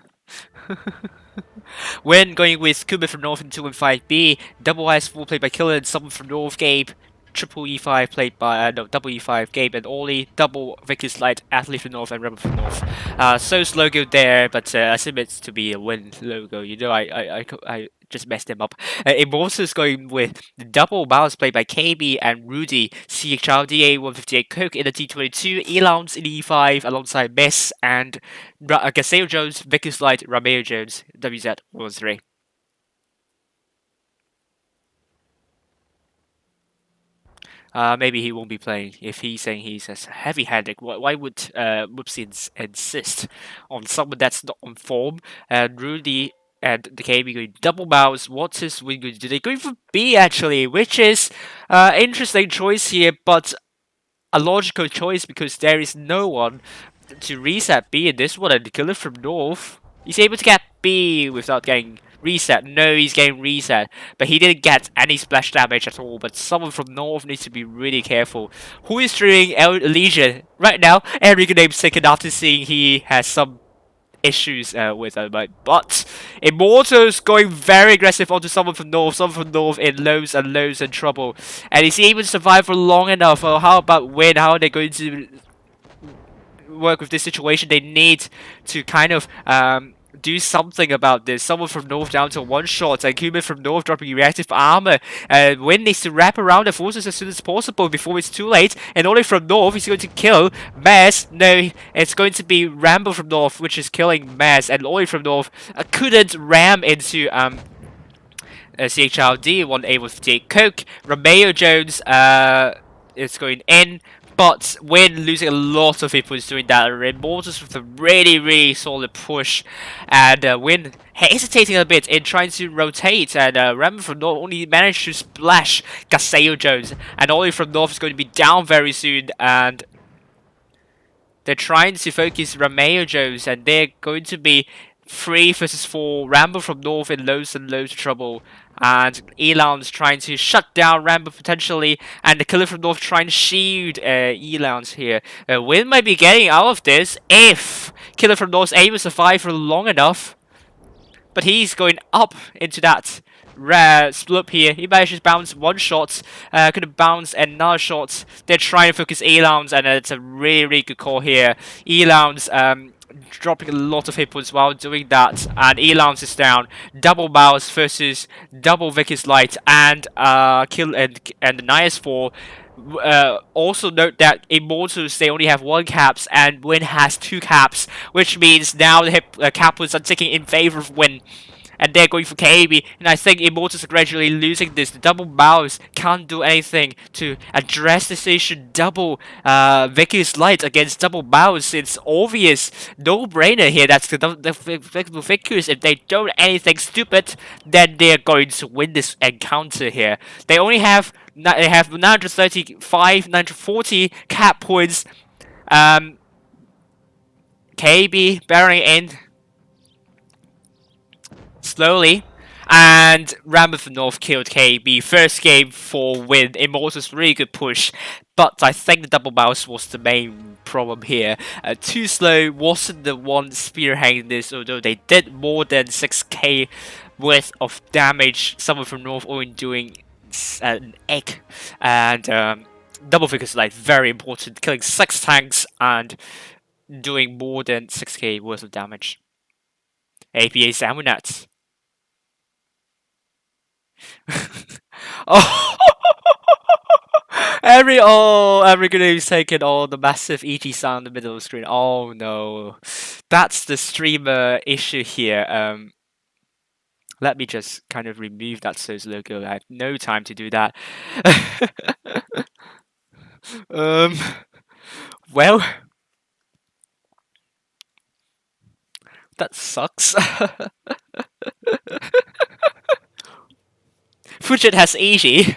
When going with Kuma from North in 2 and 5B, double IS4 played by Killer and someone from North Gabe, triple E5 played by, no, double E5 Gabe and Ollie, double Vicky's Light, Athlete from North and Rebel from North. So's logo there, but I assume it's to be a win logo. You know, I just messed them up. Immortals going with the double bounce played by KB and Rudy, CHRDA 158 Coke in the T22, Elons in E5 alongside Mess and Gaseo Jones, Vicky's Light, Romeo Jones, WZ13. Maybe he won't be playing if he's saying he's as heavy-handed. Why would Whoopsie insist on someone that's not on form? And Rudy and the KB going double mouse. What's his win going to do? They're going for B actually, which is interesting choice here, but a logical choice because there is no one to reset B in this one, and the killer from North, he's able to get B without getting reset. No, he's getting reset, but he didn't get any splash damage at all. But someone from North needs to be really careful. Who is streaming Legion right now? Eric named second after seeing he has some issues with but Immortals going very aggressive onto someone from North in loads and loads of trouble, and is he able to survive for long enough? Or how about Win? How are they going to work with this situation? They need to kind of do something about this. Someone from North down to one shot, and Kuma from North dropping reactive armor. Win needs to wrap around the forces as soon as possible before it's too late. And only from North is going to kill Maz. No, it's going to be Rambo from North, which is killing Maz. And Oli from North couldn't ram into CHRD, one able to take Coke. Romeo Jones is going in. But Win losing a lot of people is doing that. Immortals with a really solid push, and Win hesitating a bit in trying to rotate, and Rambo from North only managed to splash Gaseo Jones, and Ollie from North is going to be down very soon, and they're trying to focus Romeo Jones, and they're going to be 3 versus 4. Rambo from North in loads and loads of trouble. And Elon's trying to shut down Rambo potentially. And the killer from North trying to shield Elon's here. Win might be getting out of this if killer from North's able to survive for long enough. But he's going up into that rare split here. He manages to bounce one shot. Could have bounced another shot. They're trying to focus Elon's, and it's a really good call here. Elon's dropping a lot of hit points while doing that, and Elance is down. Double mouse versus double Vicky's Light and kill and the Nias 4. Also note that Immortals, they only have 1 caps and Win has 2 caps, which means now the cap points are ticking in favor of Win. And they're going for KB, and I think Immortals are gradually losing this. The double mouse can't do anything to address this issue. Double Vicky's Light against double mouse. It's obvious, no-brainer here. That's the Vicky's. If they don't do anything stupid, then they're going to win this encounter here. They only have 935, 940 cap points. KB bearing in slowly, and Rambo from North killed KB. First game for Win. Immortals really good push, but I think the double mouse was the main problem here. Too slow wasn't the one spearheading this, although they did more than 6k worth of damage. Someone from North only doing an egg, and double Vicky's Light, very important, killing 6 tanks and doing more than 6k worth of damage. APA Samunats. Oh, every grenade is taking all the massive EG sound in the middle of the screen. Oh no, that's the streamer issue here. Let me just kind of remove that S0ULS logo. I have no time to do that. Well, that sucks. Fujit has EG.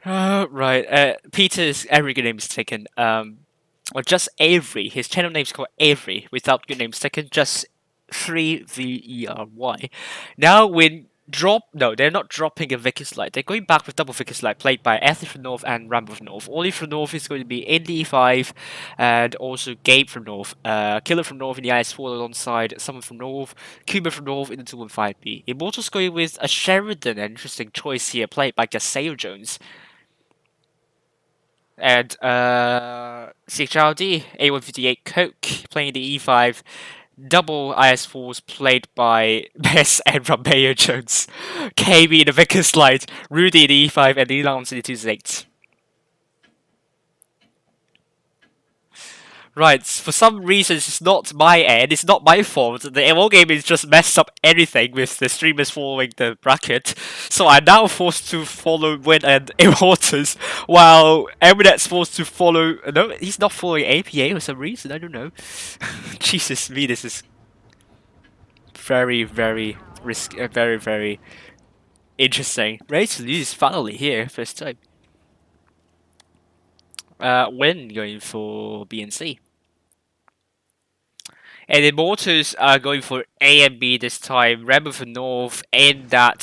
Right. Peter's every good name is taken. Or just Avery. His channel name's called Avery without good names taken. Just 3VERY. Now when no, they're not dropping a Vickers Light. They're going back with double Vickers Light played by Athlete from North and Rambo from North. Ollie from North is going to be in the E5 and also Gabe from North. Killer from North in the IS4 alongside someone from North. Kuma from North in the 215B. Immortal's going with a Sheridan, an interesting choice here, played by Gaseo Jones. And CHRD, A158 Coke playing the E5. Double IS4s played by Bess and Romeo Jones. KB in the Vickers Light, Rudy in the E5, and Elons in the 268. Right, for some reason it's not my end, it's not my fault. The ML game is just messed up everything with the streamers following the bracket. So I'm now forced to follow Win and Immortals, while Eminet's forced to follow... No, he's not following APA for some reason, I don't know. Jesus me, this is very, very risky, very, very interesting. Ready to lose finally here, first time. Win going for B and C. And Immortals are going for A and B this time. Rambo for North in that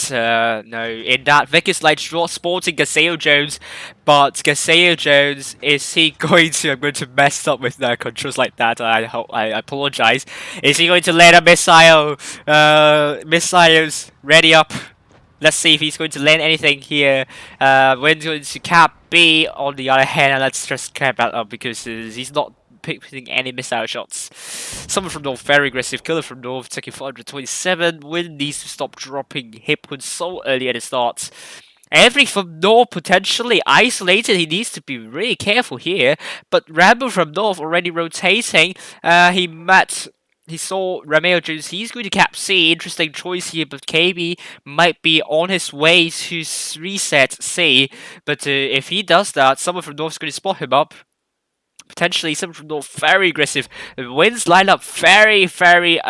Vickers Light draw sporting Gaseo Jones, but Gaseo Jones, is he going to? I'm going to mess up with the controls like that. I apologize. Is he going to let a missile? Missiles ready up. Let's see if he's going to land anything here. We're going to cap B on the other hand, and let's just cap that up because he's not picking any missile shots. Someone from North very aggressive. Killer from North taking 427. Win needs to stop dropping hit points so early at the start. Every from North potentially isolated. He needs to be really careful here. But Rambo from North already rotating. He saw Romeo Jones. He's going to cap C. Interesting choice here, but KB might be on his way to reset C. But if he does that, someone from North is going to spot him up. Potentially someone from North very aggressive. The wins line up very, very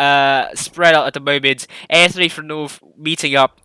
spread out at the moment. Anthony from North meeting up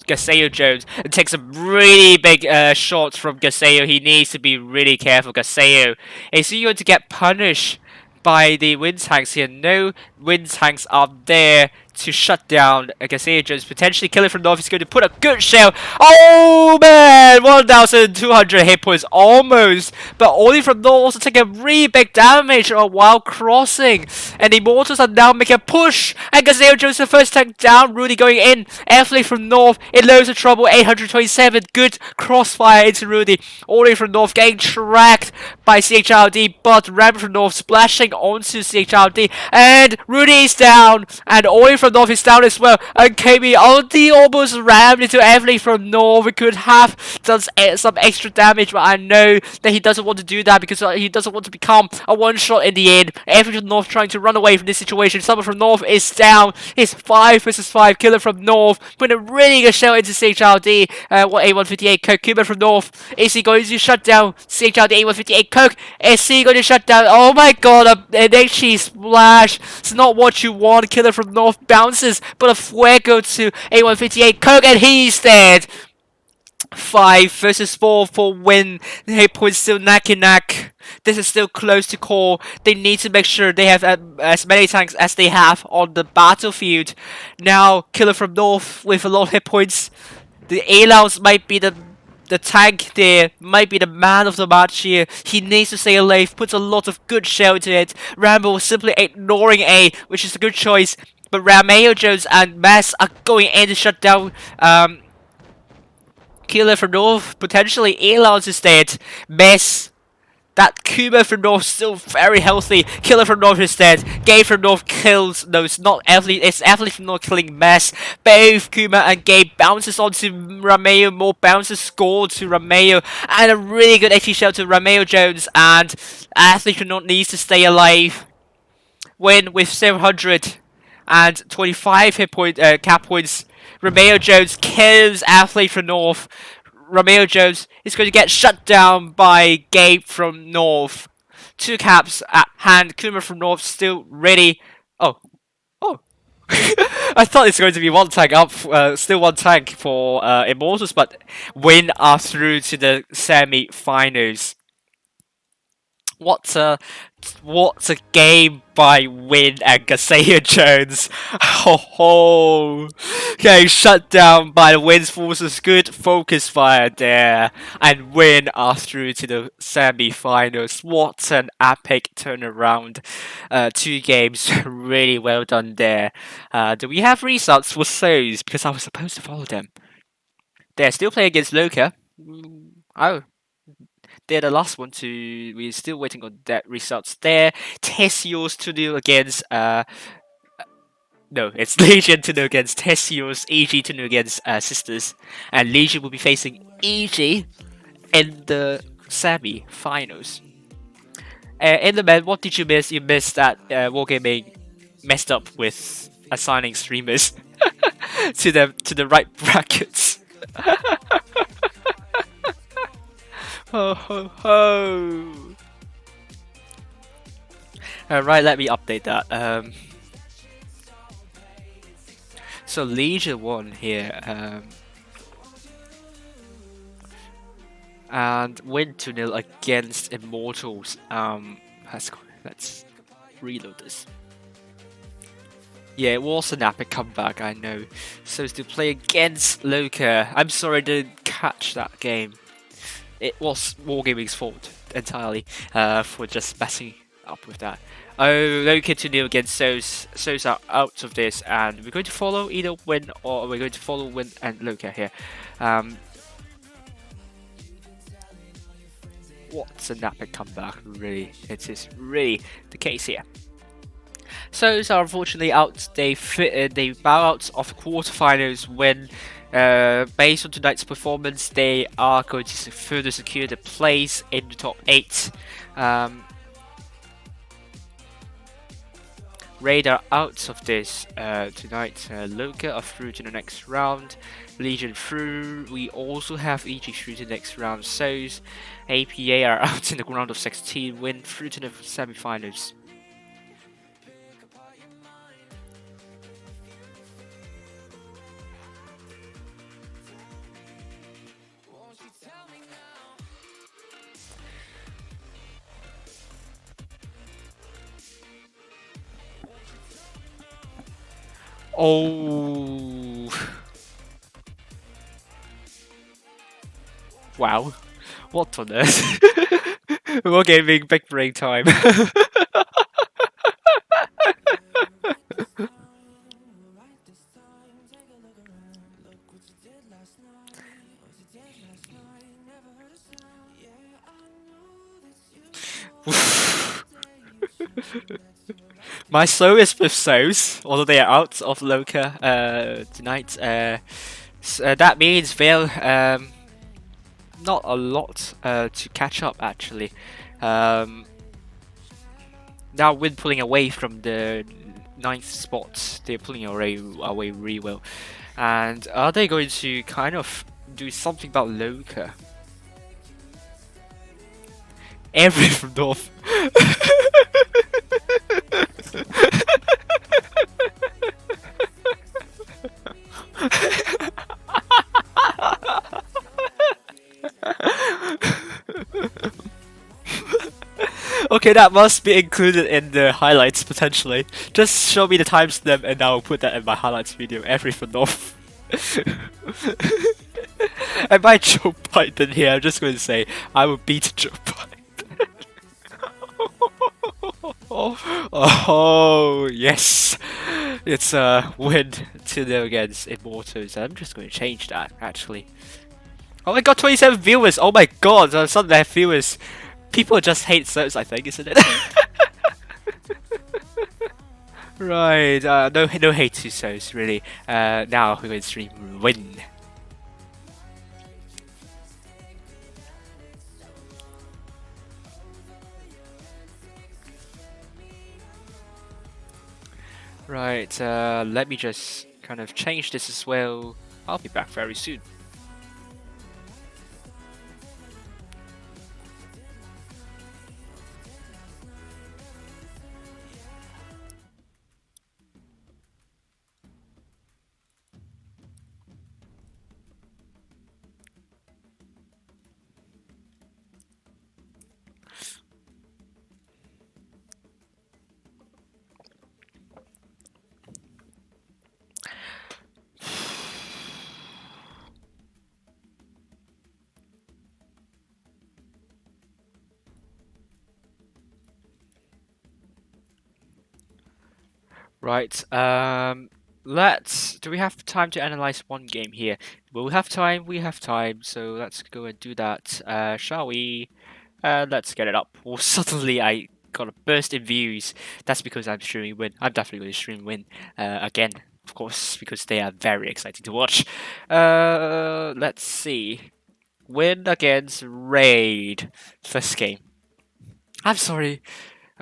Gaseo Jones and takes some really big shots from Gaseo. He needs to be really careful. Gaseo, is he going to get punished by the wind tanks here? No wind tanks are there to shut down Gaseo Jones. Potentially Killer from North is going to put a good shell. Oh man, 1,200 hit points almost. But only from North also taking really big damage while crossing. And the Immortals are now making a push. And Gaseo Jones the first tank down. Rudy going in. Athlete from North in loads of trouble. 827. Good crossfire into Rudy. Only from North getting tracked by CHRD. But Ram from North splashing onto CHRD. And Rudy is down. And only from North is down as well, and KB almost rammed into Athlete from North. We could have done some extra damage, but I know that he doesn't want to do that because he doesn't want to become a one-shot in the end. Athlete from North trying to run away from this situation. Someone from North is down. It's 5 versus 5. Killer from North putting a really good shell into CHRD. A158 Coke. Kuma from North. Is he going to shut down CHRD A158 Coke? Is he going to shut down? Oh my god, an HE splash. It's not what you want. Killer from North bounces, but a Fuego to A158 Coke, and he's dead. 5 versus 4 for Win. The hit points still neck and neck. This is still close to call. They need to make sure they have as many tanks as they have on the battlefield. Now, Killer from North with a lot of hit points. The A-Lounge might be the tank there, might be the man of the match here. He needs to stay alive, puts a lot of good shell into it. Rambo simply ignoring A, which is a good choice. But Romeo Jones and Mess are going in to shut down Killer from North. Potentially A-Lounge is dead. Mess. That Kuma from North still very healthy. Killer from North is dead. Gabe from North kills. No, it's not Athlete. It's Athlete from North killing Mess. Both Kuma and Gabe bounces onto Romeo. More bounces scored to Romeo. And a really good XP shell to Romeo Jones. And Athlete from North needs to stay alive. Win with 725 hit point cap points. Romeo Jones kills Athlete from North. Romeo Jones is going to get shut down by Gabe from North. 2 caps at hand. Kuma from North still ready. Oh. I thought it's going to be one tank up, still one tank for Immortals, but Win are through to the semi-finals. What a game by Win and Gasea Jones. Ho ho! Getting shut down by the Win's forces. Good focus fire there. And Win are through to the semi-finals. What an epic turnaround. 2 games. Really well done there. Do we have results for those? Because I was supposed to follow them. They're still playing against Loka. Oh, they're the last one to. We're still waiting on that results there. Tesios 2-0 against. No, it's Legion 2-0 against Tesios. EG 2-0 against Sisters, and Legion will be facing EG in the semi-finals. In the man, what did you miss? You missed that Wargaming messed up with assigning streamers to the right brackets. Ho ho ho! Alright, let me update that. So Legion won here, and win 2-0 against Immortals. Let's reload this. Yeah, it was an epic comeback, I know. So to play against Loka. I'm sorry I didn't catch that game. It was Wargaming's fault entirely for just messing up with that. Oh, Loka 2-0 against SOULS. SOULS are out of this, and we're going to follow either Win or we're going to follow Win and Loka here. What's an epic comeback, really? It is really the case here. SOULS are unfortunately out. They bow out of the quarterfinals when, based on tonight's performance, they are going to further secure the place in the top 8. Raid are out of this tonight. Loka are through to the next round. Legion through. We also have EG through to the next round. SOULS, APA are out in the round of 16. Win through to the semi-finals. Oh, wow! What on earth? Wargaming big brain time. My soul is with SOULS, although they are out of Loka tonight. So that means they'll not a lot to catch up actually. Now Win pulling away from the 9th spot. They're pulling away really well. And are they going to kind of do something about Loka? Every from North. Okay, that must be included in the highlights potentially. Just show me the timestamp and I'll put that in my highlights video. Every for North. And by Joe Biden here, I'm just going to say I will beat Joe Biden. Oh yes, it's a win 2-0 against Immortals. I'm just going to change that actually. Oh my god, 27 viewers! Oh my god, suddenly I have viewers. People just hate SOULS, I think, isn't it? Right, no hate to SOULS really. Now we're going to stream Win. Right, let me just kind of change this as well. I'll be back very soon. Right. Do we have time to analyze one game here? We'll have time. We have time. So let's go and do that. Shall we? Let's get it up. Well, suddenly I got a burst in views. That's because I'm streaming Win. I'm definitely going to stream Win again, of course, because they are very exciting to watch. Let's see. Win against Raid. First game. I'm sorry.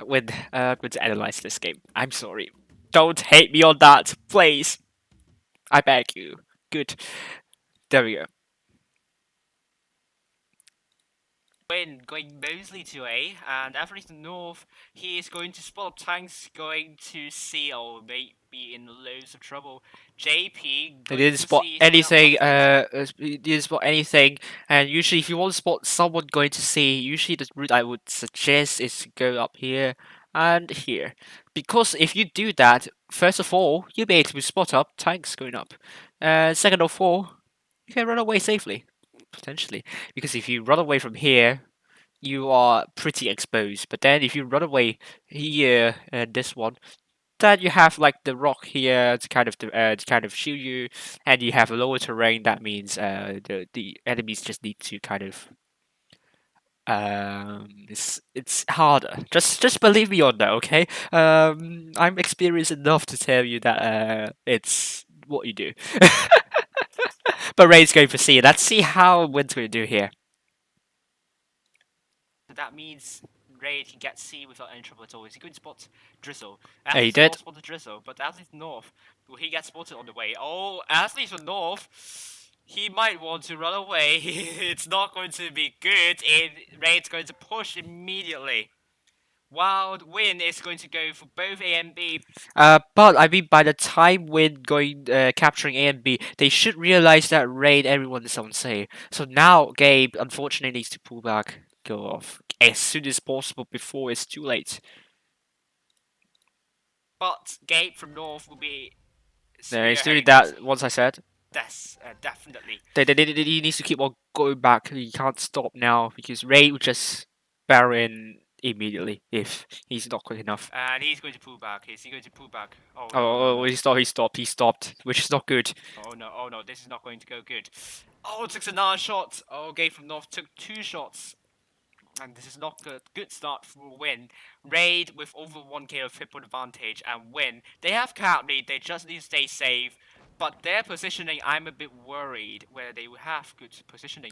Win. I'm going to analyze this game. I'm sorry. Don't hate me on that, please. I beg you. Good. There we go. Win going mostly to A, and after the north, he is going to spot up tanks going to C, or may be in loads of trouble. JP They going didn't for spot C, someone else anything. not He didn't spot anything. And usually, if you want to spot someone going to C, usually the route I would suggest is to go up here and here, because if you do that, first of all, you'll be able to spot up tanks going up. Second of all, you can run away safely, potentially, because if you run away from here, you are pretty exposed. But then if you run away here and this one, then you have like the rock here to kind of shield you, and you have a lower terrain. That means the enemies just need to kind of it's harder. Just believe me on that, okay? I'm experienced enough to tell you that it's what you do. But Ray's going for C. Let's see how Wind's going to do here. that means Raid can get C without any trouble at all. Is he going to spot Drizzle? He Athlete's did. not spotted Drizzle, but Athlete's North, will he get spotted on the way? Oh, Athlete's from North, he might want to run away. It's not going to be good if Raid's going to push immediately. Wild Win is going to go for both A and B. But I mean, by the time Win going capturing A and B, they should realize that Raid everyone is on say. So now Gabe unfortunately needs to pull back, go off as soon as possible before it's too late. But Gabe from North will be There, he's doing spearheading this. that. Once I said, Yes, definitely. he needs to keep on going back. He can't stop now because Raid will just barrel in immediately if he's not quick enough. And he's going to pull back. Is he going to pull back? Oh, no, Oh, no, no. he stopped, which is not good. Oh no, this is not going to go good. Oh, it took another shot. Oh, Gabe from North took 2 shots. And this is not a good start for Win. Raid with over 1k of hit point advantage and Win. They have cap lead, they just need to stay safe. But their positioning, I'm a bit worried where they will have good positioning.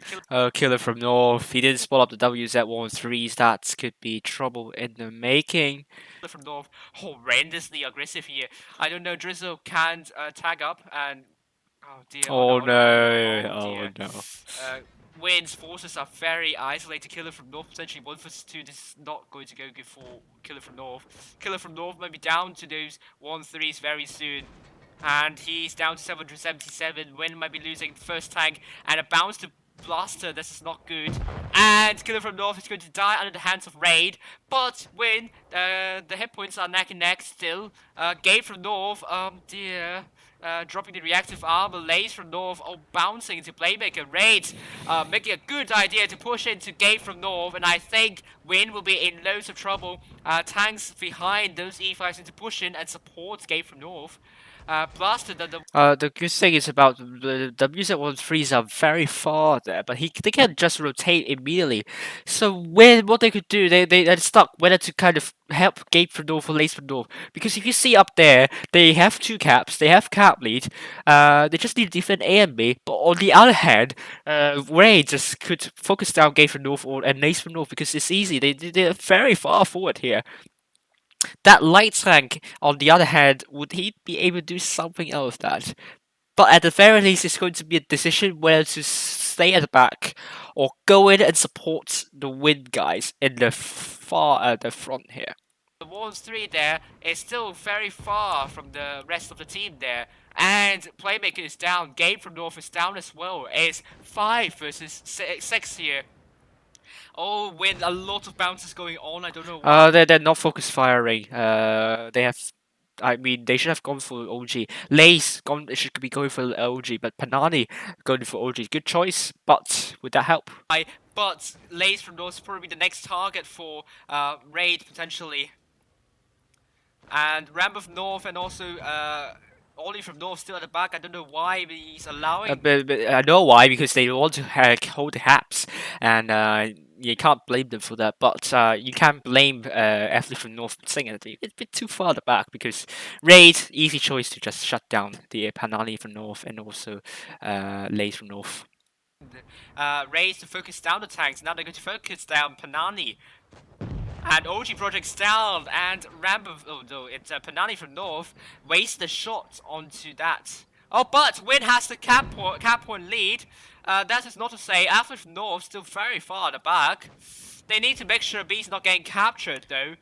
Killer from North. He didn't spot up the WZ-13s. That could be trouble in the making. Killer from North, horrendously aggressive here. I don't know, Drizzle can't tag up and... Oh dear, Oh, no. oh Oh dear. no. Win's forces are very isolated. Killer from North potentially 1 vs 2. This is not going to go good for Killer from North. Killer from North might be down to those 1-3s very soon. And he's down to 777. Win might be losing first tank. And a bounce to Blaster. This is not good. And Killer from North is going to die under the hands of Raid. But Win, the hit points are neck and neck still. Gabe from North, dear. Dropping the reactive armor, Lays from North, bouncing into Playmaker. Raid making a good idea to push into Gate from North, and I think Win will be in loads of trouble. Tanks behind those E5s need to push in and support Gate from North. Blaster, the good thing is about the WZ-13s are very far there, but they can just rotate immediately. So what they could do, they're stuck whether to kind of help Gabe from North or Lace from North. Because if you see up there, they have 2 caps, they have cap lead, they just need to defend A and B. But on the other hand, Ray just could focus down Gabe from North and Lace from North because it's easy. They're very far forward here. That light tank, on the other hand, would he be able to do something else that? But at the very least, it's going to be a decision whether to stay at the back or go in and support the Win guys in the far at the front here. the Wolves 3 there is still very far from the rest of the team there. And Playmaker is down. Gabe from North is down as well. It's 5 versus 6 here. Oh, with a lot of bounces going on. I don't know why. They're not focus firing. They have. I mean, they should have gone for OG. Lace should be going for OG, but Panani going for OG. Good choice, but would that help? But Lace from North is probably the next target for Raid potentially. And Ram of North and also Ollie from North still at the back. I don't know why, but he's allowing. But I know why, because they want to hold the Haps, and you can't blame them for that. But you can't blame Athlete from North saying anything. It's a bit too far at the back, because Raid, easy choice to just shut down the Panani from North and also Lays from North. Raised to focus down the tanks. Now they're going to focus down Panani. And OG Project's down, and Rambo, oh no, it's Panani from North, wastes the shot onto that. Oh, but Win has the cap point lead. That is not to say, Athlete from North still very far at the back. They need to make sure B's not getting captured though.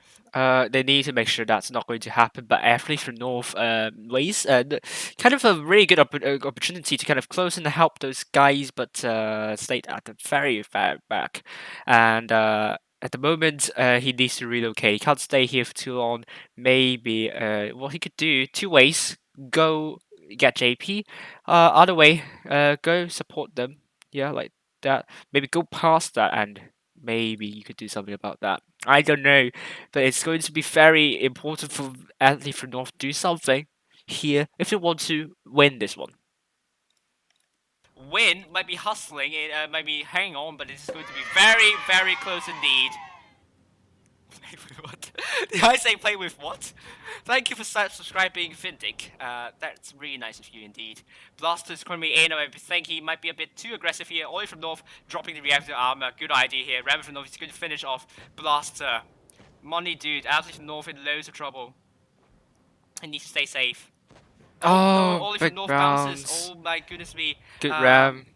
They need to make sure that's not going to happen. But Athlete from North ways kind of a really good opportunity to kind of close in and help those guys, but stayed at the very far back. And at the moment, he needs to relocate. He can't stay here for too long. Maybe what he could do, two ways: go get JP, other way, go support them. Yeah, like that. Maybe go past that, and maybe you could do something about that. I don't know, but it's going to be very important for Anthony from North to do something here if they want to win this one. Win might be hustling, it might be hanging on, but it's going to be very, very close indeed. Play with what? Did I say play with what? Thank you for subscribing, Vindic. That's really nice of you indeed. Blaster's currently in, I think he might be a bit too aggressive here. Ollie from North dropping the reactor armor. Good idea here. Ram from North is going to finish off Blaster. Money dude, Athlete from North in loads of trouble. He needs to stay safe. Oh, no, Ollie big from North bounce. bounces. Oh my goodness me. Good Ram.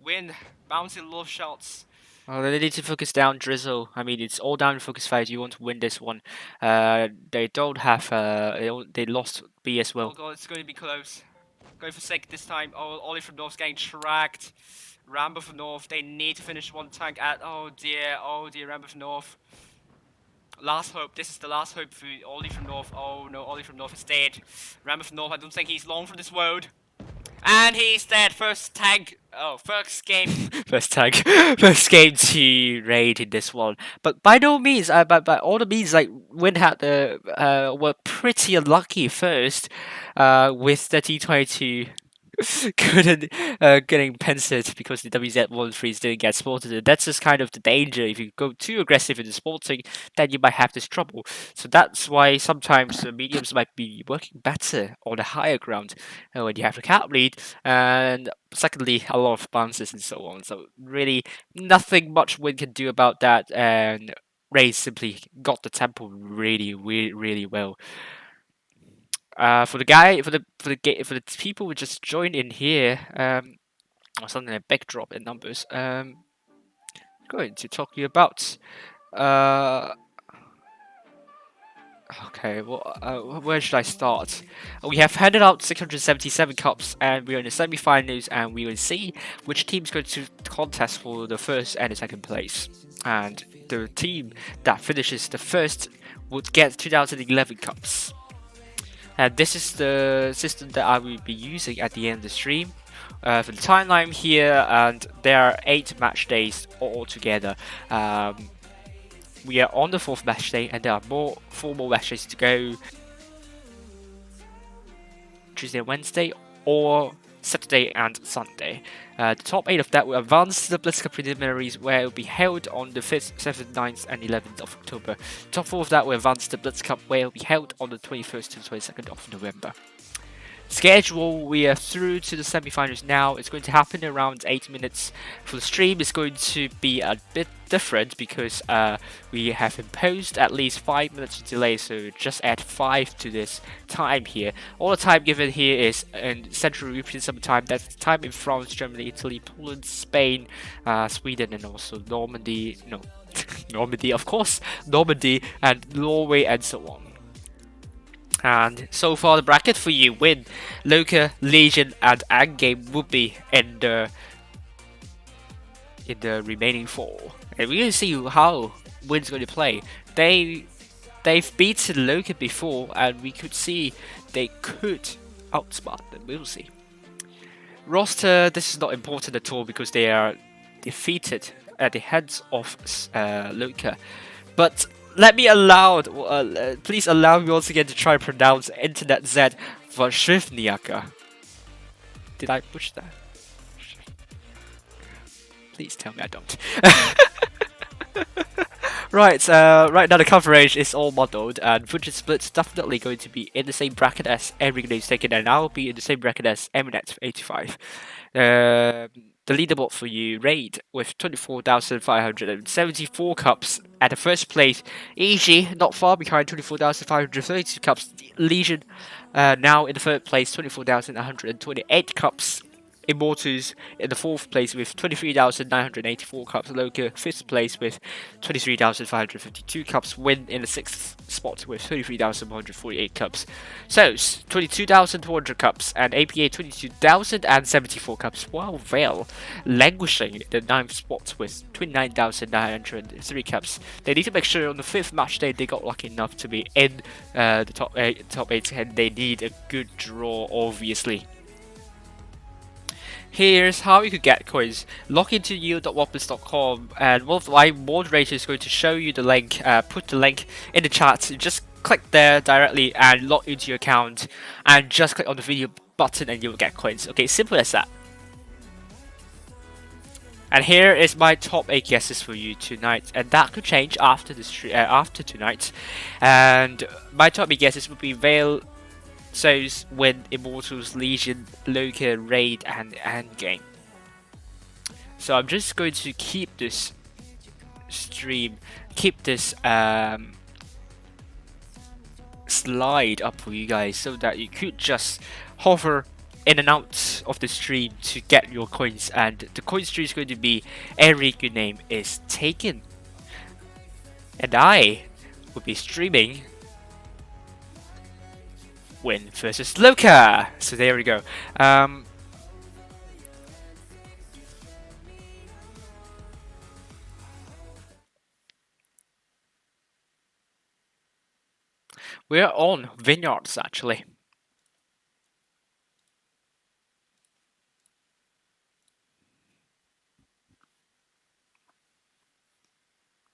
Win. Bouncing a lot of shots. Oh, they need to focus down Drizzle. I mean, it's all down to focus fight. You want to win this one. They don't have. They lost B as well. Oh god, it's going to be close. Going for sec this time. Oh, Ollie from North's getting tracked. Rambo from North. They need to finish one tank at. Oh dear, Rambo from North. Last hope. This is the last hope for Ollie from North. Oh no, Ollie from North is dead. Rambo from North. I don't think he's long for this world. And he's dead. First tank. Oh, first game. First tag, first game to raid in this one. But by no means, by all the means, like Win had were pretty unlucky first, with the T22 couldn't getting pencered because the WZ13s didn't get spotted. And that's just kind of the danger. If you go too aggressive in the sporting, then you might have this trouble. So that's why sometimes the mediums might be working better on the higher ground when you have the cap lead. And secondly, a lot of bounces and so on. So really, nothing much Win can do about that. And Ray simply got the tempo really well. For the people who just joined in here, or something a big drop in numbers. Going to talk to you about. Okay, well, where should I start? We have handed out 677 cups, and we're in the semi-finals, and we will see which team's going to contest for the first and the second place. And the team that finishes the first would get 2011 cups. And this is the system that I will be using at the end of the stream. For the timeline here, and there are 8 match days altogether. We are on the 4th match day, and there are 4 more match days to go. Tuesday and Wednesday, or Saturday and Sunday. The top 8 of that will advance to the BlitzCon preliminaries, where it will be held on the 5th, 7th, 9th, and 11th of October. The top 4 of that will advance to the BlitzCon, where it will be held on the 21st to the 22nd of November. Schedule, we are through to the semi-finals now. It's going to happen around 8 minutes. For the stream, it's going to be a bit different because we have imposed at least 5 minutes of delay, so just add 5 to this time here. All the time given here is in Central European Summer Time. That's the time in France, Germany, Italy, Poland, Spain, Sweden, and also Normandy. No, Normandy, of course, Normandy and Norway, and so on. And so far, the bracket for you: Win, Loka, Legion, and Endgame would be in the remaining 4. And we're gonna see how Win's going to play. They've beaten Loka before, and we could see they could outsmart them. We'll see. Roster, this is not important at all because they are defeated at the hands of Loka. But let me allow, please allow me once again to try and pronounce Internet Z Verschwifniaka. Did I push that? Please tell me I don't. Right, right now the coverage is all modeled, and Fudge Split's definitely going to be in the same bracket as every name's taken, and I'll be in the same bracket as Eminet85. The leaderboard for you, Raid, with 24,574 cups at the first place. EG, not far behind, 24,532 cups. Legion, now in the third place, 24,128 cups. Immortals in the fourth place with 23,984 cups. Loka fifth place with 23,552 cups. Win in the sixth spot with 23,148 cups. SOULS 22,200 cups and APA 22,074 cups. While Vale languishing in the ninth spot with 29,903 cups. They need to make sure on the fifth match day they got lucky enough to be in the top eight, and they need a good draw, obviously. Here's how you could get coins. Log into you.wopis.com, and one of my moderators is going to show you the link. Put the link in the chat. Just click there directly and log into your account, and just click on the video button and you'll get coins. Okay, simple as that. And here is my top 8 guesses for you tonight, and that could change after after tonight. And my top 8 guesses would be Vale, SOULS, Win, Immortals, Legion, Loka, Raid, and Endgame. So I'm just going to keep this stream, keep this slide up for you guys, so that you could just hover in and out of the stream to get your coins. And the coin stream is going to be every good name is taken, and I will be streaming Win versus Loka. So there we go. We're on Vineyards actually.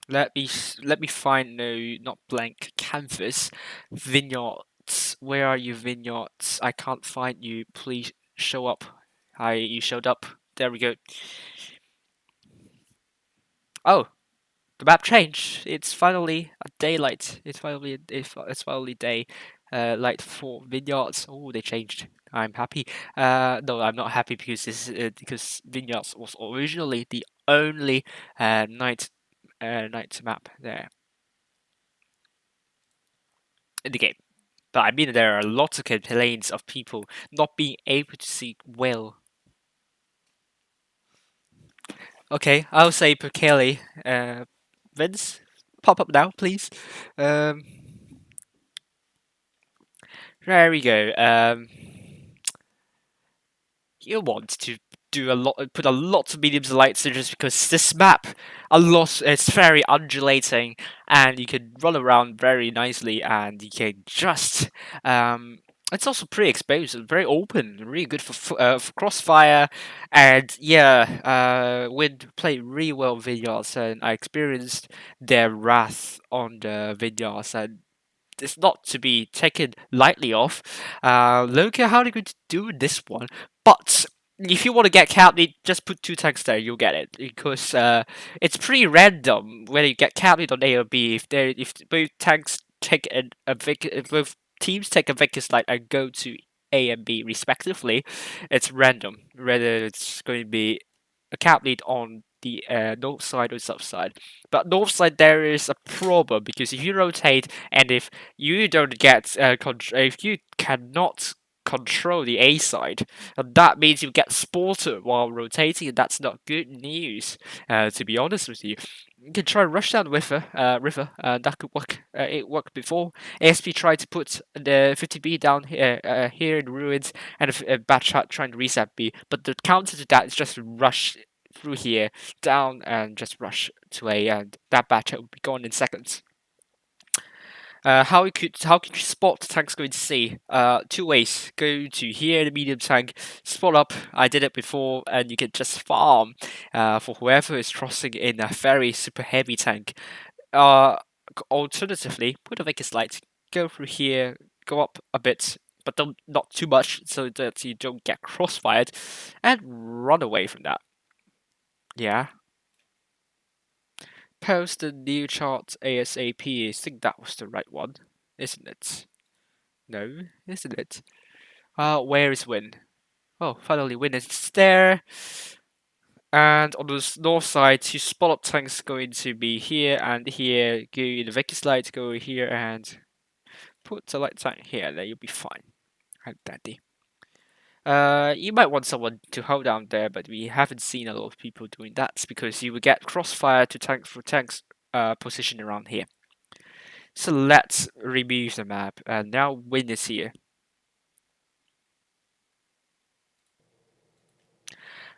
Let me find, no, not blank canvas. Vineyards. Where are you, Vineyards? I can't find you. Please show up. Hi, you showed up. There we go. Oh, the map changed. It's finally a daylight. It's finally day light for Vineyards. Oh, they changed. I'm happy. No, I'm not happy because this because Vineyards was originally the only night map there in the game. But I mean, there are lots of complaints of people not being able to see well. Okay, I'll say Perkele. Vince, pop up now, please. There we go. You want to do put a lot of mediums and lights just because this map, it's very undulating, and you can run around very nicely, and you can just it's also pretty exposed and very open, really good for crossfire, and yeah, Wind played really well Vineyards, and I experienced their wrath on the Vineyards, and it's not to be taken lightly off. Look at how they're going to do this one, but if you want to get counted, just put 2 tanks there, you'll get it, because it's pretty random whether you get counted on A or B. If both tanks take if both teams take a Vicus Light and go to A and B respectively, it's random whether it's going to be a count lead on the north side or south side. But north side there is a problem, because if you rotate and if you don't get if you cannot control the A side, that means you get spotted while rotating, and that's not good news, to be honest with you. You can try and rush down River, that could work. It worked before. ASP tried to put the 50B down here, here in ruins, and Bad Chat trying to reset B, but the counter to that is just rush through here, down, and just rush to A, and that Bad Chat will be gone in seconds. How could you spot tanks going to C? 2 ways. Go to here, the medium tank, spot up. I did it before, and you can just farm for whoever is crossing in a very super heavy tank. alternatively, put a Vegas light, go through here, go up a bit, but don't not too much so that you don't get crossfired, and run away from that. Yeah. Post the new chart ASAP. I think that was the right one, isn't it? No, isn't it? Where is Win? Oh, finally Win is there. And on the north side, two spot tanks going to be here and here. Go in the Vegas light, go here and put the light tank here. Then you'll be fine. And dandy. You might want someone to hold down there, but we haven't seen a lot of people doing that because you will get crossfire to tank for tanks position around here. So let's remove the map, and now Win is here.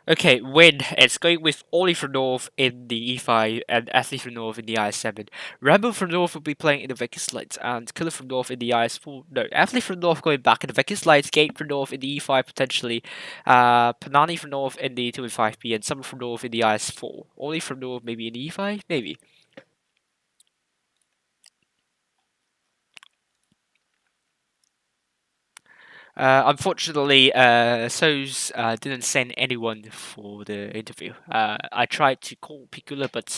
Okay, Win. It's going with Ollie from North in the E5 and Athlete from North in the IS7. Rambo from North will be playing in the Vegas Lights and Killer from North in the IS4. No, Athlete from North going back in the Vegas Lights, Gate from North in the E5 potentially, Panani from North in the 2.5p, and Summer from North in the IS4. Ollie from North maybe in the E5? Maybe. Unfortunately, S0ULS didn't send anyone for the interview. I tried to call Picula, but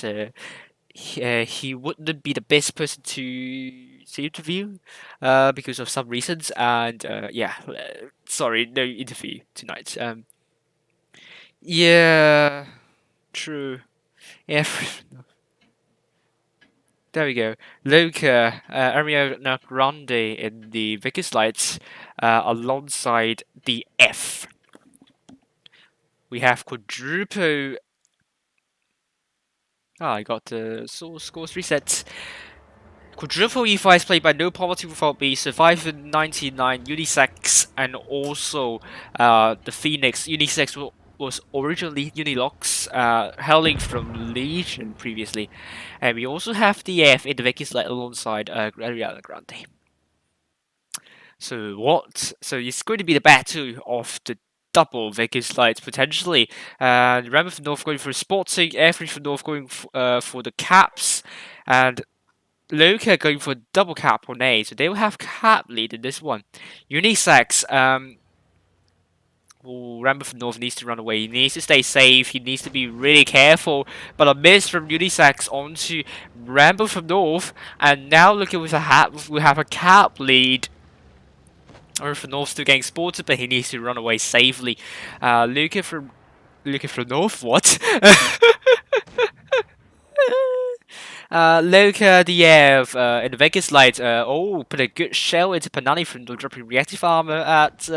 he wouldn't be the best person to interview because of some reasons. And yeah, sorry, no interview tonight. Yeah, true. Yeah. There we go. Luca, Ariana Grande in the Vegas Lights alongside the F. We have quadruple. I got the scores reset. Quadruple E5 is played by No Poverty Without Me, Survivor 99, Unisex, and also the Phoenix. Unisex was originally Unilox, hailing from Legion previously. And we also have the F in the Vegas Light alongside Ariana Grande. So what? So it's going to be the battle of the double Vegas Lights potentially. And Rambo from North going for Sporting, Airfree from North going for the caps, and Luca going for double cap on A. So they will have cap lead in this one. Unisex, Rambo from North needs to run away. He needs to stay safe. He needs to be really careful. But a miss from Unisex onto Rambo from North, and now Luca with a hat, we have a cap lead. Or for North still getting spotted, but he needs to run away safely. Luca from North, what? Luca Diev in the Vegas Light. Put a good shell into Panani from dropping reactive armor at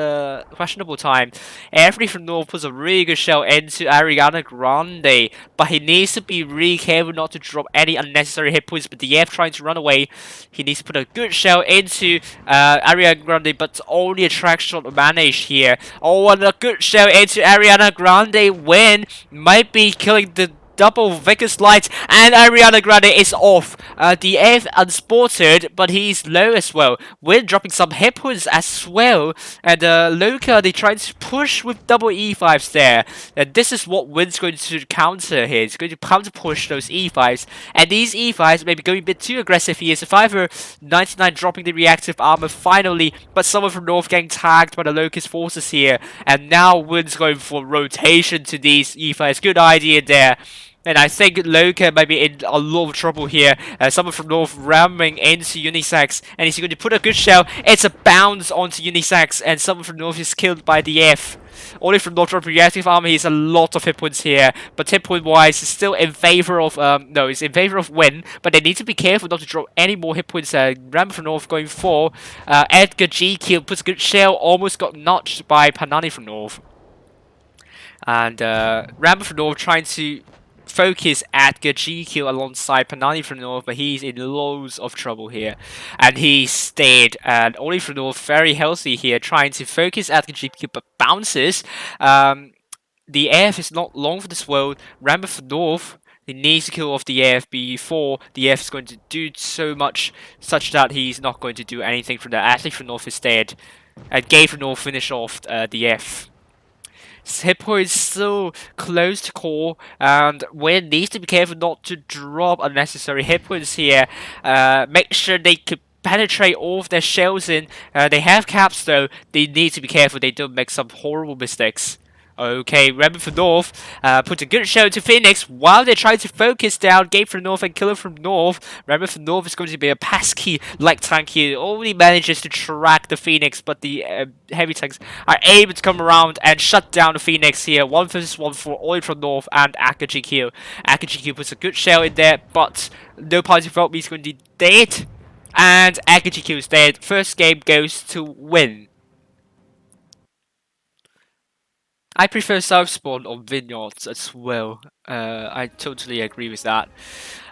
questionable time. Every from North puts a really good shell into Ariana Grande, but he needs to be really careful not to drop any unnecessary hit points. But Diev trying to run away, he needs to put a good shell into Ariana Grande, but only a track shot managed here. Oh, and a good shell into Ariana Grande when might be killing the double Vegas Light, and Ariana Grande is off. The F unspotted, but he's low as well. We're dropping some hit points as well, and Luca, they trying to push with double E5s there. And this is what Win's going to counter here. He's going to counter push those E5s, and these E5s may be going a bit too aggressive here. Survivor 99 dropping the reactive armor finally, but someone from North getting tagged by the Locust forces here, and now Win's going for rotation to these E5s. Good idea there. And I think Luca might be in a lot of trouble here. Someone from North ramming into Unisex, and he's going to put a good shell. It's a bounce onto Unisex, and someone from North is killed by the F. Only from North drop reactive armor, he has a lot of hit points here. But hit point wise, it's still in favor of it's in favor of Win. But they need to be careful not to drop any more hit points. Rambo from North going for Edgar G kill, puts a good shell, almost got notched by Panani from North. And Rambo from North trying to focus at GQ alongside Panani from North, but he's in loads of trouble here. And he stayed, and Oli from North very healthy here, trying to focus at GQ, but bounces. The AF is not long for this world. Rambo from North, he needs to kill off the AF before the AF is going to do so much, such that he's not going to do anything from the Athlete from North is dead. And Gay from North finish off the F. hit points so close to core, and Win needs to be careful not to drop unnecessary hit points here. Make sure they could penetrate all of their shells in. They have caps though. They need to be careful they don't make some horrible mistakes. Okay, Rebel from North put a good show to Phoenix while they try to focus down Gabe from North and Killer from North. Rebel from North is going to be a passkey like tank here. Only manages to track the Phoenix, but the heavy tanks are able to come around and shut down the Phoenix here. 1 versus 1 for Oil from North and Aka GQ. Aka GQ puts a good shell in there, but no party vote means going to be dead. And Aka GQ is dead. First game goes to Win. I prefer South Spawn on Vineyards as well. I totally agree with that.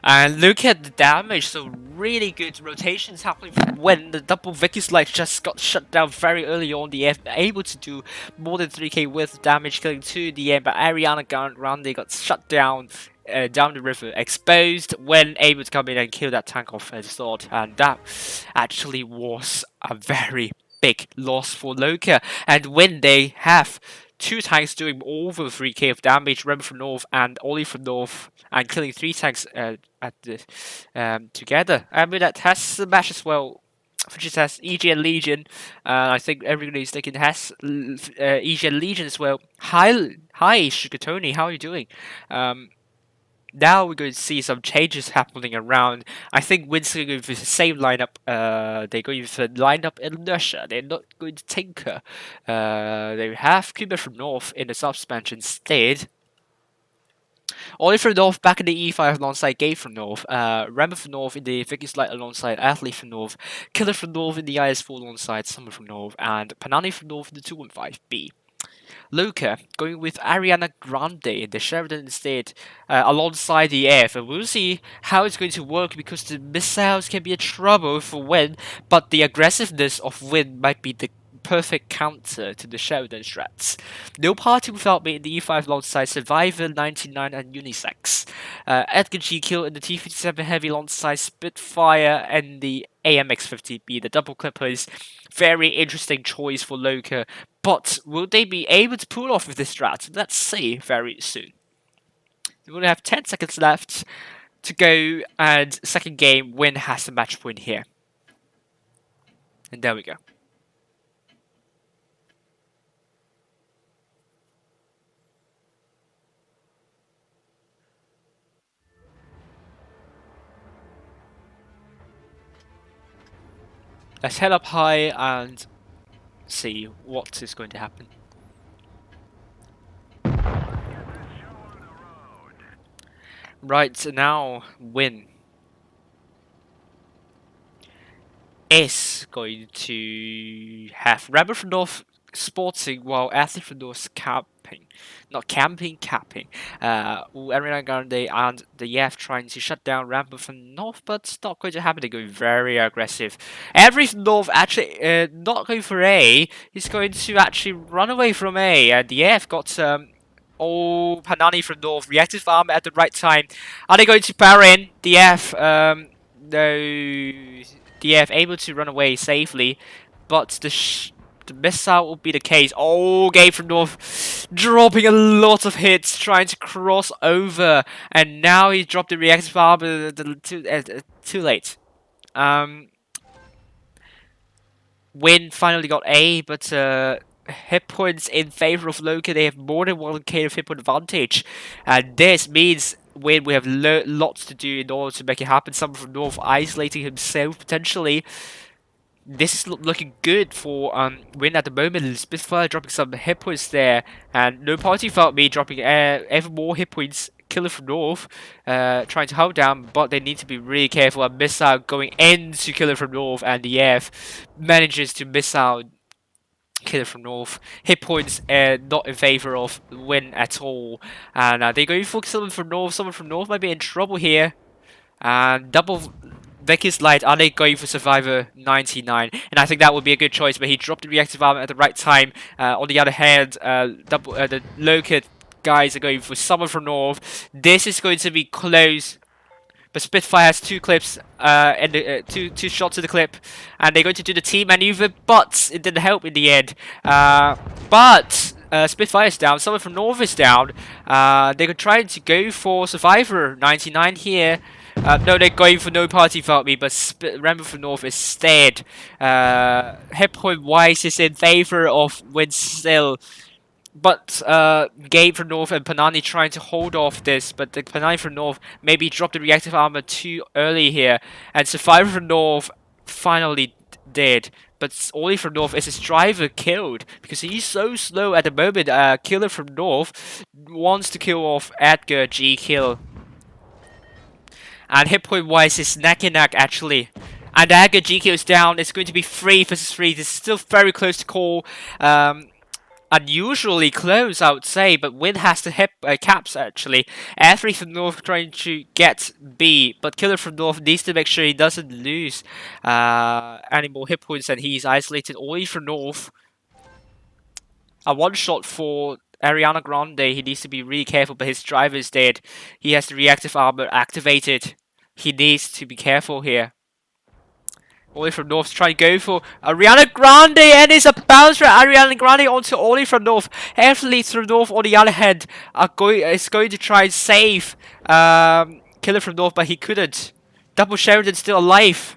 And look at the damage, so really good rotations happening when the double Vicky Slide just got shut down very early on. The F able to do more than 3k with damage, killing 2 in the end, but Ariana Grande got shut down the river, exposed when able to come in and kill that tank off as thought, and that actually was a very big loss for Loka. And when they have 2 tanks doing over 3k of damage, Rebel from North and Ollie from North, and killing 3 tanks at the together. And with that has the match as well, which is has EG and Legion. I think everybody's thinking has EG and Legion as well. Hi, Sugar Tony, how are you doing? Now we're going to see some changes happening around. I think Win's going to go with the same lineup. They're going with the lineup inertia. They're not going to tinker. They have Cuba from North in the suspension instead. Ollie from North back in the E5 alongside Gabe from North. Rambo from North in the Vicky Slide alongside Athlete from North. Killer from North in the IS4 alongside Summer from North. And Panani from North in the 215B. Loka going with Ariana Grande in the Sheridan instead, alongside the F, and we'll see how it's going to work because the missiles can be a trouble for Win, but the aggressiveness of Win might be the perfect counter to the Sheridan strats. No party without me in the E5 alongside Survivor 99 and Unisex. Edgar G kill in the T57 Heavy alongside Spitfire and the AMX50B. The double clippers, very interesting choice for Loka, but will they be able to pull off with this strat? Let's see very soon. We only have 10 seconds left to go, and second game, Win has the match point here. And there we go. Let's head up high and see what is going to happen. Right, now Win is going to have Rebel from North sporting while Athlete from North camping. Not camping, capping. Ariana Grande and the YF trying to shut down Rambo from North, but it's not going to happen. They're going very aggressive. Every from North actually not going for A. He's going to actually run away from A. And the YF got Panani from North reactive armor at the right time. Are they going to power in? The F no, the F able to run away safely, but the missile will be the case. Oh, Gabe from North dropping a lot of hits, trying to cross over, and now he dropped the reactive armor too late. Win finally got A, but hit points in favor of Loka. They have more than 1k of hit point advantage, and this means Win we have lots to do in order to make it happen. Someone from North isolating himself potentially. This is looking good for Win at the moment. Spitfire dropping some hit points there, and no party without me dropping ever more hit points. Killer from North trying to hold down, but they need to be really careful. A missile going into Killer from North, and the F manages to miss out Killer from North. Hit points not in favor of Win at all, and they're going for someone from North. Someone from North might be in trouble here, and double Vicky's Light, are they going for Survivor 99? And I think that would be a good choice, but he dropped the reactive armor at the right time. On the other hand, the Loka guys are going for someone from North. This is going to be close, but Spitfire has 2 clips and two shots in the clip, and they're going to do the team maneuver, but it didn't help in the end. But Spitfire's down, someone from North is down. They could try to go for Survivor 99 here. No, they're going for no party without me, but Rambo from North is instead. Hit point wise is in favor of Win still. But Gabe from North and Panani trying to hold off this, but the Panani from North maybe dropped the reactive armor too early here, and Survivor from North finally did. But Oli from North is his driver killed because he's so slow at the moment. Killer from North wants to kill off Edgar G kill, and hit point wise is neck and neck actually. And Edgar G kill is down. It's going to be 3 versus 3. This is still very close to call. Unusually close, I would say, but Win has to hit caps actually. Athlete from North trying to get B, but Killer from North needs to make sure he doesn't lose any more hit points and he's isolated. Only from North. A one shot for Ariana Grande. He needs to be really careful, but his driver is dead. He has the reactive armor activated. He needs to be careful here. Oli from North trying to go for Ariana Grande, and it's a bounce for Ariana Grande onto Oli from North. Athletes from North, on the other hand, is going to try and save Killer from North, but he couldn't. Double Sheridan still alive.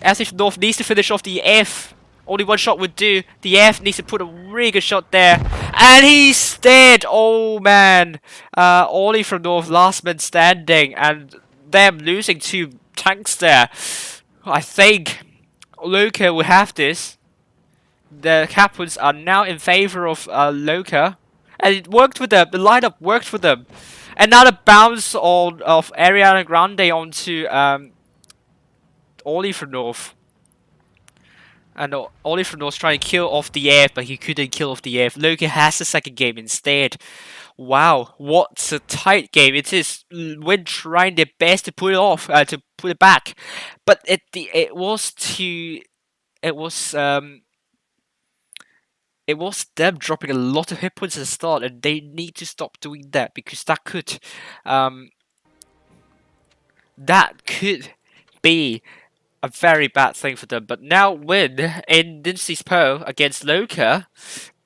Athlete from North needs to finish off the F. Only one shot would do. The F needs to put a really good shot there. And he's dead! Oh man. Oli from North, last man standing, and them losing 2 tanks there. I think Loka will have this. The Capons are now in favor of Loka. And it worked with them. The lineup worked for them. Another bounce of Ariana Grande onto Oli from North. And Oli from North trying to kill off the air, but he couldn't kill off the air. Loka has the second game instead. Wow, what a tight game. It is Win trying their best to put it off, to put it back. But it was them dropping a lot of hit points at the start, and they need to stop doing that because that could be a very bad thing for them. But now Win in Dynasty's Pearl against Loka,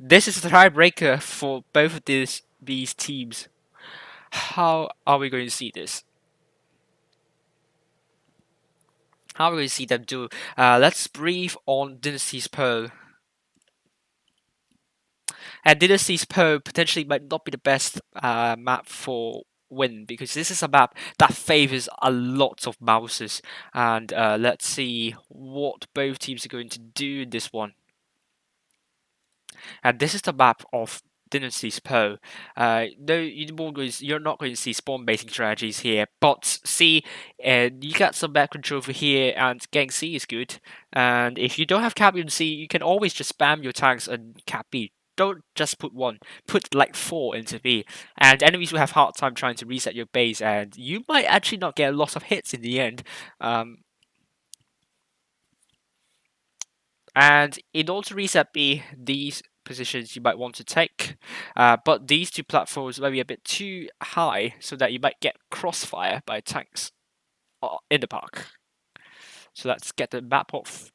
this is the tiebreaker for both of these teams. How are we going to see this? How are we going to see them do? Let's brief on Dynasty's Pearl. And Dynasty's Pearl potentially might not be the best map for Win because this is a map that favors a lot of mouses. And let's see what both teams are going to do in this one. And this is the map of Dynasty's Pearl. No, you're not going to see spawn basing strategies here, but C, you got some map control over here, and getting C is good. And if you don't have cap in C, you can always just spam your tanks and cap B. Don't just put 1, put like 4 into B, and enemies will have hard time trying to reset your base, and you might actually not get a lot of hits in the end. And in order to reset B, these positions you might want to take, but these 2 platforms might be a bit too high, so that you might get crossfire by tanks in the park. So let's get the map off.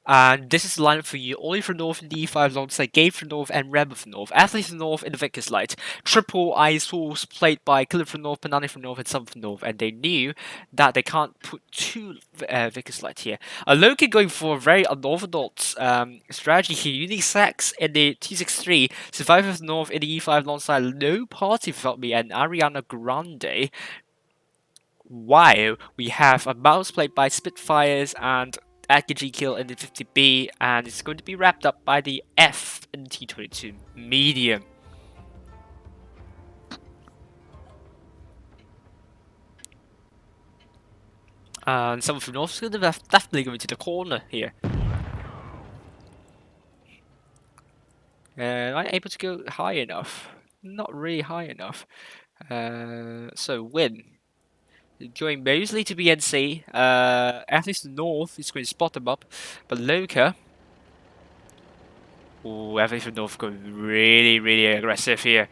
And this is the lineup for you. Oli from North in the E5 alongside Gabe from North and Rambo from North. Athlete from North in the Vickers Light. Triple S0ULS played by Killer from North, Panani from North, and Sun from North. And they knew that they can't put 2 Vickers Light here. Loki going for a very unorthodox strategy here. Unique Sax in the T63. Survivor from North in the E5 alongside No Party Without Me and Ariana Grande. While we have a mouse played by Spitfires and G kill in the 50B, and it's going to be wrapped up by the F in T22 medium. And someone from North is going to definitely go into the corner here. Am I able to go high enough? Not really high enough. So Win going mostly to BNC. Athletes North is going to spot them up, but Loka. Oh, Athletes from North going really aggressive here.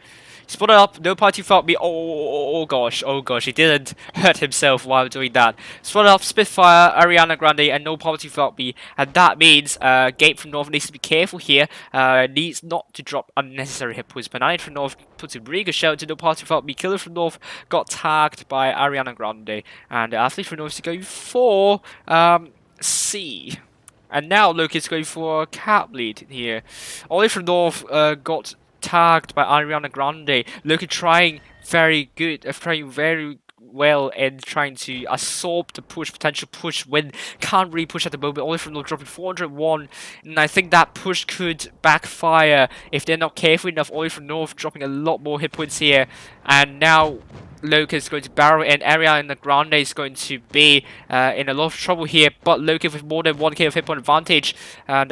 Split up, no party fought me. Oh gosh, he didn't hurt himself while doing that. Split up, Spitfire, Ariana Grande, and no party fought me. And that means Gabe from North needs to be careful here. Needs not to drop unnecessary hit points. Banana from North puts a really good shout to no party fought me. Killer from North got tagged by Ariana Grande. And the athlete from North is going for C. And now Luke is going for a cap lead here. Ollie from North got tagged by Ariana Grande. Luke trying very good, trying very well in trying to absorb the push, potential push win. Can't really push at the moment. Ollie from North dropping 401, and I think that push could backfire if they're not careful enough. Ollie from North dropping a lot more hit points here, and now Loki is going to barrel in. Ariana Grande is going to be in a lot of trouble here, but Loki with more than 1k of hit point advantage, and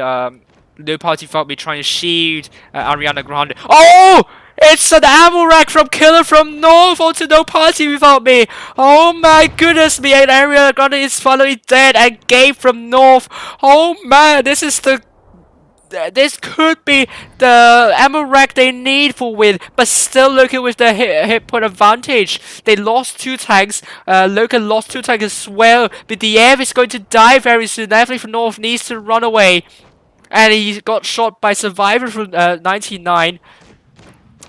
no party felt me trying to shield Ariana Grande. Oh! It's an ammo rack from Killer from North onto no party without me. Oh my goodness me, and Ariana Grande is finally dead, and Gabe from North. Oh man, this could be the ammo rack they need for win, but still Loki with the hit point advantage. They lost 2 tanks. Loki lost 2 tanks as well, but the Ev is going to die very soon. Athlete from North needs to run away, and he got shot by Survivor from 99.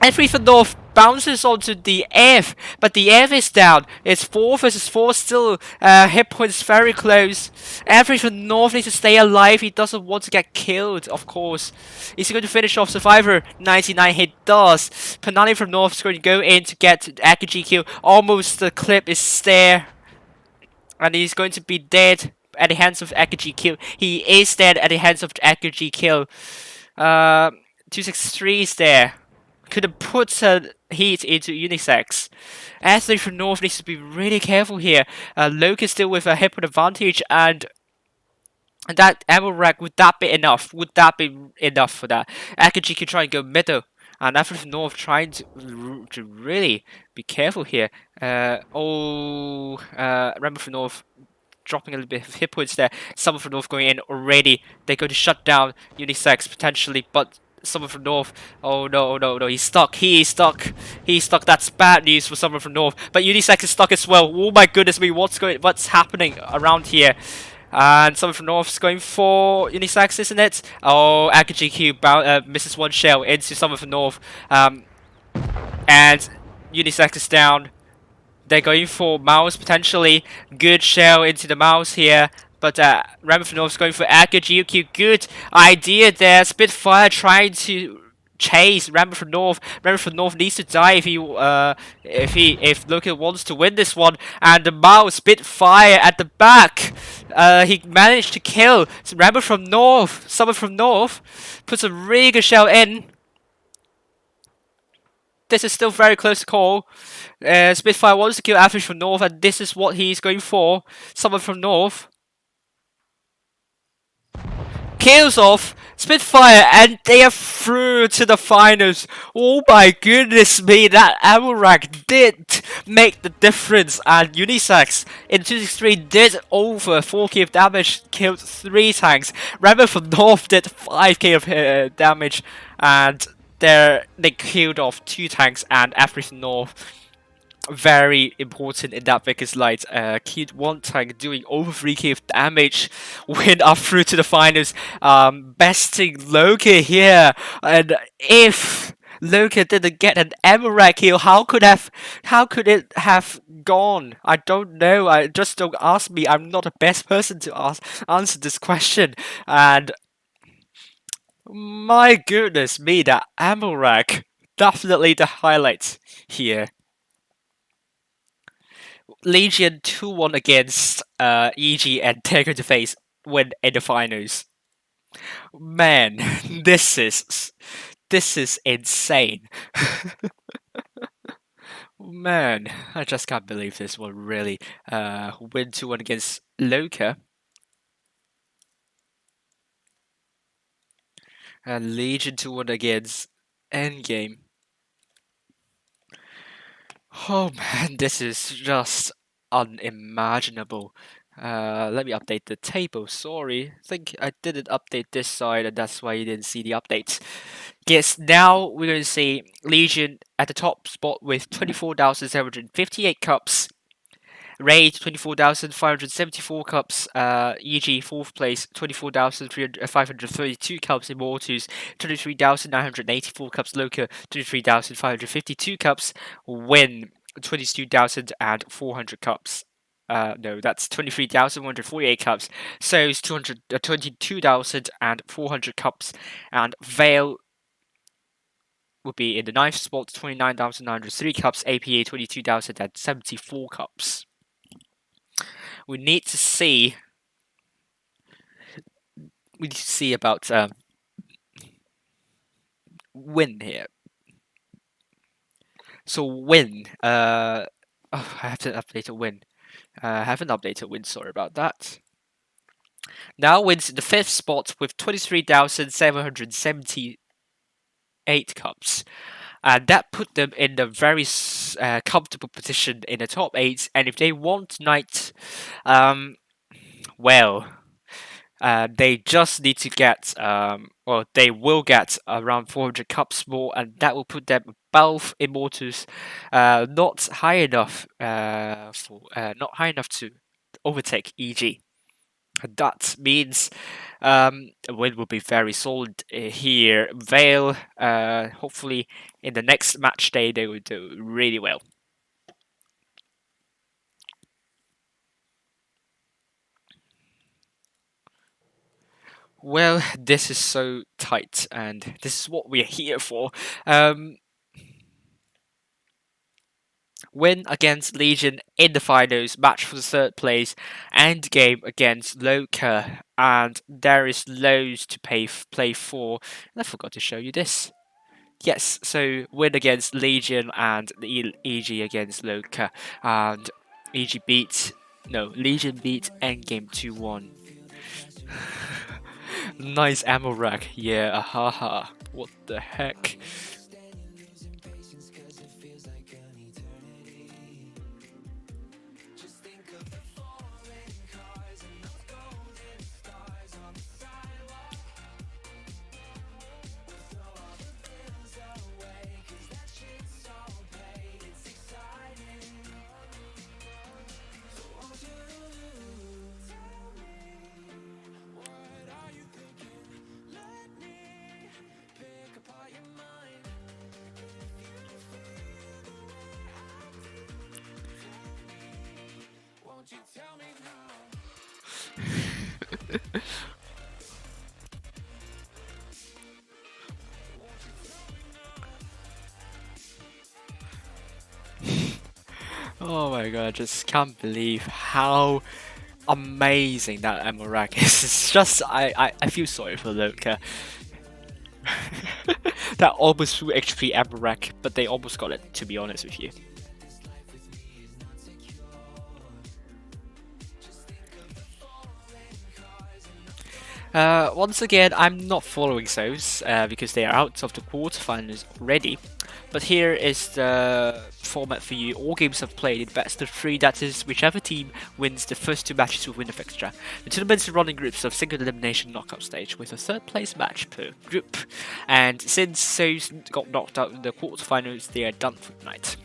Athlete from North bounces onto the F, but the F is down. It's 4 versus 4 still. Hit points very close. Athlete from North needs to stay alive. He doesn't want to get killed, of course. Is he going to finish off Survivor? 99 he does. Panani from North is going to go in to get Akaji kill. Almost the clip is there. And he's going to be dead at the hands of Akaji kill. He is dead at the hands of Akaji kill. 263 is there. Could have put heat into unisex. Athlete from North needs to be really careful here. Loki still with a hit point advantage, and that ammo rack, would that be enough? Would that be enough for that? Akaji can try and go middle, and Athlete from North trying to really be careful here. Rambo from North dropping a little bit of hit points there. Someone from North going in already. They're going to shut down unisex potentially, but someone from North. Oh no, he's stuck. He's stuck. That's bad news for someone from North. But Unisex is stuck as well. Oh my goodness me, what's happening around here? And someone from North is going for Unisex, isn't it? Oh, Akaji Q misses 1 shell into someone from North. And Unisex is down. They're going for mouse potentially. Good shell into the mouse here. But Rambo from North is going for Akaji. Good idea there. Spitfire trying to chase Rambo from North. Rambo from North needs to die if Loki wants to win this one. And the mouse Spitfire at the back. He managed to kill Rambo from North. Someone from North puts a really good shell in. This is still very close call. Spitfire wants to kill Average from North, and this is what he's going for. Someone from North kills off Spitfire, and they are through to the finals. Oh my goodness me, that ammo rack did make the difference, and Unisex in 263 did over 4k of damage, killed 3 tanks. Rambo from North did 5k of damage, and they killed off 2 tanks, and Average from North. Very important in that Vickers Light. Killed 1 tank doing over 3k of damage. Went up through to the finals. Besting Loki here. And if Loki didn't get an ammo rack kill, how could it have gone? I don't know. Just don't ask me. I'm not the best person to answer this question. And my goodness me, that ammo rack. Definitely the highlight here. Legion 2-1 against EG, and they're going to face win in the finals. Man, this is insane. Man, I just can't believe this one really. Win 2-1 against Loka. And Legion 2-1 against Endgame. Oh man, this is just unimaginable. Let me update the table. Sorry, I think I didn't update this side, and that's why you didn't see the updates. Yes, now we're going to see Legion at the top spot with 24,758 cups. Raid 24,574 cups, EG 4th place 24,532 cups, Immortus 23,984 cups, Loca 23,552 cups, Win 22,400 cups. No, that's 23,148 cups. So's 22,400 cups, and Veil would be in the 9th spot, 29,903 cups, APA 22,074 cups. We need to see about Win here. So Win, I have to update a Win. I haven't updated Win. Sorry about that. Now Win's in the 5th spot with 23,778 cups. And that put them in a very comfortable position in the top 8. And if they want tonight, well, they just need to get, or they will get around 400 cups more, and that will put them above Immortus, not high enough to overtake EG. That means a win will be very solid here. Vale, hopefully in the next match day they will do really well. Well, this is so tight, and this is what we're here for. Win against Legion in the finals, match for the 3rd place, end game against Loca, and there is loads to play for. And I forgot to show you this. Yes, so Win against Legion and EG against Loca, and Legion beat Endgame 2-1. Nice ammo rack, yeah, haha. What the heck? Oh my god, I just can't believe how amazing that ammo rack is. It's just, I feel sorry for Loca. That almost full HP ammo rack, but they almost got it, to be honest with you. Once again, I'm not following S0ULS because they are out of the quarterfinals already. But here is the format for you. All games have played in best of 3. That is, whichever team wins the first 2 matches will win the fixture. The tournaments run in groups of single elimination knockout stage with a 3rd place match per group. And since S0ULS got knocked out in the quarterfinals, they are done for tonight.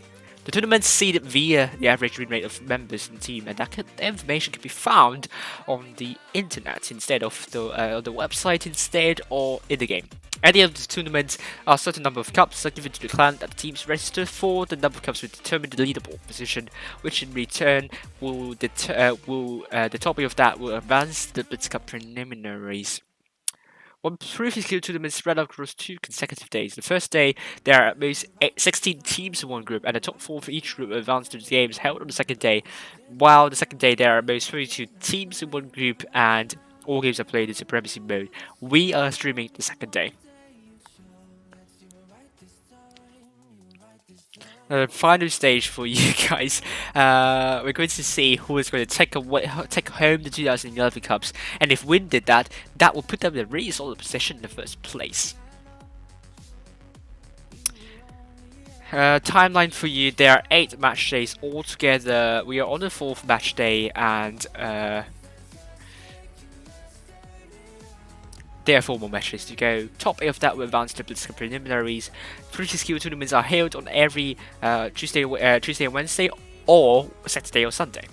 The tournament's seeded via the average win rate of members in the team, and that information can be found on the internet instead of the website instead, or in the game. At the end of the tournament, a certain number of cups are given to the clan that the teams register for. The number of cups will determine the leaderboard position, which in return will the topic of that will advance the Blitz Cup preliminaries. One previous tournament spread out across 2 consecutive days. The first day, there are at most 16 teams in one group, and the top 4 for each group advance to the games held on the second day. While the second day, there are at most 32 teams in one group, and all games are played in Supremacy mode. We are streaming the second day. Final stage for you guys. We're going to see who is going to take home the 2011 Cups, and if Win did that, that will put them in a really solid position in the first place. Timeline for you, there are 8 match days altogether. We are on the 4th match day, and there are 4 more matches to go. Top 8 of that will advance to Blitzcup preliminaries. 3 skill tournaments are held on every Tuesday and Wednesday, or Saturday or Sunday.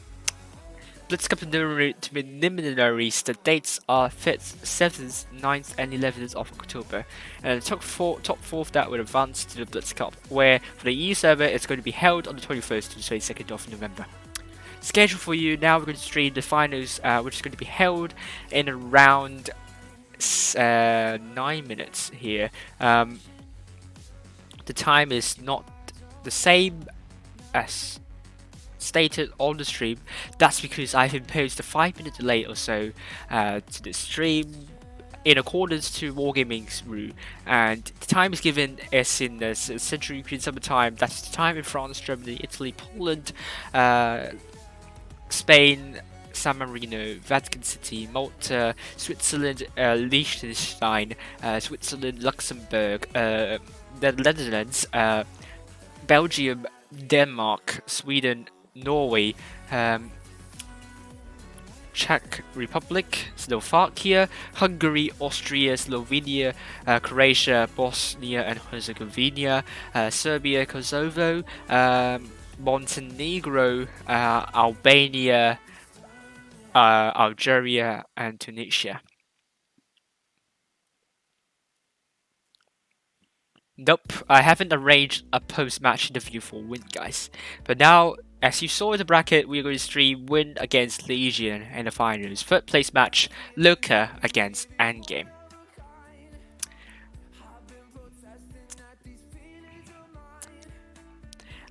Blitzcup preliminaries, the dates are 5th, 7th, 9th, and 11th of October. And the top 4 of that will advance to the Blitzcup, where for the EU server it's going to be held on the 21st to the 22nd of November. Schedule for you now, we're going to stream the finals, which is going to be held in around 9 minutes here. The time is not the same as stated on the stream. That's because I've imposed a 5-minute delay or so to the stream in accordance to Wargaming's rule, and the time is given as in the Central European Summer Time. That's the time in France, Germany, Italy, Poland, Spain, San Marino, Vatican City, Malta, Switzerland, Liechtenstein, Switzerland, Luxembourg, the Netherlands, Belgium, Denmark, Sweden, Norway, Czech Republic, Slovakia, Hungary, Austria, Slovenia, Croatia, Bosnia and Herzegovina, Serbia, Kosovo, Montenegro, Albania, Algeria, and Tunisia. Nope, I haven't arranged a post-match interview for Win, guys. But now, as you saw in the bracket, we're going to stream Win against Legion in the finals. 3rd place match, Loka against Endgame.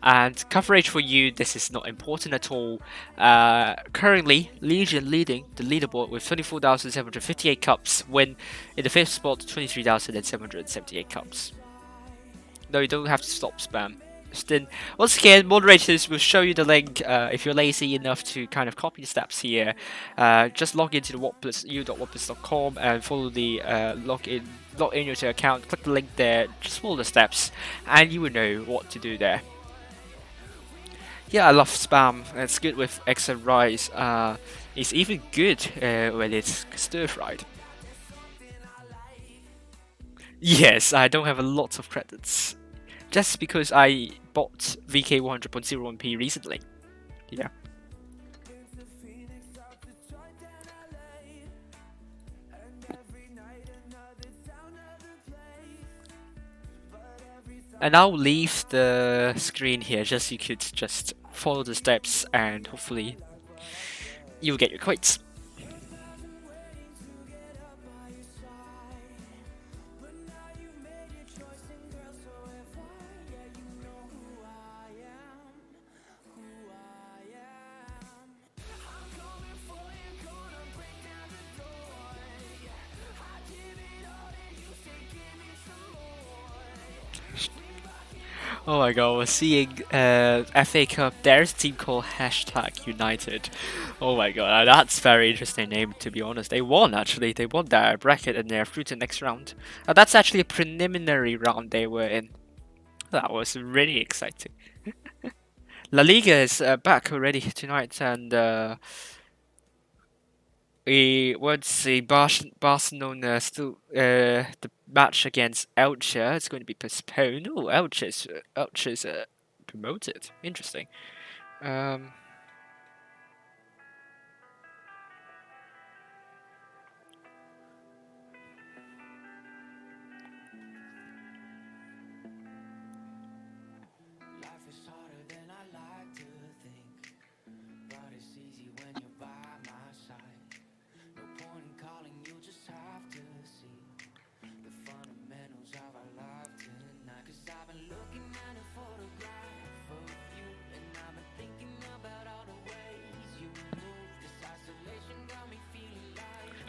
And coverage for you, this is not important at all. Currently, Legion leading the leaderboard with 24,758 cups. Win in the 5th spot, 23,778 cups. No, you don't have to stop spam. Then, once again, moderators will show you the link if you're lazy enough to kind of copy the steps here. Just log into the u.wotbliss.com and follow the log in your account. Click the link there, just follow the steps, and you will know what to do there. Yeah, I love spam. It's good with eggs and rice. It's even good when it's stir-fried. Yes, I don't have a lot of credits. Just because I bought VK 100.01p recently. Yeah. And I'll leave the screen here just so you could just follow the steps and hopefully you'll get your coins. Oh my god, we're seeing FA Cup, there's a team called #United. Oh my god, that's very interesting name to be honest. They won actually, they won their bracket and they're through to the next round. That's actually a preliminary round they were in. That was really exciting. La Liga is back already tonight, and we won't see Barcelona still the match against Elche. It's going to be postponed. Oh, Elche's promoted. Interesting.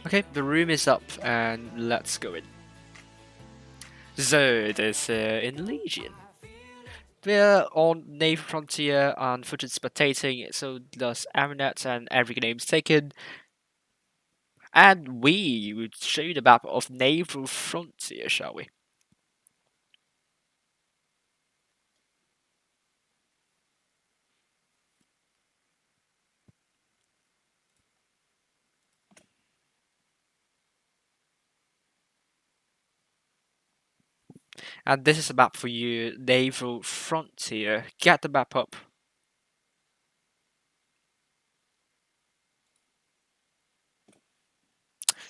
Okay, the room is up and let's go in. So it is in Legion. We're on Naval Frontier and footage spectating, so does Arinet and every name's taken. And we would show you the map of Naval Frontier, shall we? And this is a map for you, Naval Frontier. Get the map up.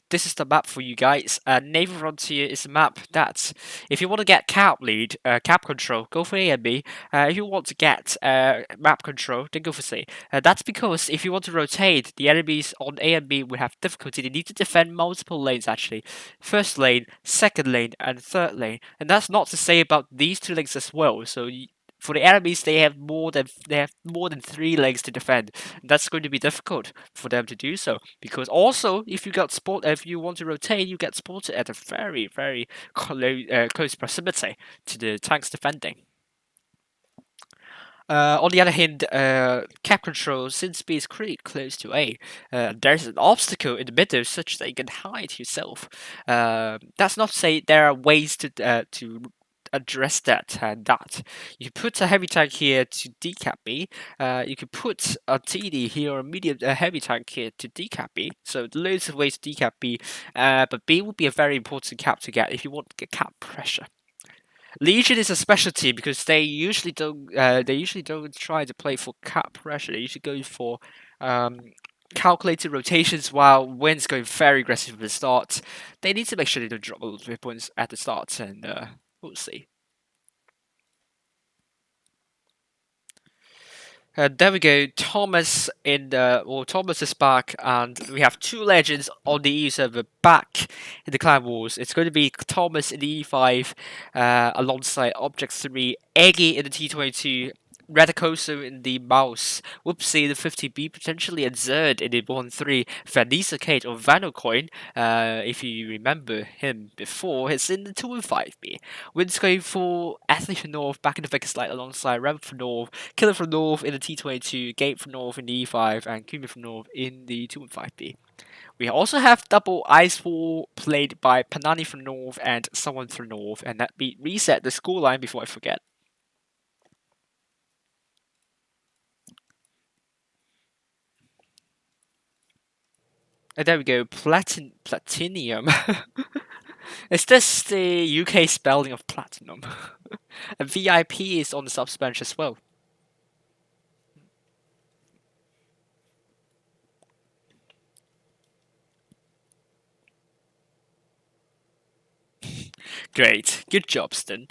This is the map for you guys. Naval Frontier is a map that, if you want to get cap lead, cap control, go for A and B. If you want to get map control, then go for C. That's because if you want to rotate, the enemies on A and B will have difficulty. They need to defend multiple lanes actually. First lane, second lane, and third lane. And that's not to say about these two lanes as well. So for the enemies, they have more than 3 legs to defend. That's going to be difficult for them to do so, because also if you want to rotate, you get spotted at a very close proximity to the tanks defending. On the other hand, cap control, since B is pretty close to A, there's an obstacle in the middle such that you can hide yourself. That's not to say there are ways to address that. You put a heavy tank here to decap B. You could put a TD here or a heavy tank here to decap B. So loads of ways to decap B. But B would be a very important cap to get if you want to get cap pressure. Legion is a specialty because they usually don't try to play for cap pressure. They usually go for calculated rotations, while Wind's going very aggressive at the start. They need to make sure they don't drop a lot of points at the start, and we'll see. There we go. Thomas Thomas is back, and we have 2 legends on the EU server back in the Clan Wars. It's going to be Thomas in the E5, alongside Object 3, Eggy in the T22, Radicoso in the Mouse, WoTB in the 50B, potentially, and Zerd in the 1-3. Vanessa Kate or Vanocoin, if you remember him before, is in the 2-5B. Wind's going for Athlete for North, back in the Vegas Light alongside Ram for North, Killer for North in the T22, Gate for North in the E5, and Kuma for North in the 2-5B. We also have double Ice Wall played by Panani for North and someone for North, and let me reset the scoreline before I forget. And there we go, Platinum. Is this the UK spelling of platinum? And VIP is on the subs bench as well. Great, good job, Stan.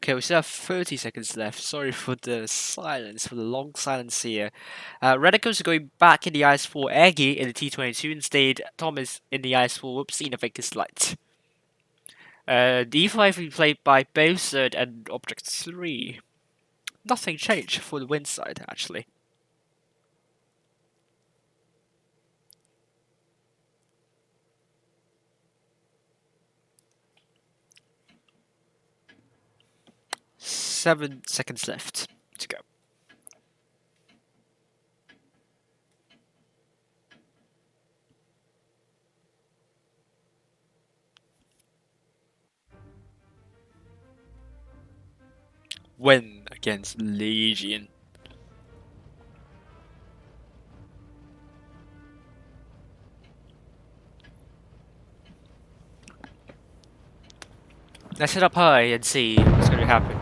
Okay, we still have 30 seconds left. Sorry for the silence, for the long silence here. Radicals are going back in the ice for Eggy in the T22 instead. Thomas in the ice for WoTB in the Vegas Light. The E5 will be played by both Zerd and Object 3. Nothing changed for the win side, actually. Seven seconds left to go. Win against Legion. Let's hit up high and see what's going to happen.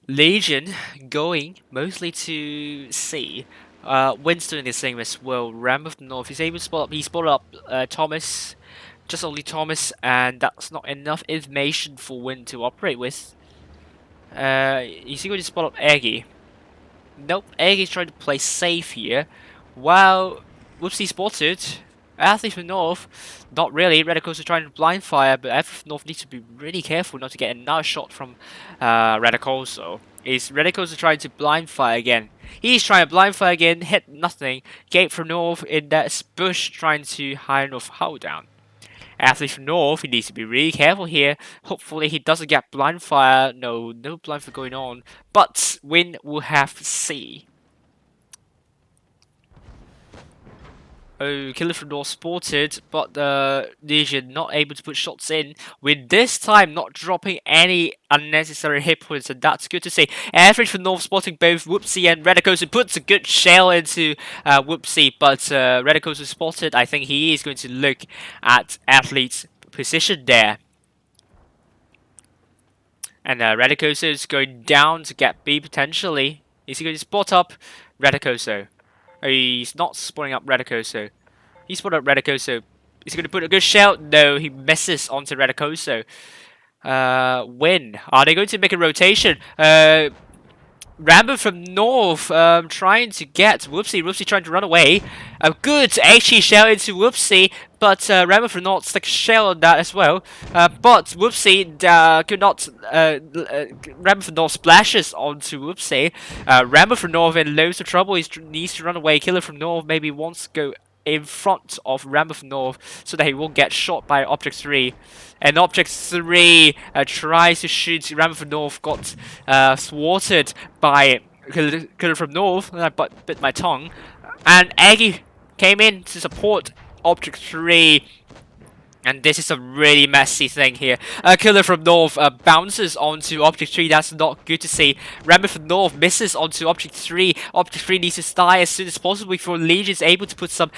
Legion going mostly to C. Wind's doing the same as well. Ram of the North. He's able to spot up. He spotted up Thomas Just only Thomas, and that's not enough information for Win to operate with. Is he going to spot up Eggy? Nope, Eggy's trying to play safe here. While WoTB spotted, Athlete from North, not really. Radicals are trying to blind fire, but Athlete from North needs to be really careful not to get another shot from Radicals. So, Radicals are trying to blind fire again. He's trying to blind fire again, hit nothing. Gate from North in that bush trying to hide North hull down. Athlete from North, he needs to be really careful here. Hopefully he doesn't get blind fire. No blind fire going on. But Win will have C. Oh, Killer from North spotted, but the Legion not able to put shots in. With this time not dropping any unnecessary hit points, and that's good to see. Average from North spotting both WoTB and Redicosa puts a good shell into WoTB, but Redicosa spotted. I think he is going to look at Athlete's position there. And Redicosa is going down to get B potentially. Is he going to spot up Redicosa? He's not spotting up Redicosa. He spotted up Redicosa. Is he going to put a good shell? No, he misses onto Redicosa. Win. Are they going to make a rotation? Rambo from North trying to get WoTB. WoTB trying to run away. A good HE shell into WoTB, but Rambo from North stuck a shell on that as well. But WoTB could not. Rambo from North splashes onto WoTB. Rambo from North in loads of trouble. He needs to run away. Killer from North maybe wants to go in front of Rambo from North so that he won't get shot by Object 3. And Object 3 tries to shoot Rambo from North, got thwarted by Killer from North, and I bit my tongue. And Aggie came in to support Object 3. And this is a really messy thing here. Killer from North bounces onto Object 3. That's not good to see. Rambo from North misses onto Object 3. Object 3 needs to die as soon as possible before Legion is able to put some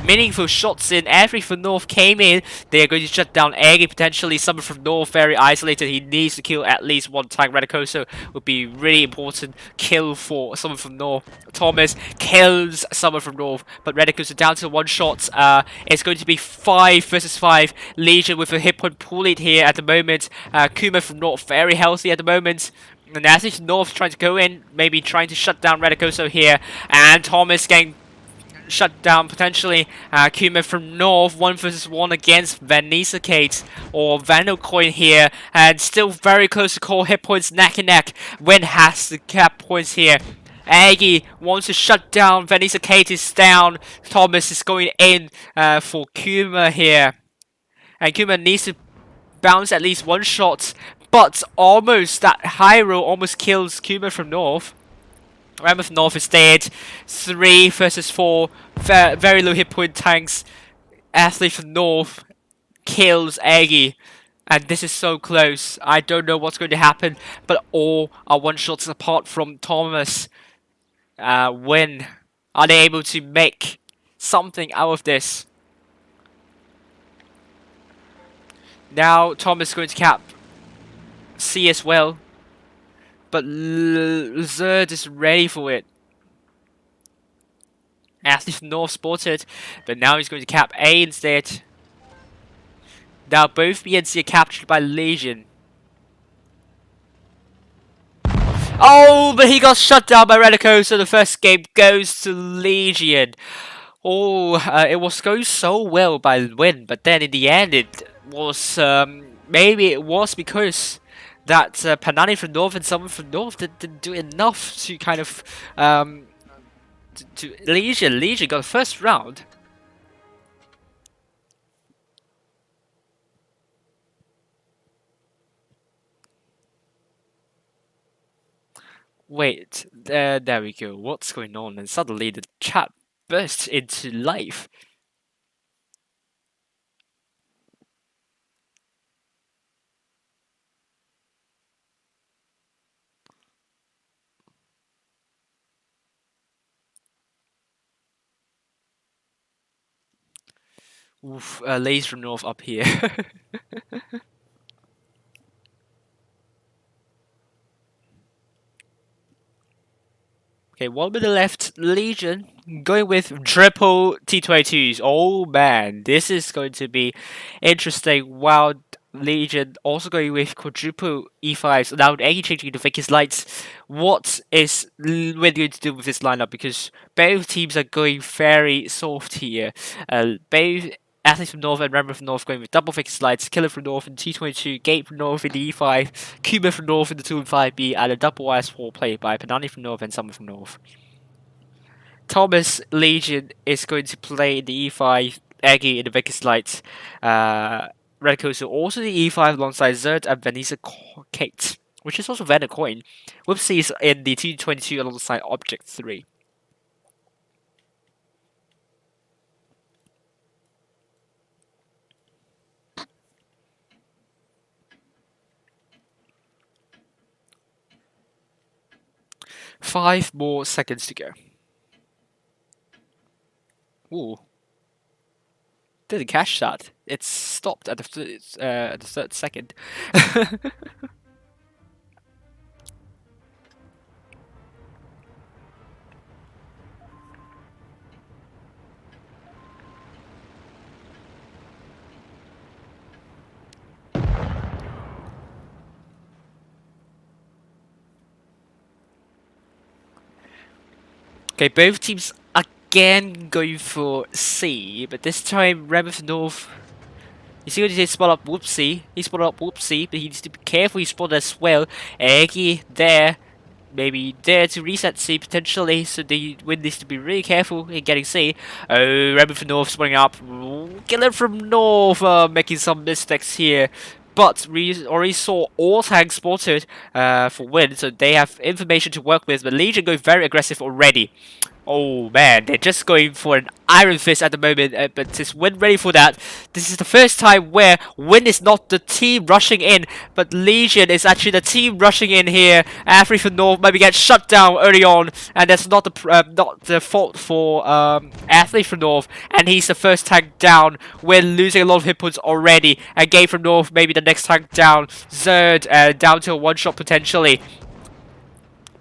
meaningful shots in. Every from North came in. They are going to shut down Aggie potentially. Someone from North very isolated. He needs to kill at least one tank. Redicosa would be really important kill for someone from North. Thomas kills someone from North, but Redicosa down to one shot. It's going to be 5 versus 5. Legion with a hit point pool lead here at the moment. Kuma from North very healthy at the moment. And I think North trying to go in, maybe trying to shut down Redicosa here. And Thomas getting shut down potentially. Kuma from North 1 versus 1 against Vanisacate or Vanilcoin here. And still very close to call, hit points neck and neck. Win has the cap points here. Aggie wants to shut down. Vanisacate is down. Thomas is going in for Kuma here. And Kuma needs to bounce at least one shot, but almost that high roll almost kills Kuma from North. Rambo from North is dead. 3 versus 4. Very low hit point tanks. Athlete from North kills Aggie. And this is so close. I don't know what's going to happen, but all are one shots apart from Thomas. Win. Are they able to make something out of this? Now Thomas is going to cap C as well, but Zerd is ready for it. Athlete from North spotted, but now he's going to cap A instead. Now both B and C are captured by Legion. Oh, but he got shut down by Redico, so the first game goes to Legion. Oh, it was going so well by Win, but then in the end it was maybe it was because that Panani from North and someone from North didn't do enough to kind of to Legion. Legion got the first round. Wait, there we go. What's going on? And suddenly the chat burst into life. Oof, Lays from North up here. Okay, 1 minute left. Legion going with triple T22s. Oh man, this is going to be interesting. While Legion also going with quadruple E5s. Now Eggy changing to Vicky's lights. What is Win going to do with this lineup? Because both teams are going very soft here. Both Athletes from North and Rambo from North going with double Vicky's lights. Killer from North in T22. Gate from North in the E5. Cuba from North in the 2 and 5B. And a double S4 played by Panani from North and Summer from North. Thomas Legion is going to play in the E5, Eggy in the Vicky's lights. Red Coastal also the E5 alongside Zerd and Vanessa Kate, which is also Vanna Coin. Whoopsies in the T22 alongside Object 3. Five more seconds to go. Ooh. Didn't catch that. It stopped at the third second. Okay, both teams again going for C, but this time Rabbit North. You see what he spot up Whoopsie? He spotted up Whoopsie, but he needs to be careful he spotted as well. Eggy there. Maybe there to reset C potentially, so the Win needs to be really careful in getting C. Oh, Rabbit from North spawning up. Killer from North making some mistakes here. But we already saw all tanks spotted for Win, so they have information to work with. But Legion going very aggressive already. Oh man, they're just going for an Iron Fist at the moment, but is Win ready for that? This is the first time where Win is not the team rushing in, but Legion is actually the team rushing in here. Afri from North maybe get shut down early on, and that's not the fault for Athlete from North, and he's the first tank down. We're losing a lot of hit points already, and Game from North maybe the next tank down. Zerd down to a one-shot potentially.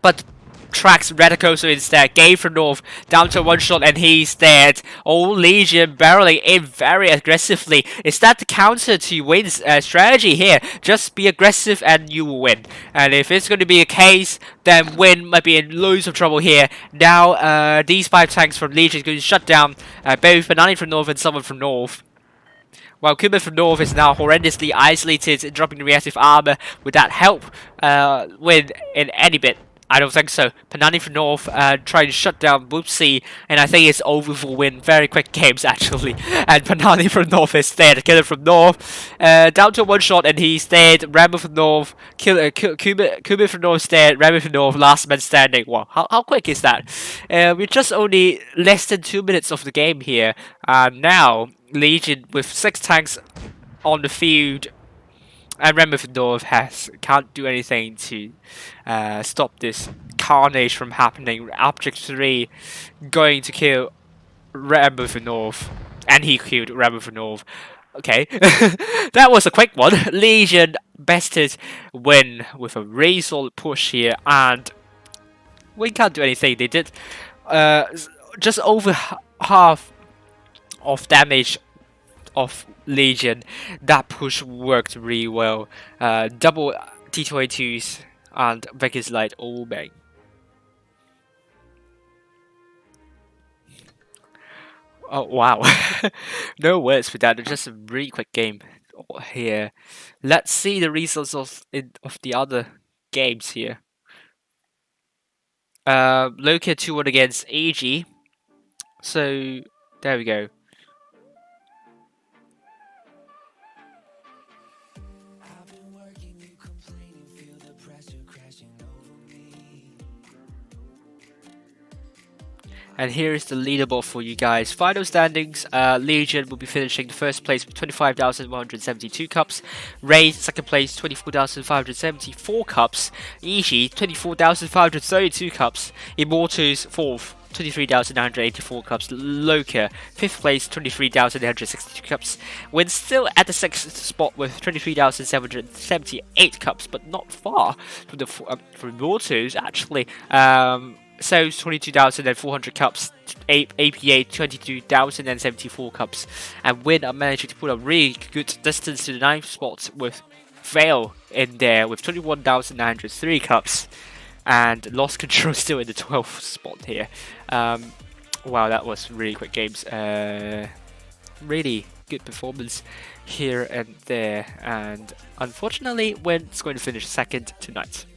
But tracks Radicoso instead. Game from North down to one shot and he's dead. Oh, Legion barreling in very aggressively. Is that the counter to Win's strategy here? Just be aggressive and you will win. And if it's going to be a case, then Win might be in loads of trouble here. Now, these 5 tanks from Legion are going to shut down both Banani from North and Someone from North. While Kuma from North is now horrendously isolated, dropping the reactive armor. Would that help Win in any bit? I don't think so. Panani from North trying to shut down Whoopsie, and I think it's over for Win. Very quick games actually. And Panani from North is dead. Killer from North down to one shot and he's dead. Rambo from North. Kuma from North is dead. Rambo from North last man standing. Wow, how quick is that? We're just only less than 2 minutes of the game here. Now Legion with 6 tanks on the field. And Rambo from North can't do anything to stop this carnage from happening. Object 3 going to kill Rambo from North. And he killed Rambo from North. Okay, that was a quick one. Legion bested Win with a really solid push here. And Win can't do anything. They did just over half of damage of Legion. That push worked really well. Double T22s and Vicky's Light all bang. Oh wow, no words for that. It's just a really quick game here. Let's see the results of the other games here. Lokia 2-1 against AG. So there we go. And here is the leaderboard for you guys. Final standings, Legion will be finishing the first place with 25,172 cups. Raid, second place, 24,574 cups. EG, 24,532 cups. Immortals, fourth, 23,984 cups. Loka, 5th place, 23,862 cups. Win still at the 6th spot with 23,778 cups, but not far from the from Immortals actually. S0ULS 22,400 cups, APA 22,074 cups, and Win are managing to put a really good distance to the 9th spot with Fail in there with 21,903 cups, and Lost Control still in the 12th spot here. Wow, that was really quick games. Really good performance here and there, and unfortunately, Win's going to finish second tonight.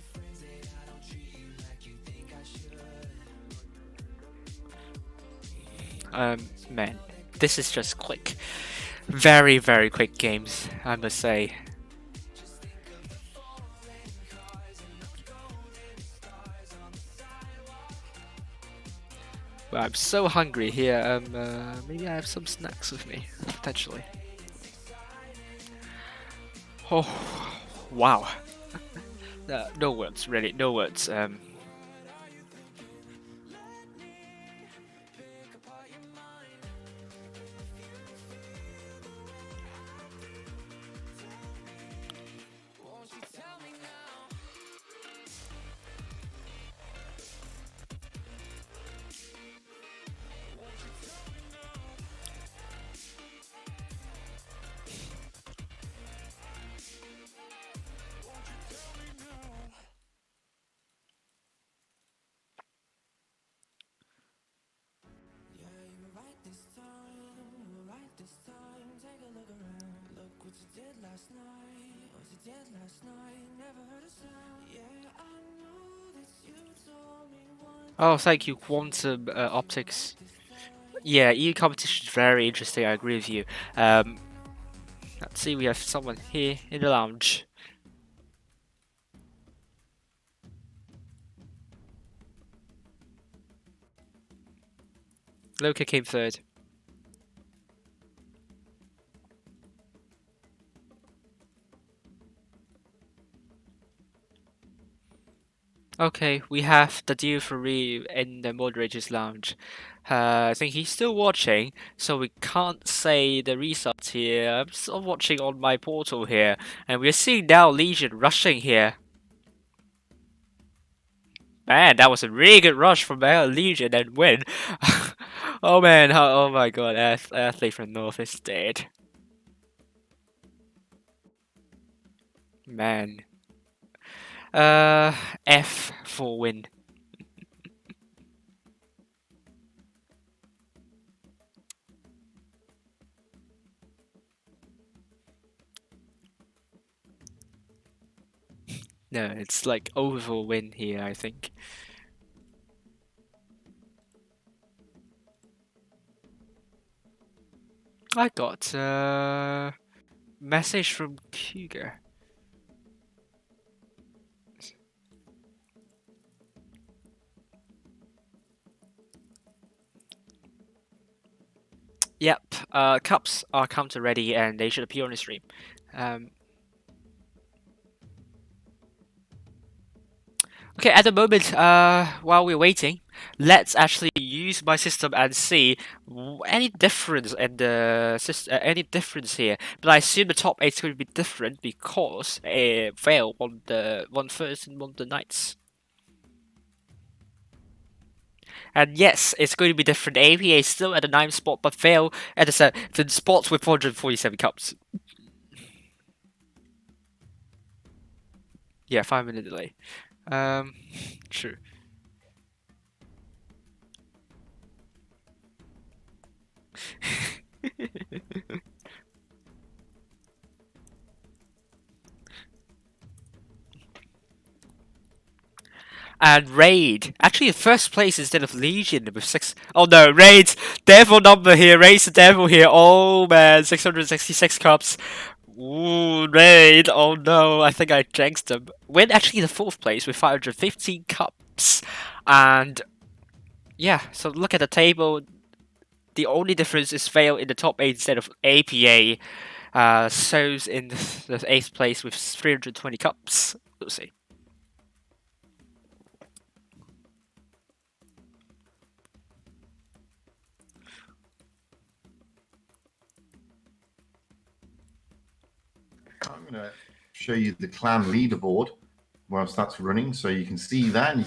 Man, this is just quick. Very, very quick games, I must say. Well, I'm so hungry here. Maybe I have some snacks with me, potentially. Oh, wow. No words, really, no words. Oh, thank you, Quantum Optics. Yeah, EU competition is very interesting, I agree with you. Let's see, we have someone here in the lounge. Loka came third. Okay, we have the deal for Ryu in the moderators lounge. I think he's still watching, so we can't say the results here. I'm still watching on my portal here, and we're seeing now Legion rushing here. Man, that was a really good rush from Legion and win. Oh man, oh my god, athlete from North is dead. Man. F for win. No, it's like over win here, I think. I got a message from Cougar. Yep, cups are counter ready and they should appear on the stream. Okay, at the moment, while we're waiting, let's actually use my system and see any difference in the any difference here. But I assume the top 8 is going to be different because Vale won the one first and won the Knights. And yes, it's going to be different. APA is still at the 9th spot, but Vale at the spots with 447 cups. Yeah, 5-minute delay. True. And Raid, actually in first place instead of Legion with 6. Oh no, Raid's devil number here. Raid's the devil here. Oh man, 666 cups. Ooh, Raid. Oh no, I think I jinxed him. Win actually the 4th place with 515 cups. And yeah, so look at the table. The only difference is Fail in the top 8 instead of APA. S0ULS in the 8th place with 320 cups. We'll see. I'm going to show you the clan leaderboard. whilst that's running, so you can see that, and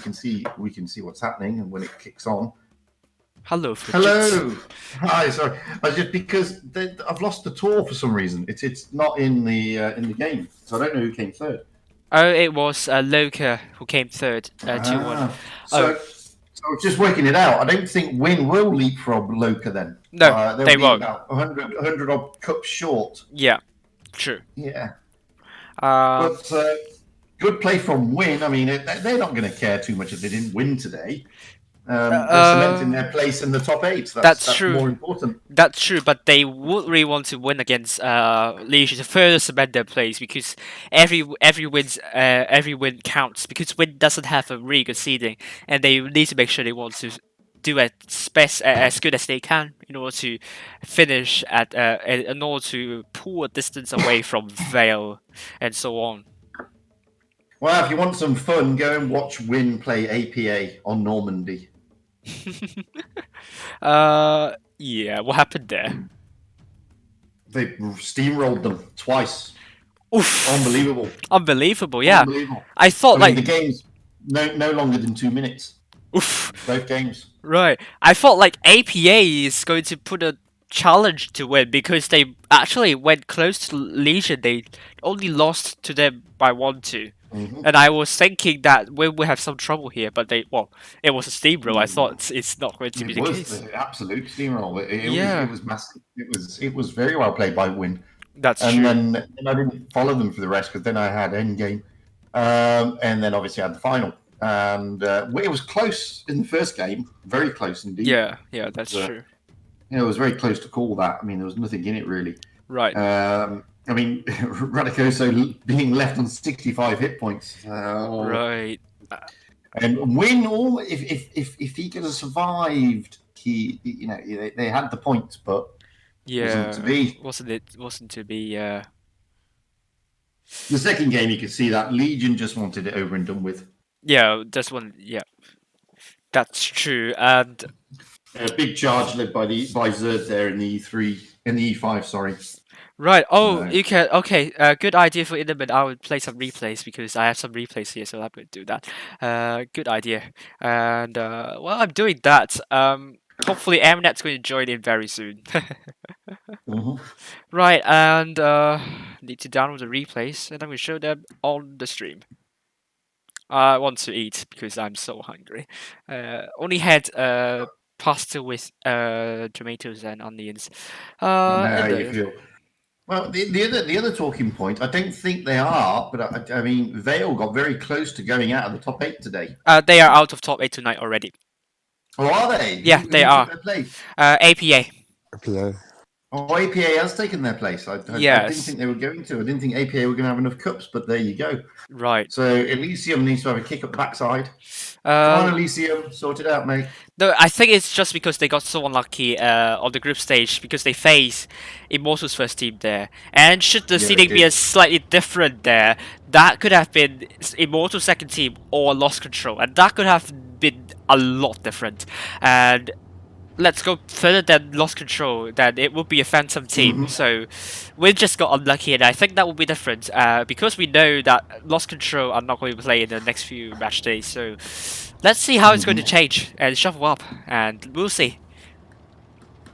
we can see what's happening, and when it kicks on. Hello, Fridget. Hello. Hi. Sorry, I just because I've lost the tour for some reason. It's not in the game, so I don't know who came third. Oh, it was Loka who came third, 2-1. So just working it out, I don't think Win will leapfrog Loka then. No, they'll they be won't. about 100 odd cups short. Yeah, true. Yeah. But Good play from Win. I mean, they're not going to care too much if they didn't win today. They're cementing their place in the top 8. That's true. More important. That's true, but they would really want to win against Legion to further cement their place, because every win counts, because Win doesn't have a really good seeding, and they need to make sure they want to do as good as they can in order to finish in order to pull a distance away from Vale and so on. Well, if you want some fun, go and watch Win play APA on Normandy. Yeah, what happened there? They steamrolled them twice. Oof. Unbelievable, yeah. Unbelievable. I thought the game's no longer than 2 minutes. Oof. Both games. Right. I thought like APA is going to put a challenge to Win, because they actually went close to Legion. They only lost to them by 1-2. Mm-hmm. And I was thinking that we will have some trouble here, but it was a steamroll. I thought it's not going to be the case. It was an absolute steamroll. It was massive. It was very well played by Win. That's true. And then I didn't follow them for the rest, because then I had Endgame, and then obviously I had the final. And it was close in the first game, very close indeed. Yeah, that's true. It was very close to call that. I mean, there was nothing in it really. Right. I mean, Radicoso being left on 65 hit points. Right. And Win, if he could have survived, they had the points, but wasn't to be. Wasn't to be. The second game, you could see that Legion just wanted it over and done with. Yeah, that's one. Yeah, that's true. And a big charge led by Zerd there in the E5. Sorry. Right. Oh, you can. Okay. Good idea for Inman. I would play some replays, because I have some replays here, so I'm going to do that. Good idea. And while I'm doing that, hopefully Mnet's going to join in very soon. Mm-hmm. Right, and need to download the replays, and I'm going to show them on the stream. I want to eat because I'm so hungry. Only had pasta with tomatoes and onions. How you feel? Well, the other talking point, I don't think they are, but I mean, Vale got very close to going out of the top 8 today. They are out of top 8 tonight already. Oh, are they? Yeah, they are. Their place? APA. Oh, APA has taken their place. I didn't think they were going to. I didn't think APA were going to have enough cups, but there you go. Right. So Elysium needs to have a kick up the backside. Come on, Elysium, sort it out, mate. No, I think it's just because they got so unlucky on the group stage, because they face Immortal's first team there. And should the seeding be a slightly different there, that could have been Immortal's second team or Lost Control, and that could have been a lot different. And let's go further than Lost Control, then it would be a Phantom team. Mm-hmm. So we just got unlucky, and I think that will be different because we know that Lost Control are not going to play in the next few match days. So let's see how it's going to change and shuffle up, and we'll see.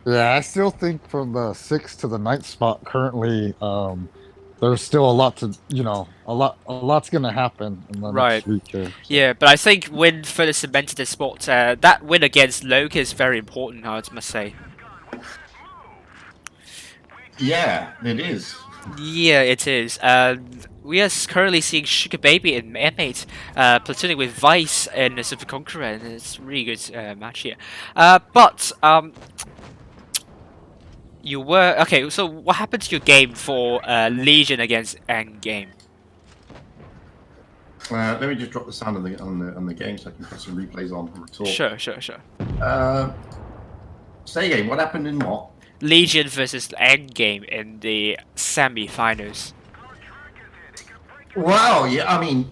Yeah, I still think from the 6th to the 9th spot currently, there's still a lot to, a lot's gonna happen in the next week here. So. Yeah, but I think Win further cemented the spot. That win against Loka is very important, I must say. Yeah, it is. Yeah, it is. We are currently seeing Sugar Baby in M8, platooning with Vice and Super Conqueror, and it's a really good match here. You were okay. So, what happened to your game for Legion against Endgame? Let me just drop the sound on the game so I can put some replays on and talk. Sure. Say again. What happened in what? Legion versus Endgame in the semi-finals. Wow. Yeah. I mean,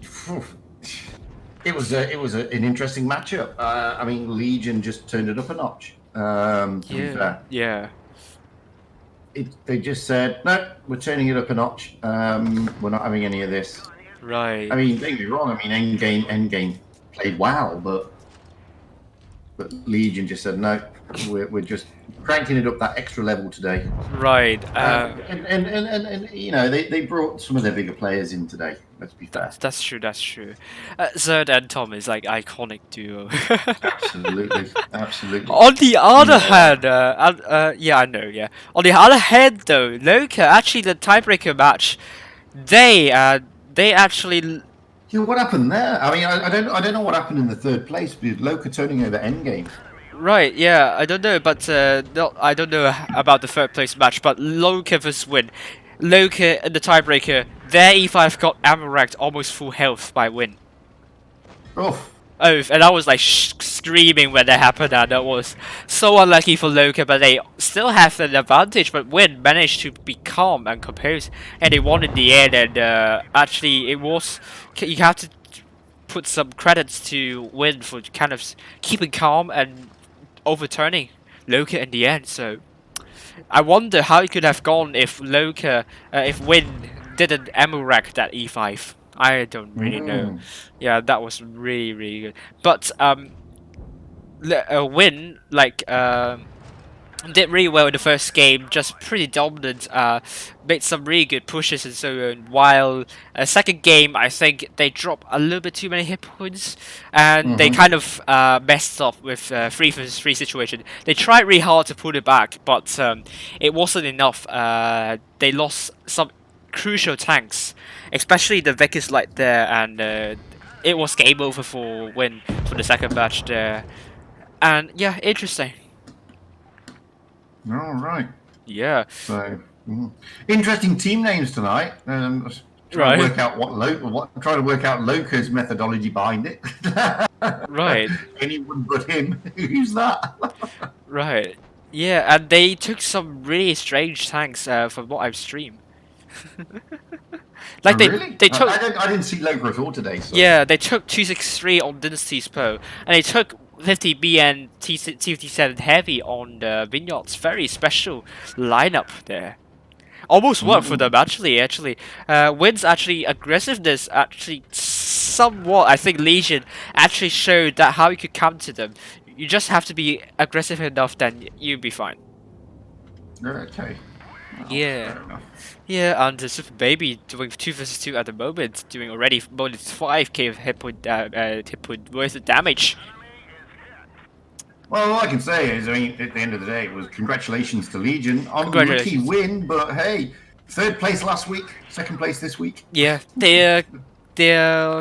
it was an interesting matchup. I mean, Legion just turned it up a notch. Yeah. They just said, no, we're turning it up a notch. We're not having any of this. Right. I mean, don't get me wrong. I mean, Endgame played well, but Legion just said no. We're just cranking it up that extra level today. Right. And you know, they brought some of their bigger players in today. Let's be fair. That's true. That's true. Zerd and Tom is like iconic duo. Absolutely, absolutely. On the other hand, yeah, I know, yeah. On the other hand, though, Loka, actually, the tiebreaker match, they actually. Yeah, what happened there? I mean, I don't know what happened in the third place with Loka turning over Endgame. Right, yeah, I don't know, but no, I don't know about the third place match, but Loka versus Win. Loka in the tiebreaker, their E5 got Amoract almost full health by Win. Oh. Oh, and I was like screaming when that happened, and that was so unlucky for Loka, but they still have an advantage, but Win managed to be calm and composed, and they won in the end, and actually it was, you have to put some credits to Win for kind of keeping calm and overturning Loka in the end, so I wonder how it could have gone if Loka, if Win didn't Amoract that E5. I don't really know. Yeah, that was really, really good. But Win like did really well in the first game, just pretty dominant. Made some really good pushes and so on. While second game, I think they dropped a little bit too many hit points, and they kind of messed up with 3 versus 3 situation. They tried really hard to put it back, but it wasn't enough. They lost some crucial tanks, especially the Vegas Light there, and it was game over for Win for the second match there. And yeah, interesting. All right. Yeah. So interesting team names tonight. Trying Right. to work out trying to work out Loka's methodology behind it. Right. Anyone but him. Who's that? Right. Yeah, and they took some really strange tanks from what I've streamed. Like Really? they took I didn't see Loka at all today. So. yeah, they took 263 on Dynasty's Pro, and they took 50B and T57 Heavy on the Vineyards. Very special lineup there. Almost worked for them actually. Win's actually aggressiveness actually somewhat. I think Legion actually showed that how you could counter them. You just have to be aggressive enough, then you'll be fine. Okay. Well, Yeah. fair enough. Yeah, and the Super Baby doing 2 versus 2 at the moment, doing already more than 5k of hit point worth of damage. Well, all I can say is, I mean, at the end of the day, it was congratulations to Legion on the rookie Congratulations. win. But hey, third place last week, second place this week. Yeah, they're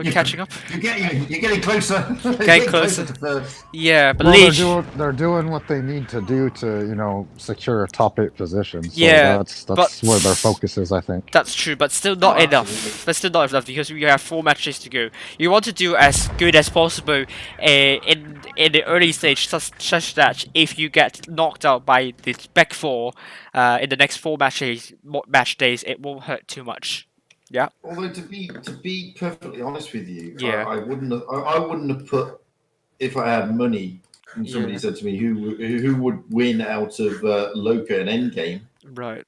catching up. You're getting closer. Getting closer. to first. Yeah, but Well, they're doing what they need to do to, you know, secure a top 8 position. So Yeah, that's but- where their focus is, I think. that's true, but still not Oh, enough. absolutely. But still not enough because we have 4 matches to go. You want to do as good as possible in the early stage, such that if you get knocked out by the back 4 in the next 4 match days, it won't hurt too much. Yeah. Although to be perfectly honest with you, Yeah. I wouldn't have put, if I had money. And somebody Yeah. said to me, who would win out of Loka and Endgame? Right.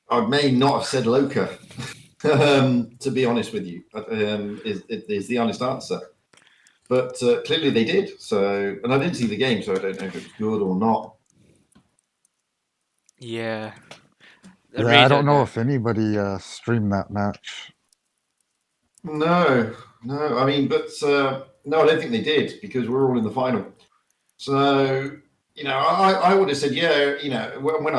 I may not have said Loka. To be honest with you, is the honest answer. But clearly they did. So, and I didn't see the game, so I don't know if it was good or not. Yeah. Yeah, I don't know if anybody streamed that match. No. I mean, but no, I don't think they did because we're all in the final. So, you know, I would have said, yeah, you know, when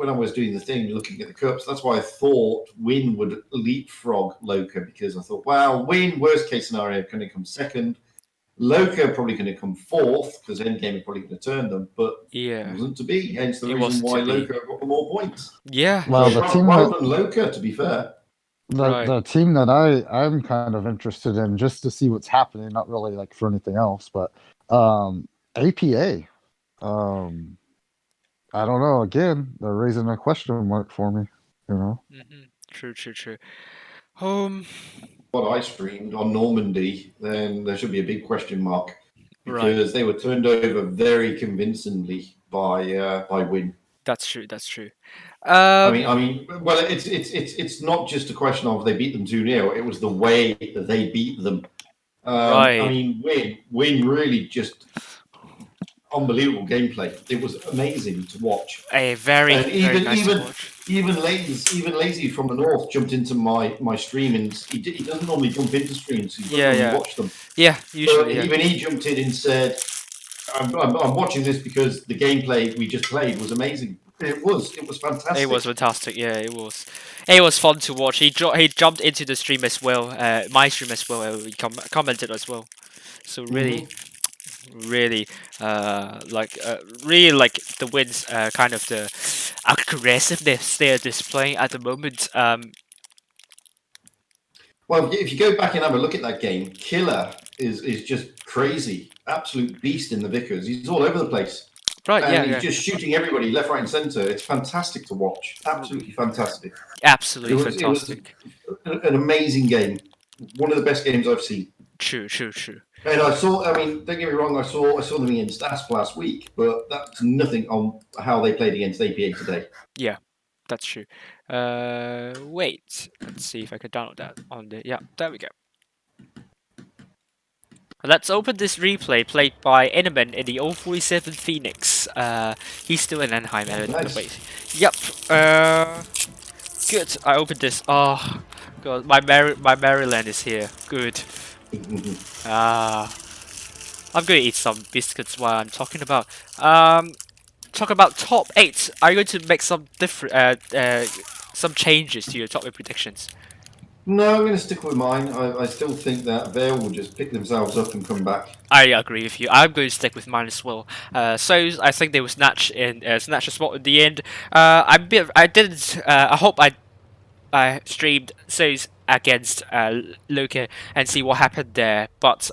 I was doing the thing, looking at the cups, that's why I thought Win would leapfrog Loka because I thought, wow, Win, worst case scenario, going to come second. Loka probably going to come fourth because Endgame are probably going to turn them, but Yeah. it wasn't to be. Hence the It reason wasn't why to be. Loka got the more points. Yeah. Well, the team well that, done, Loka, to be fair. Right. the team that I'm kind of interested in, just to see what's happening, not really like for anything else, but APA. I don't know. Again, they're raising a question mark for me. You know. True. What I streamed on Normandy, then there should be a big question mark Right. because they were turned over very convincingly by Win. That's true. That's true. I mean, well, it's not just a question of they beat them 2-0. It was the way that they beat them. Right. I mean, Win really just unbelievable gameplay. It was amazing to watch. A very, and very nice to watch. Even Lazy from the north jumped into my stream, and he doesn't normally jump into streams. So he doesn't normally watch them. Yeah, usually. But even he jumped in and said, I'm watching this because the gameplay we just played was amazing. It was fantastic. It was fantastic. Yeah, it was. It was fun to watch. He jumped into the stream as well. My stream as well. He commented as well. So really, really, really like the wins. Kind of the aggressiveness they're displaying at the moment. Well, if you go back and have a look at that game, Killer is just crazy, absolute beast in the Vickers. He's all over the place. Right, and he's just shooting everybody left, right, and centre. It's fantastic to watch. Absolutely fantastic. Absolutely fantastic. It was an amazing game. One of the best games I've seen. True. And I mean, don't get me wrong, I saw them against ASP last week, but that's nothing on how they played against APA today. Yeah, that's true. Wait, let's see if I can download that on the... Yeah, there we go. Let's open this replay played by Eneman in the 047 Phoenix. He's still in Anaheim. Nice. Wait. Yep. Good. I opened this. Oh, God. My Maryland is here. Good. I'm going to eat some biscuits while I'm talking about. Talk about top 8. Are you going to make some different, some changes to your top 8 predictions? No, I'm going to stick with mine. I still think that Vale will just pick themselves up and come back. I agree with you. I'm going to stick with mine as well. So I think they will snatch a spot in the end. I hope I streamed So's against Loka and see what happened there. But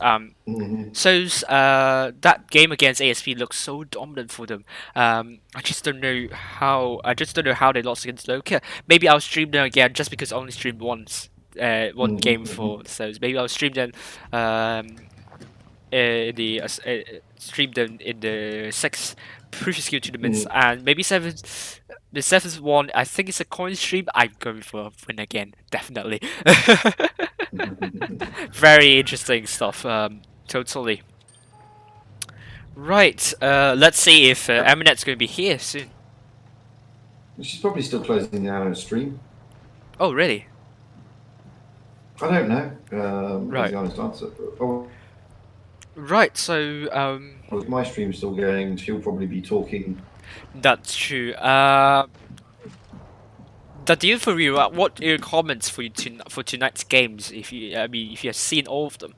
So's that game against ASP looks so dominant for them. I just don't know how. They lost against Loka. Maybe I'll stream them again just because I only streamed once. One game for so maybe I'll stream them stream them in the 6 previous skill tournaments and maybe the 7th one. I think it's a coin stream. I'm going for a win again, definitely. Very interesting stuff. Totally. Right. Let's see if Eminette's going to be here soon. She's probably still closing down her stream. Oh, really? I don't know. Right. The honest answer. Right. So. With my stream still going, she'll probably be talking. That's true. The deal for you. What are your comments for tonight's games? If you have seen all of them.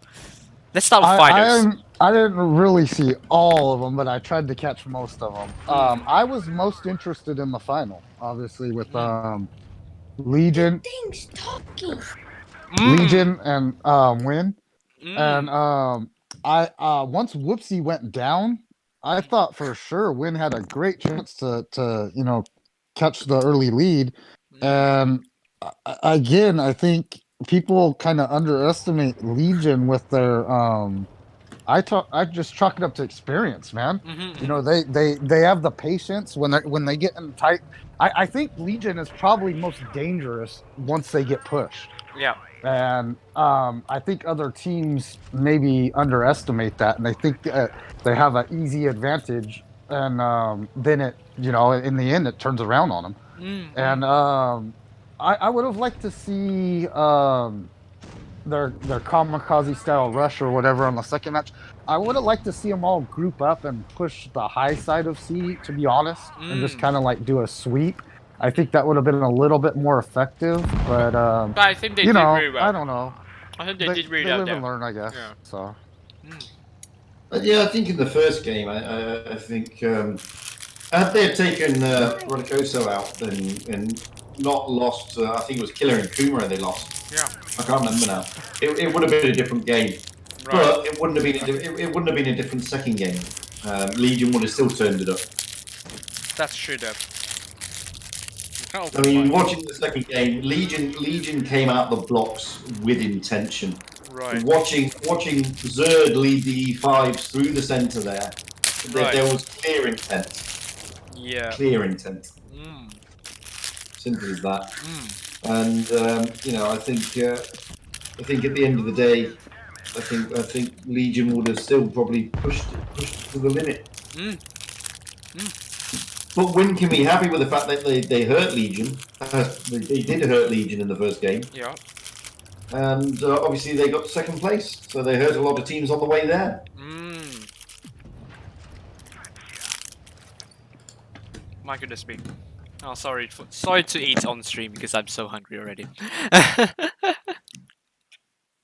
Let's start with fighters. I didn't really see all of them, but I tried to catch most of them. I was most interested in the final, obviously, with Legion. Things talking. Legion and Win. And I once Whoopsie went down, I thought for sure Win had a great chance to catch the early lead. And again, I think people kind of underestimate Legion with their I just chalk it up to experience, man. They have the patience when they get in tight. I think Legion is probably most dangerous once they get pushed. Yeah. And I think other teams maybe underestimate that, and they think they have an easy advantage, and then it, in the end, it turns around on them. And I would have liked to see their kamikaze style rush or whatever on the second match. I would have liked to see them all group up and push the high side of C, to be honest, and just kind of like do a sweep. I think that would have been a little bit more effective, but I think they did really well. I don't know. I think they did really well. They live and learn, I guess. Yeah. So. Yeah, I think in the first game, I think had they taken Rodicoso out and not lost, I think it was Killer and Kuma they lost. Yeah. I can't remember now. It would have been a different game, but it wouldn't have been a different second game. Legion would have still turned it up. That's true, though. I mean, watching the second game, Legion came out the blocks with intention. Right. Watching Zerd lead the E5s through the centre there was clear intent. Yeah. Clear intent. Mm. Simple as that. Mm. And you know, I think at the end of the day, I think Legion would have still probably pushed it to the limit. Mm. But Win can be happy with the fact that they hurt Legion. They did hurt Legion in the first game. Yeah. And obviously they got second place, so they hurt a lot of teams on the way there. Mm. My goodness me. Oh, sorry to eat on stream because I'm so hungry already.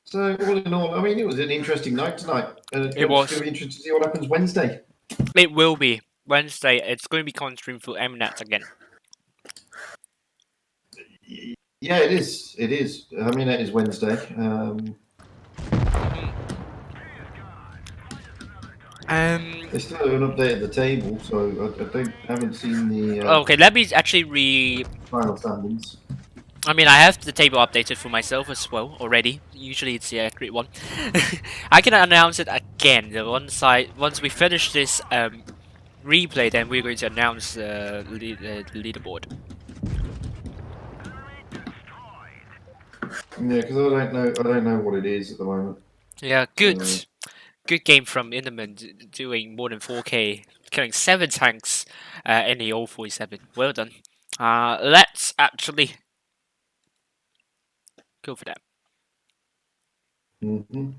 So all in all, I mean, it was an interesting night tonight, and it's It going was. to be interesting to see what happens Wednesday. It will be Wednesday. It's going to be on stream for Mnet again. Yeah, it is. It is. I mean, it is Wednesday. They still haven't updated the table, so I haven't seen the Okay, let me actually final standings. I mean, I have the table updated for myself as well already. Usually it's the accurate one. I can announce it again. Once we finish this replay, then we're going to announce the leaderboard. Yeah, because I don't know what it is at the moment. Yeah, good game from Inderman, doing more than 4K, killing 7 tanks in the 047. Well done. Let's actually go for that. Mm-hmm.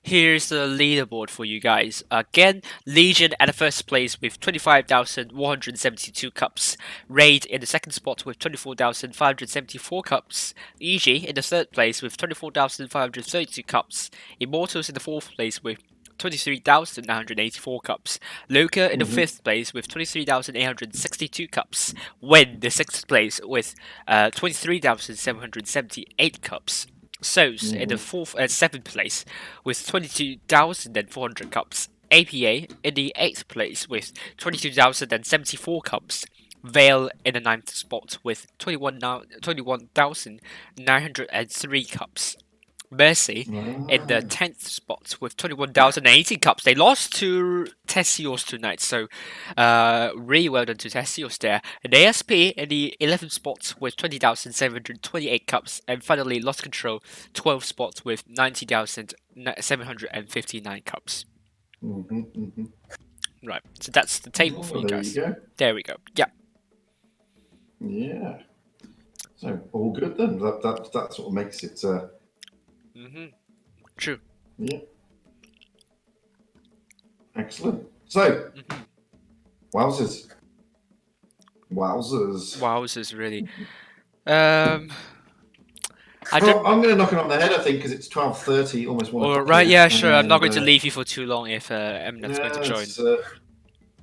Here's the leaderboard for you guys. Again, Legion at the first place with 25,172 cups. Raid in the second spot with 24,574 cups. EG in the third place with 24,532 cups. Immortals in the fourth place with 23,984 cups. Loka in the fifth place with 23,862 cups. Win the sixth place with 23,778 cups. S0ULS in the seventh place with 22,400 cups. APA in the 8th place with 22,074 cups. Vale in the 9th spot with 21,903 cups. Mercy in the 10th spot with 21,080 cups. They lost to S0ULS tonight, so really well done to S0ULS there. And ASP in the 11th spot with 20,728 cups. And finally, Lost Control, 12th spot with 90,759 cups. Right, so that's the table for you guys. There you go. There we go. Yeah. Yeah. So all good then. That's what makes it. True. Yeah. Excellent. So, wowzers. Wowzers, really. I'm going to knock it on the head, I think, because it's 12:30, almost 1 o'clock. Right, yeah, sure. I'm not going to leave you for too long if Mnet's going to join.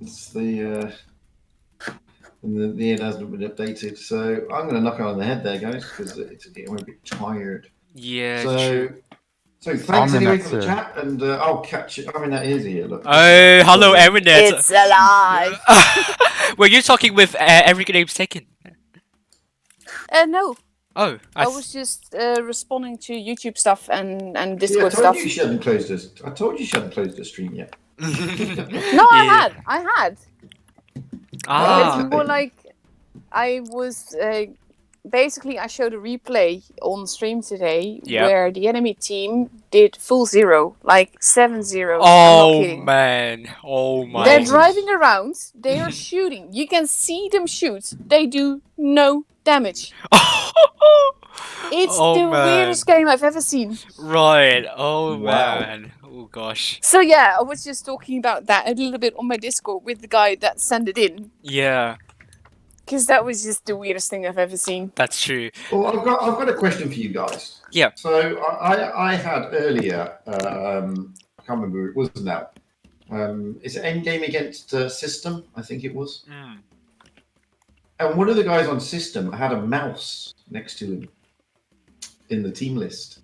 It's the end hasn't been updated, so I'm going to knock it on the head there, guys, because it's getting a bit tired. Yeah, true. So thanks anyway for the chat, and I'll catch you. I mean, that is here. Look. Oh, hello, Mnet. It's alive. Were you talking with every name's taken? No. Oh, I was just responding to YouTube stuff and Discord I told stuff. you she hadn't closed this. I told you she hadn't closed the stream yet. No, I had. Ah. It's more like I was basically I showed a replay on stream today where the enemy team did full 0, like 7-0. Oh man! Oh my! They're driving around. They are shooting. You can see them shoot. They do no damage. It's the weirdest game I've ever seen. Right. Oh man. Oh gosh. So yeah, I was just talking about that a little bit on my Discord with the guy that sent it in. Yeah. Because that was just the weirdest thing I've ever seen. That's true. Well, I've got a question for you guys. Yeah. So I had earlier, I can't remember who it was now. Is it Endgame against System? I think it was. And one of the guys on System had a mouse next to him in the team list.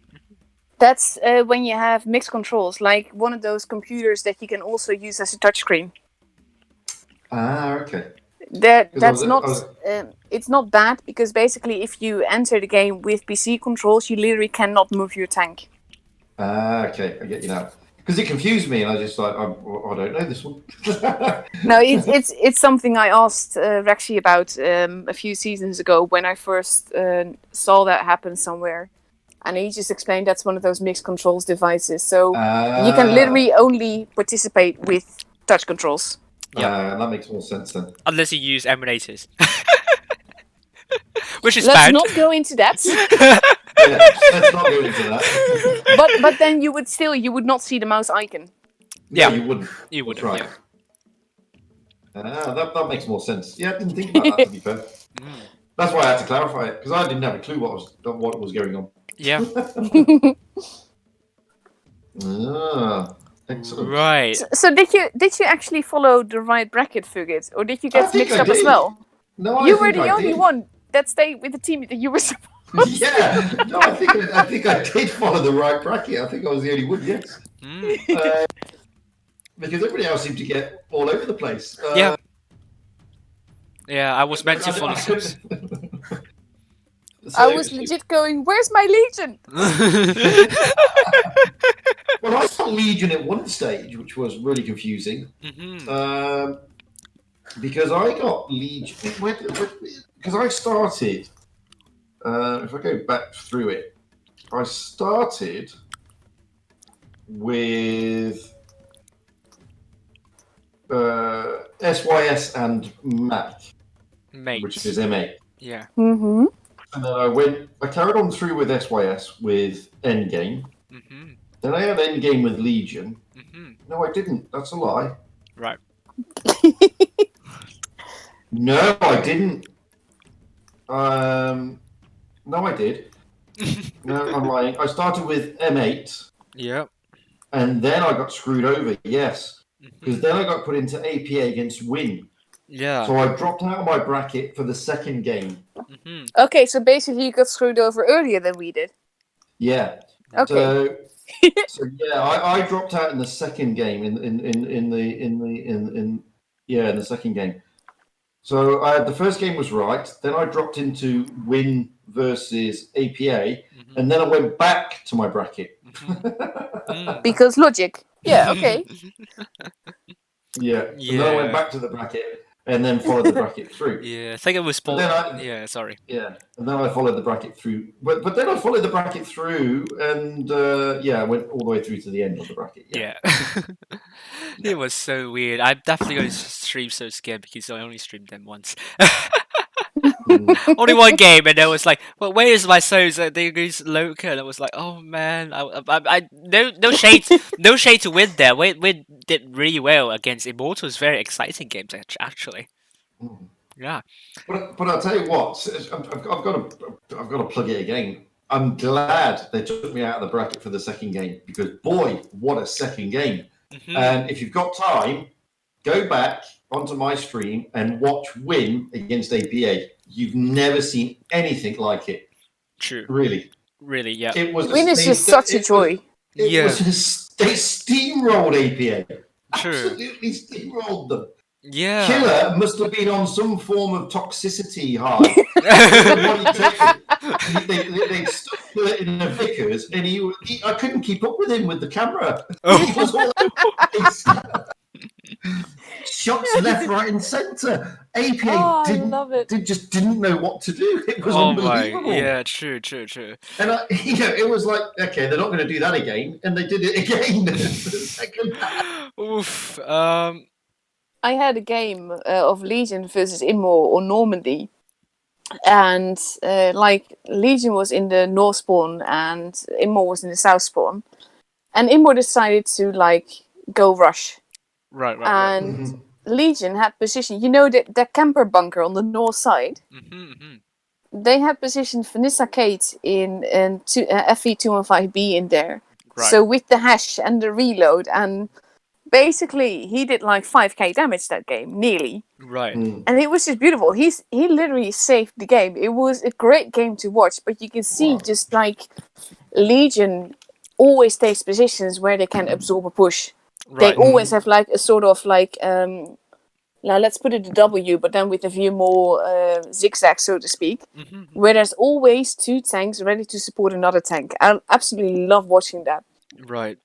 That's when you have mixed controls, like one of those computers that you can also use as a touchscreen. Ah, okay. It's not bad, because basically if you enter the game with PC controls, you literally cannot move your tank. Ah, okay, I get you now. because it confused me, and I just like I don't know this one. No, it's something I asked Rexy about a few seasons ago when I first saw that happen somewhere, and he just explained that's one of those mixed controls devices. So you can literally only participate with touch controls. That makes more sense then. Unless you use emulators. Which is Let's bad. not go into that. Yeah, let's not go into that. but then you would not see the mouse icon. Yeah, Yeah. you wouldn't. You would, That's right. yeah. That makes more sense. Yeah, I didn't think about that, to be fair. That's why I had to clarify it, because I didn't have a clue what was going on. Yeah. Excellent. Right. So did you actually follow the right bracket, Fugit, or did you I get think mixed I up as did. well? No, I You were think the I only did. one that stayed with the team that you were supposed. Yeah, no, I think I did follow the right bracket. I think I was the only one, yes. Because everybody else seemed to get all over the place. Yeah. Yeah, I was meant to I follow couldn't- I was legit going, "Where's my Legion?" Well, I got Legion at one stage, which was really confusing. Because I got Legion because I started. If I go back through it, I started with SYS and Mac, Mate. which is M8. Yeah. Mm-hmm. And then I carried on through with SYS with Endgame. Then I had Endgame with Legion. No, I didn't. That's a lie. Right. No, I didn't. No, I did. No, I'm lying. I started with M8. Yep. And then I got screwed over, yes. Because then I got put into APA against Win. Yeah. So I dropped out of my bracket for the second game. Okay, so basically you got screwed over earlier than we did. Yeah. Okay. So yeah, I dropped out in the second game in the second game. So the first game was right. Then I dropped into Win versus APA, and then I went back to my bracket. Because logic. Yeah. Okay. Yeah. And then I went back to the bracket and then followed the bracket through. Yeah, I think it was But then I, sorry. Yeah, and then I followed the bracket through. But then I followed the bracket through, and I went all the way through to the end of the bracket. Yeah. It was so weird. I'm definitely going to stream So Scared because I only streamed them once. Only one game, and I was like, "Well, where is my souls?" They goes Loca, and I was like, "Oh man, I no shade, no shade to Win there. Win did really well against Immortals. Very exciting games, actually." Yeah. But I'll tell you what, I've got to plug it again. I'm glad they took me out of the bracket for the second game because boy, what a second game! And if you've got time, go back onto my stream and watch Win against APA. You've never seen anything like it. True. Really, yeah. It was. Win is just such a joy. They steamrolled APA. True. Absolutely steamrolled them. Yeah. Killer must have been on some form of toxicity high. They stuck Killer in a Vickers, and I couldn't keep up with him with the camera. He was all over the place. Shots left, right, and centre. APA didn't know what to do. It was unbelievable. Yeah, true. And it was like, okay, they're not going to do that again, and they did it again. The second half. Oof. I had a game of Legion versus Immo on Normandy. And Legion was in the north spawn and Immo was in the south spawn. And Immo decided to go rush. Right. And Legion had position. You know that camper bunker on the north side? They had positioned Vanessa Kate in FV215B in there. Right. So with the hash and the reload and basically, he did 5k damage that game, nearly. Right. And it was just beautiful. He literally saved the game. It was a great game to watch, but you can see just Legion always takes positions where they can absorb a push. Right. They always have a sort of now let's put it a W, but then with a few more zigzags, so to speak, where there's always two tanks ready to support another tank. I absolutely love watching that. Right.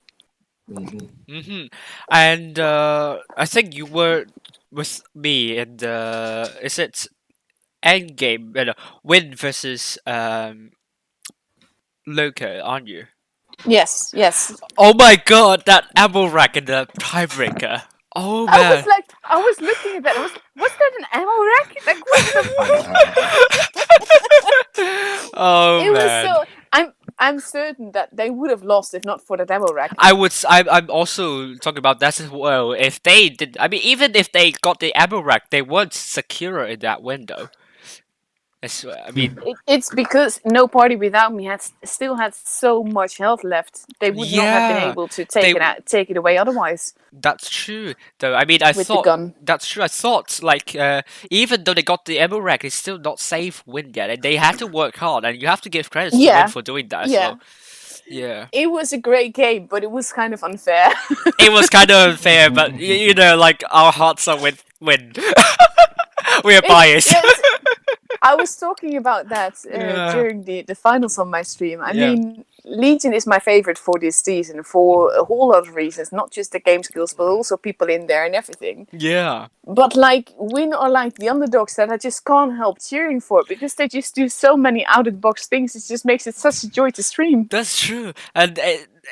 And I think you were with me in the is it Endgame? Win versus Loco, aren't you? Yes, yes. Oh my god, that ammo rack in the tiebreaker. Oh man. I was looking at that. Was that an ammo rack? Like, what the? Oh It was man. so. I'm certain that they would have lost if not for the ammo rack. I'm also talking about that as well. If they did, I mean, even if they got the ammo rack, they weren't secure in that window. I mean, It's because No Party Without Me still had so much health left. They would not have been yeah, able to they take it away otherwise that's true. Though I mean, I with the thought gun. that's true. I thought like even though they got the ammo rack, it's still not safe win yet, and they had to work hard, and you have to give credits to Win Yeah, for doing that as yeah. well. Yeah, It was a great game, but it was kind of unfair. it was kind of unfair, but you know, like our hearts are with Win. We are biased. I was talking about that Yeah. during the finals on my stream. I Yeah. mean, Legion is my favorite for this season for a whole lot of reasons, not just the game skills, but also people in there and everything. Yeah. But like Win are like the underdogs that I just can't help cheering for because they just do so many out of the box things. It just makes it such a joy to stream. That's true, and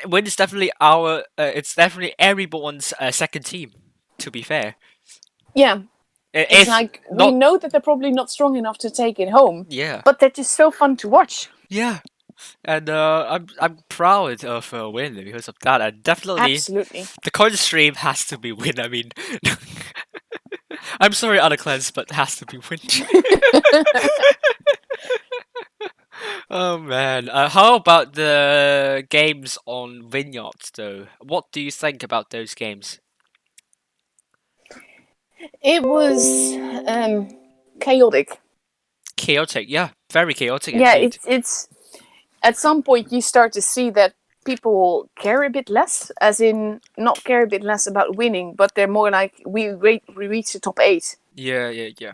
Win is definitely our. It's definitely everyone's second team. To be fair, Yeah. It's if like not, we know that they're probably not strong enough to take it home, yeah, but they're just so fun to watch. yeah, and I'm proud of Win because of that, and definitely Absolutely. the coin stream has to be Win. I mean, I'm sorry, other clans, but it has to be Win. Oh man, how about the games on Vineyards though? What do you think about those games? It was chaotic. Chaotic, yeah, very chaotic Yeah, indeed. it's at some point you start to see that people care a bit less, as in not care a bit less about winning, but they're more like we reach the top 8. Yeah, yeah, yeah.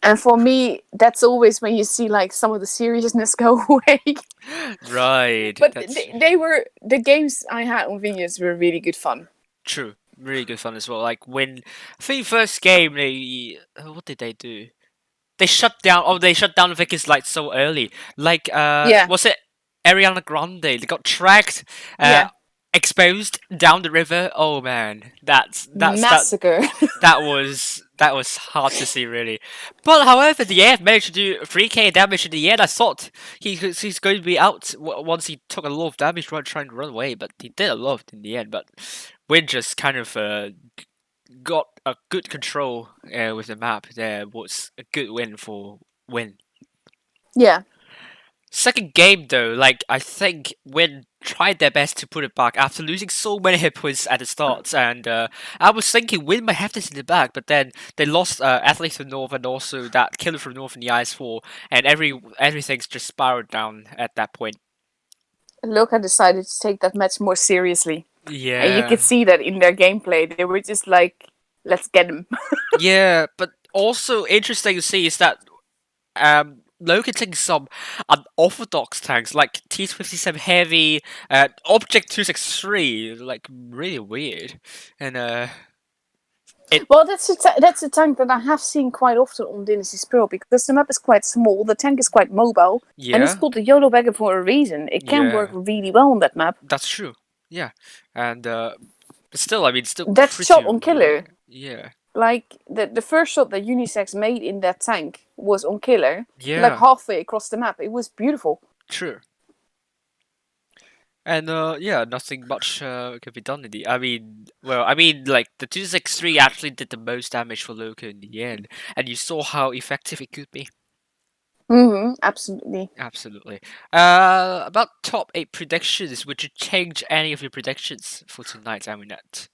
And for me, that's always when you see like some of the seriousness go away. Right. But That's they were the games I had on Vineyards were really good fun. true. Really good fun as well. Like when I think first game they what did they do? They shut down. Oh, they shut down the Vickers like so early. Like Yeah. was it Ariana Grande? They got tracked, Yeah. exposed down the river. Oh man, that's Massacre. that was hard to see really. But however, the AF managed to do 3k damage in the end. I thought he's going to be out once he took a lot of damage trying to run away, but he did a lot in the end. But Win just kind of got a good control with the map. There was a good win for Win. Yeah. Second game though, like I think Win tried their best to put it back after losing so many hit points at the start, and I was thinking Win might have this in the bag, but then they lost Athlete from North and also that Killer from North in the IS4, and everything's just spiraled down at that point. Loka decided to take that match more seriously. Yeah, And you could see that in their gameplay. They were just like, let's get him. yeah, but also interesting to see is that Logan taking some unorthodox tanks like T-57 Heavy, Object 263, like really weird, and Well, that's a tank that I have seen quite often on Dynasties Pro because the map is quite small, the tank is quite mobile, and it's yeah, called the YOLO wagon for a reason. It can Yeah. work really well on that map. that's true. Yeah, and but still, I mean, still That pretty shot on Killer, rare. Yeah, like the first shot that Unisex made in that tank was on Killer, yeah, like halfway across the map. It was beautiful. true. And yeah, nothing much could be done in the. I mean, like the 263 actually did the most damage for Loco in the end, and you saw how effective it could be. Absolutely. Absolutely. About top 8 predictions, would you change any of your predictions for tonight, Aminette?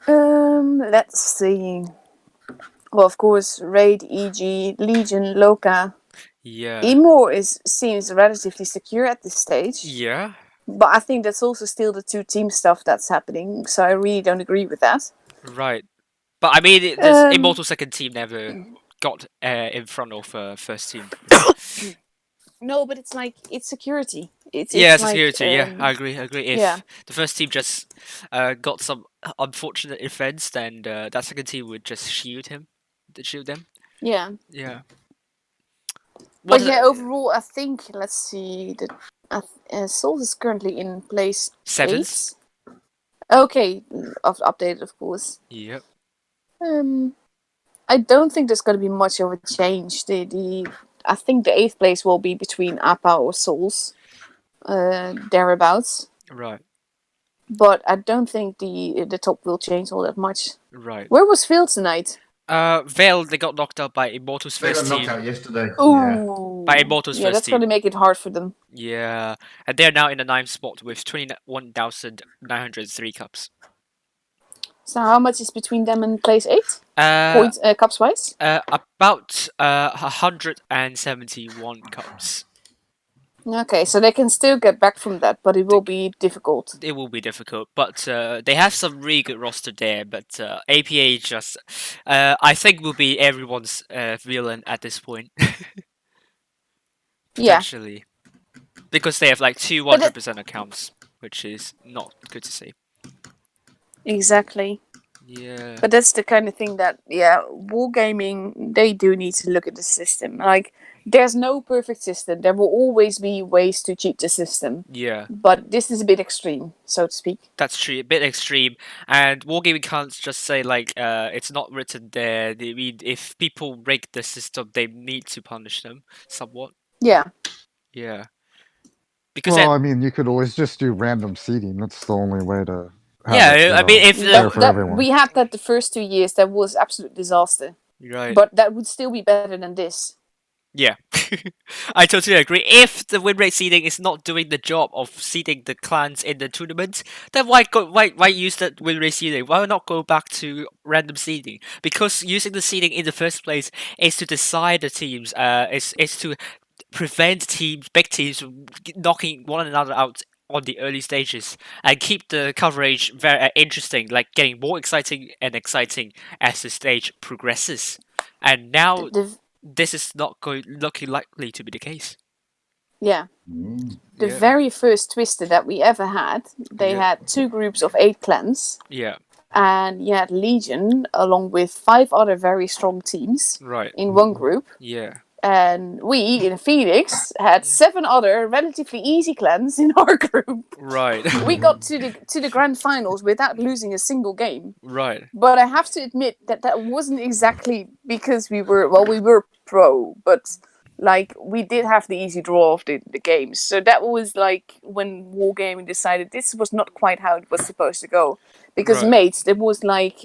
Let's see. Well, of course, Raid, EG, Legion, Loka. Yeah. Emor seems relatively secure at this stage. Yeah. But I think that's also still the 2-team stuff that's happening, so I really don't agree with that. Right. But I mean, this Immortal second team never got in front of first team. No, but it's like, it's security. It's Yeah, like, security. Yeah, I agree. I agree. If yeah. the first team just got some unfortunate events, then that second team would just shield them. Yeah. Yeah. But yeah, overall, I think, let's see, S0ULS is currently in place Seventh. 8. Okay, updated, of course. Yep. I don't think there's going to be much of a change. I think the 8th place will be between APA or S0ULS, thereabouts. Right. But I don't think the top will change all that much. Right. Where was Phil tonight? Vale, they got knocked out by Immortals They got first knocked team. out yesterday. Ooh. By Immortals Yeah, first that's going to team. make it hard for them. Yeah, and they're now in the 9th spot with 21,903 cups. So how much is between them and place 8? Points, cups wise? about 171 cups. Okay, so they can still get back from that, but it will be difficult. It will be difficult, but they have some really good roster there. But APA just, I think, will be everyone's villain at this point. Potentially, because they have like 200% accounts, which is not good to see. Exactly. Yeah. But that's the kind of thing that, Wargaming, they do need to look at the system. Like, there's no perfect system. There will always be ways to cheat the system. Yeah. But this is a bit extreme, so to speak. That's true, a bit extreme. And Wargaming can't just say, like, it's not written there. I mean, if people break the system, they need to punish them somewhat. Yeah. Yeah. Because Well, I mean, you could always just do random seeding. That's the only way to. Have yeah, it, I mean, if we had that the first 2 years, that was absolute disaster. Right. But that would still be better than this. Yeah, I totally agree. If the win rate seeding is not doing the job of seeding the clans in the tournament, then why use that win rate seeding? Why not go back to random seeding? Because using the seeding in the first place is to decide the teams. Is to prevent big teams from knocking one another out on the early stages and keep the coverage very interesting, like getting more exciting and exciting as the stage progresses. And now. This is not looking likely to be the case. Yeah. The very first Twister that we ever had, they had 2 groups of 8 clans. Yeah. And you had Legion along with 5 other very strong teams in one group. Yeah. And we, in Phoenix, had 7 other relatively easy clans in our group. Right. We got to the grand finals without losing a single game. Right. But I have to admit that wasn't exactly because we were pro, but like we did have the easy draw of the games. So that was like when Wargaming decided this was not quite how it was supposed to go. Because mates, it was like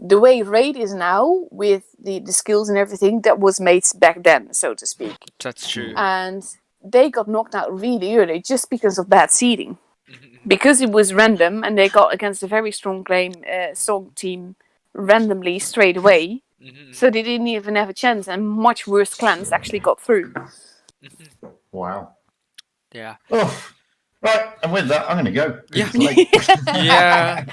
the way Raid is now, with the skills and everything, that was mates back then, so to speak. That's true. And they got knocked out really early just because of bad seeding. Because it was random, and they got against a very strong team randomly straight away. So they didn't even have a chance, and much worse clans actually got through. Wow. Yeah. Oh, right, and with that, I'm going to go. Yeah. It's late. Yeah.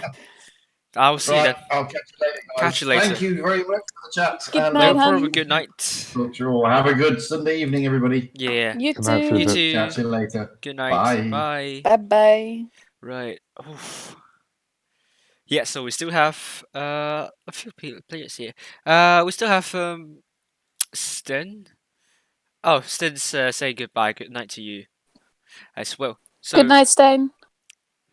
I'll see that. I'll catch you later, guys. Catch you later. Thank you very much for the chat. Good night, No hon. problem. Good night. Talk to you all. Have a good Sunday evening, everybody. Yeah. You Good night, too. You Fidget. too. Catch you later. Good night. Bye. Bye. Bye-bye. Right. Oof. Yeah, so we still have a few players here. We still have Sten. Oh, Sten's saying goodbye. Good night to you as well. So Good night, Stein.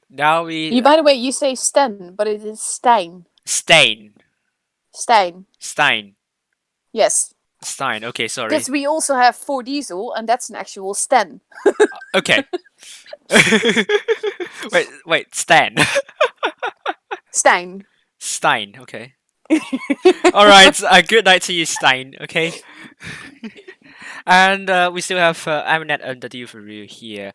now we By the way, you say Sten, but it is Stein. Stein. Yes. Stein. Okay, sorry. Because we also have 4 Diesel, and that's an actual Sten. Okay. wait, Stan. Stein. Okay. All right. Good night to you, Stein. Okay. And we still have Aminet and the Delivery here.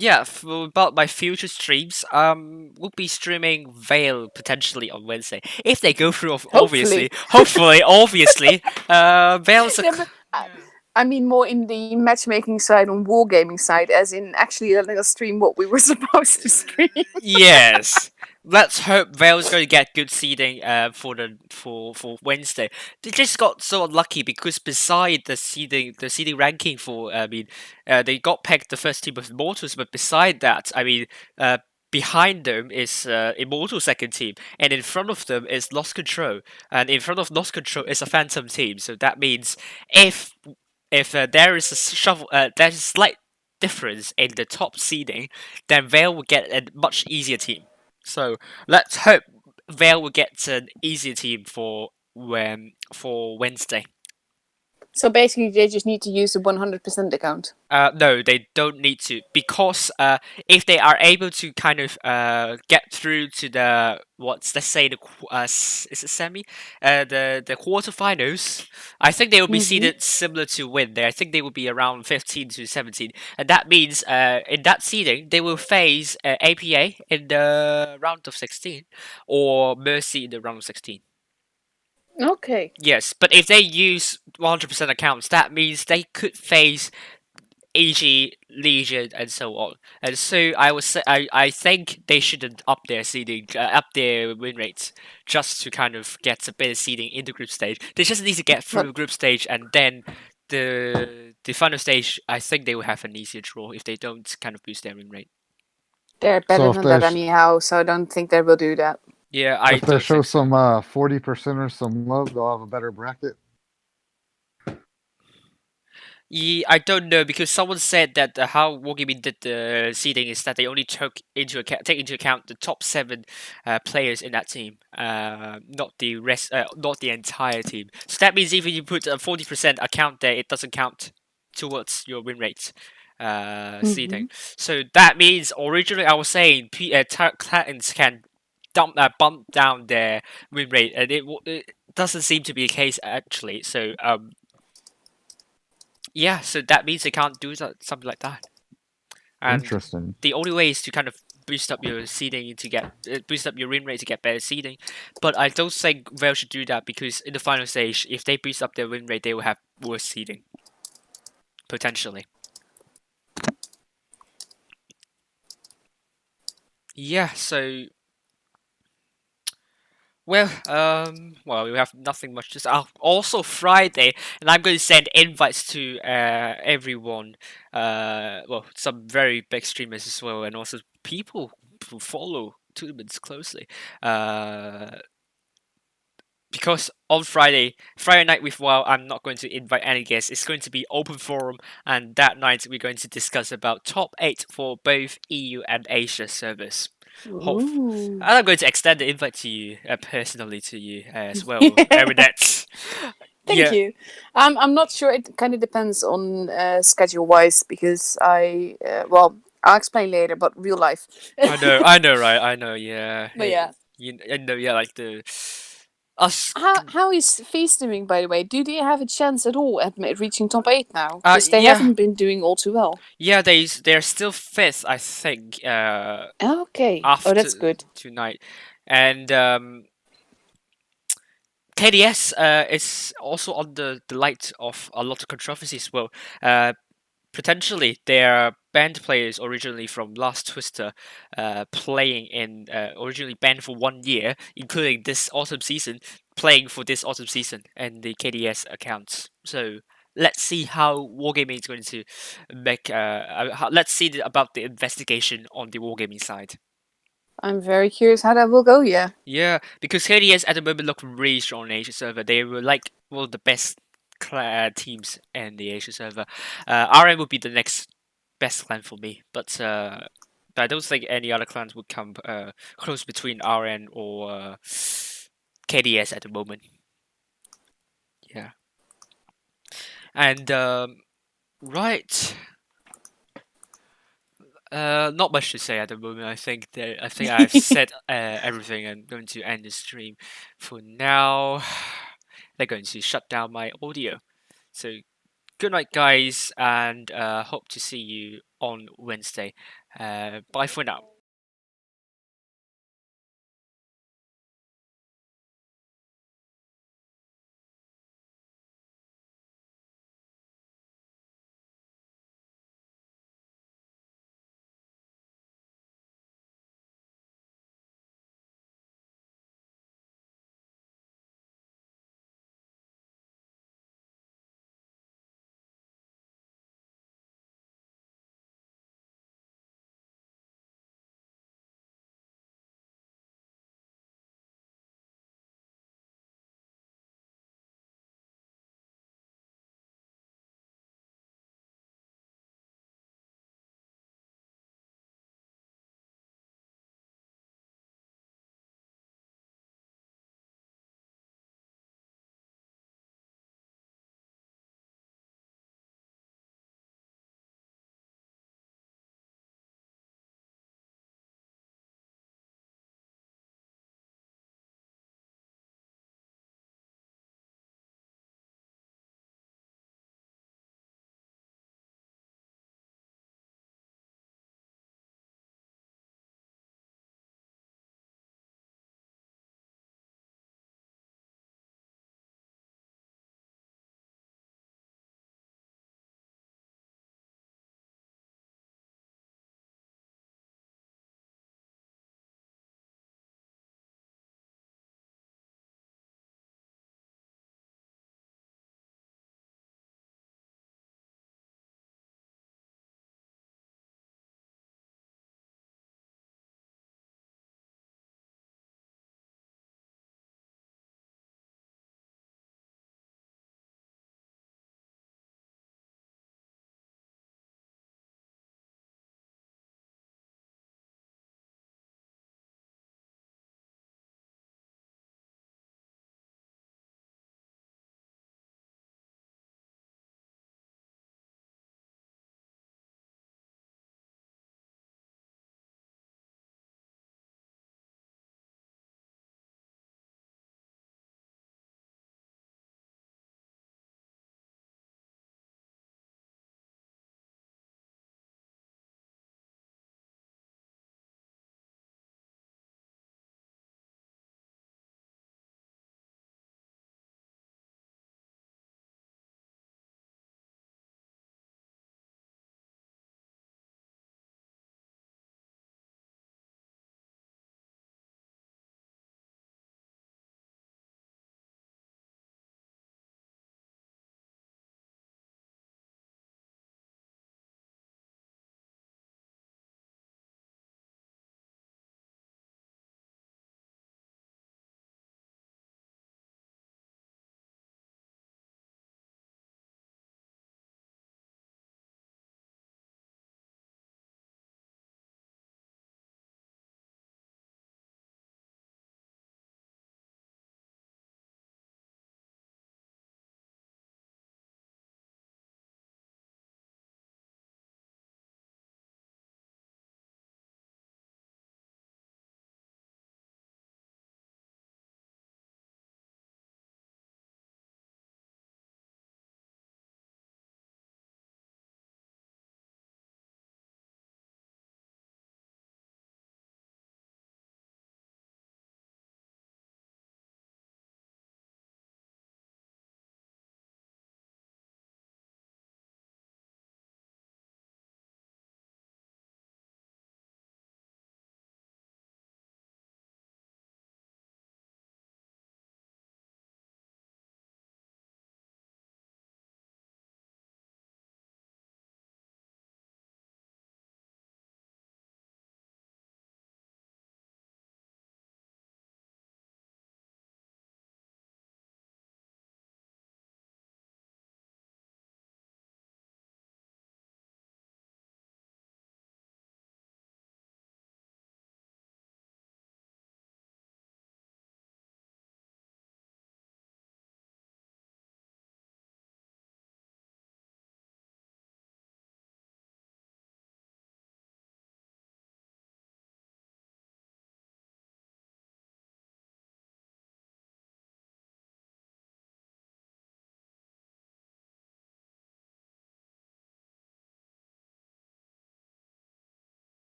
Yeah, about my future streams, we'll be streaming Veil potentially on Wednesday if they go through. Obviously, obviously. Veil's I mean, more in the matchmaking side, on Wargaming side, as in actually letting us stream what we were supposed to stream. Yes. let's hope Vale's going to get good seeding for Wednesday. They just got so unlucky because beside the seeding ranking for they got pegged the first team of Immortals, but beside that, behind them is Immortal second team, and in front of them is Lost Control, and in front of Lost Control is a Phantom team. So that means if there is there's a slight difference in the top seeding, then Vale will get a much easier team. So let's hope Vale will get an easier team for Wednesday. So basically, they just need to use the 100% account. No, they don't need to, because if they are able to kind of get through to the let's say is it semi, the quarterfinals, I think they will be seeded similar to Win. I think they will be around 15 to 17, and that means in that seeding they will face APA in the round of 16 or Mercy in the round of 16. Okay. Yes, but if they use 100% accounts, that means they could face AG, Legion, and so on. And so I think they shouldn't up their seeding, up their win rates, just to kind of get a better seeding in the group stage. They just need to get through the group stage, and then the final stage, I think they will have an easier draw if they don't kind of boost their win rate. They're better than that anyhow, so I don't think they will do that. Yeah, if they show some 40% or some love, they'll have a better bracket. Yeah, I don't know, because someone said that how WoTB did the seeding is that they only take into account the top 7 players in that team, not the rest, not the entire team. So that means even you put a 40% account there, it doesn't count towards your win rate seeding. So that means originally I was saying Titans can bump down their win rate, and it doesn't seem to be the case actually. So yeah, so that means they can't do something like that. And interesting. The only way is to kind of boost up your seeding to get boost up your win rate to get better seeding. But I don't think Vale should do that, because in the final stage, if they boost up their win rate, they will have worse seeding potentially. Yeah, so well, we have nothing much to say. Also Friday, and I'm going to send invites to everyone. Some very big streamers as well, and also people who follow tournaments closely. Because on Friday night with WoW, I'm not going to invite any guests. It's going to be open forum, and that night we're going to discuss about top 8 for both EU and Asia servers. And I'm going to extend the invite to you personally to you as well, Erinette. Thank you. I'm not sure. It kind of depends on schedule wise, because I'll explain later. But real life. I know, right? I know, yeah. But yeah. Like the us. How is Feast doing, by the way? Do they have a chance at all at reaching top 8 now? Because they haven't been doing all too well. Yeah, they're still 5th, I think. Okay. That's good. Tonight, and KDS is also on the light of a lot of controversy as well. Potentially, their banned players originally from Last Twister, playing in originally banned for 1 year, including this autumn season, playing for this autumn season and the KDS accounts. So let's see how Wargaming is going to make. Let's see about the investigation on the Wargaming side. I'm very curious how that will go. Yeah. Yeah, because KDS at the moment look really strong on Asia server. They were like one of the best teams in the Asia server. RN would be the next best clan for me, but I don't think any other clans would come close between RN or KDS at the moment. Yeah, and right. Not much to say at the moment. I think I've said everything. I'm going to end the stream for now. They're going to shut down my audio. So good night, guys, and hope to see you on Wednesday. Bye for now.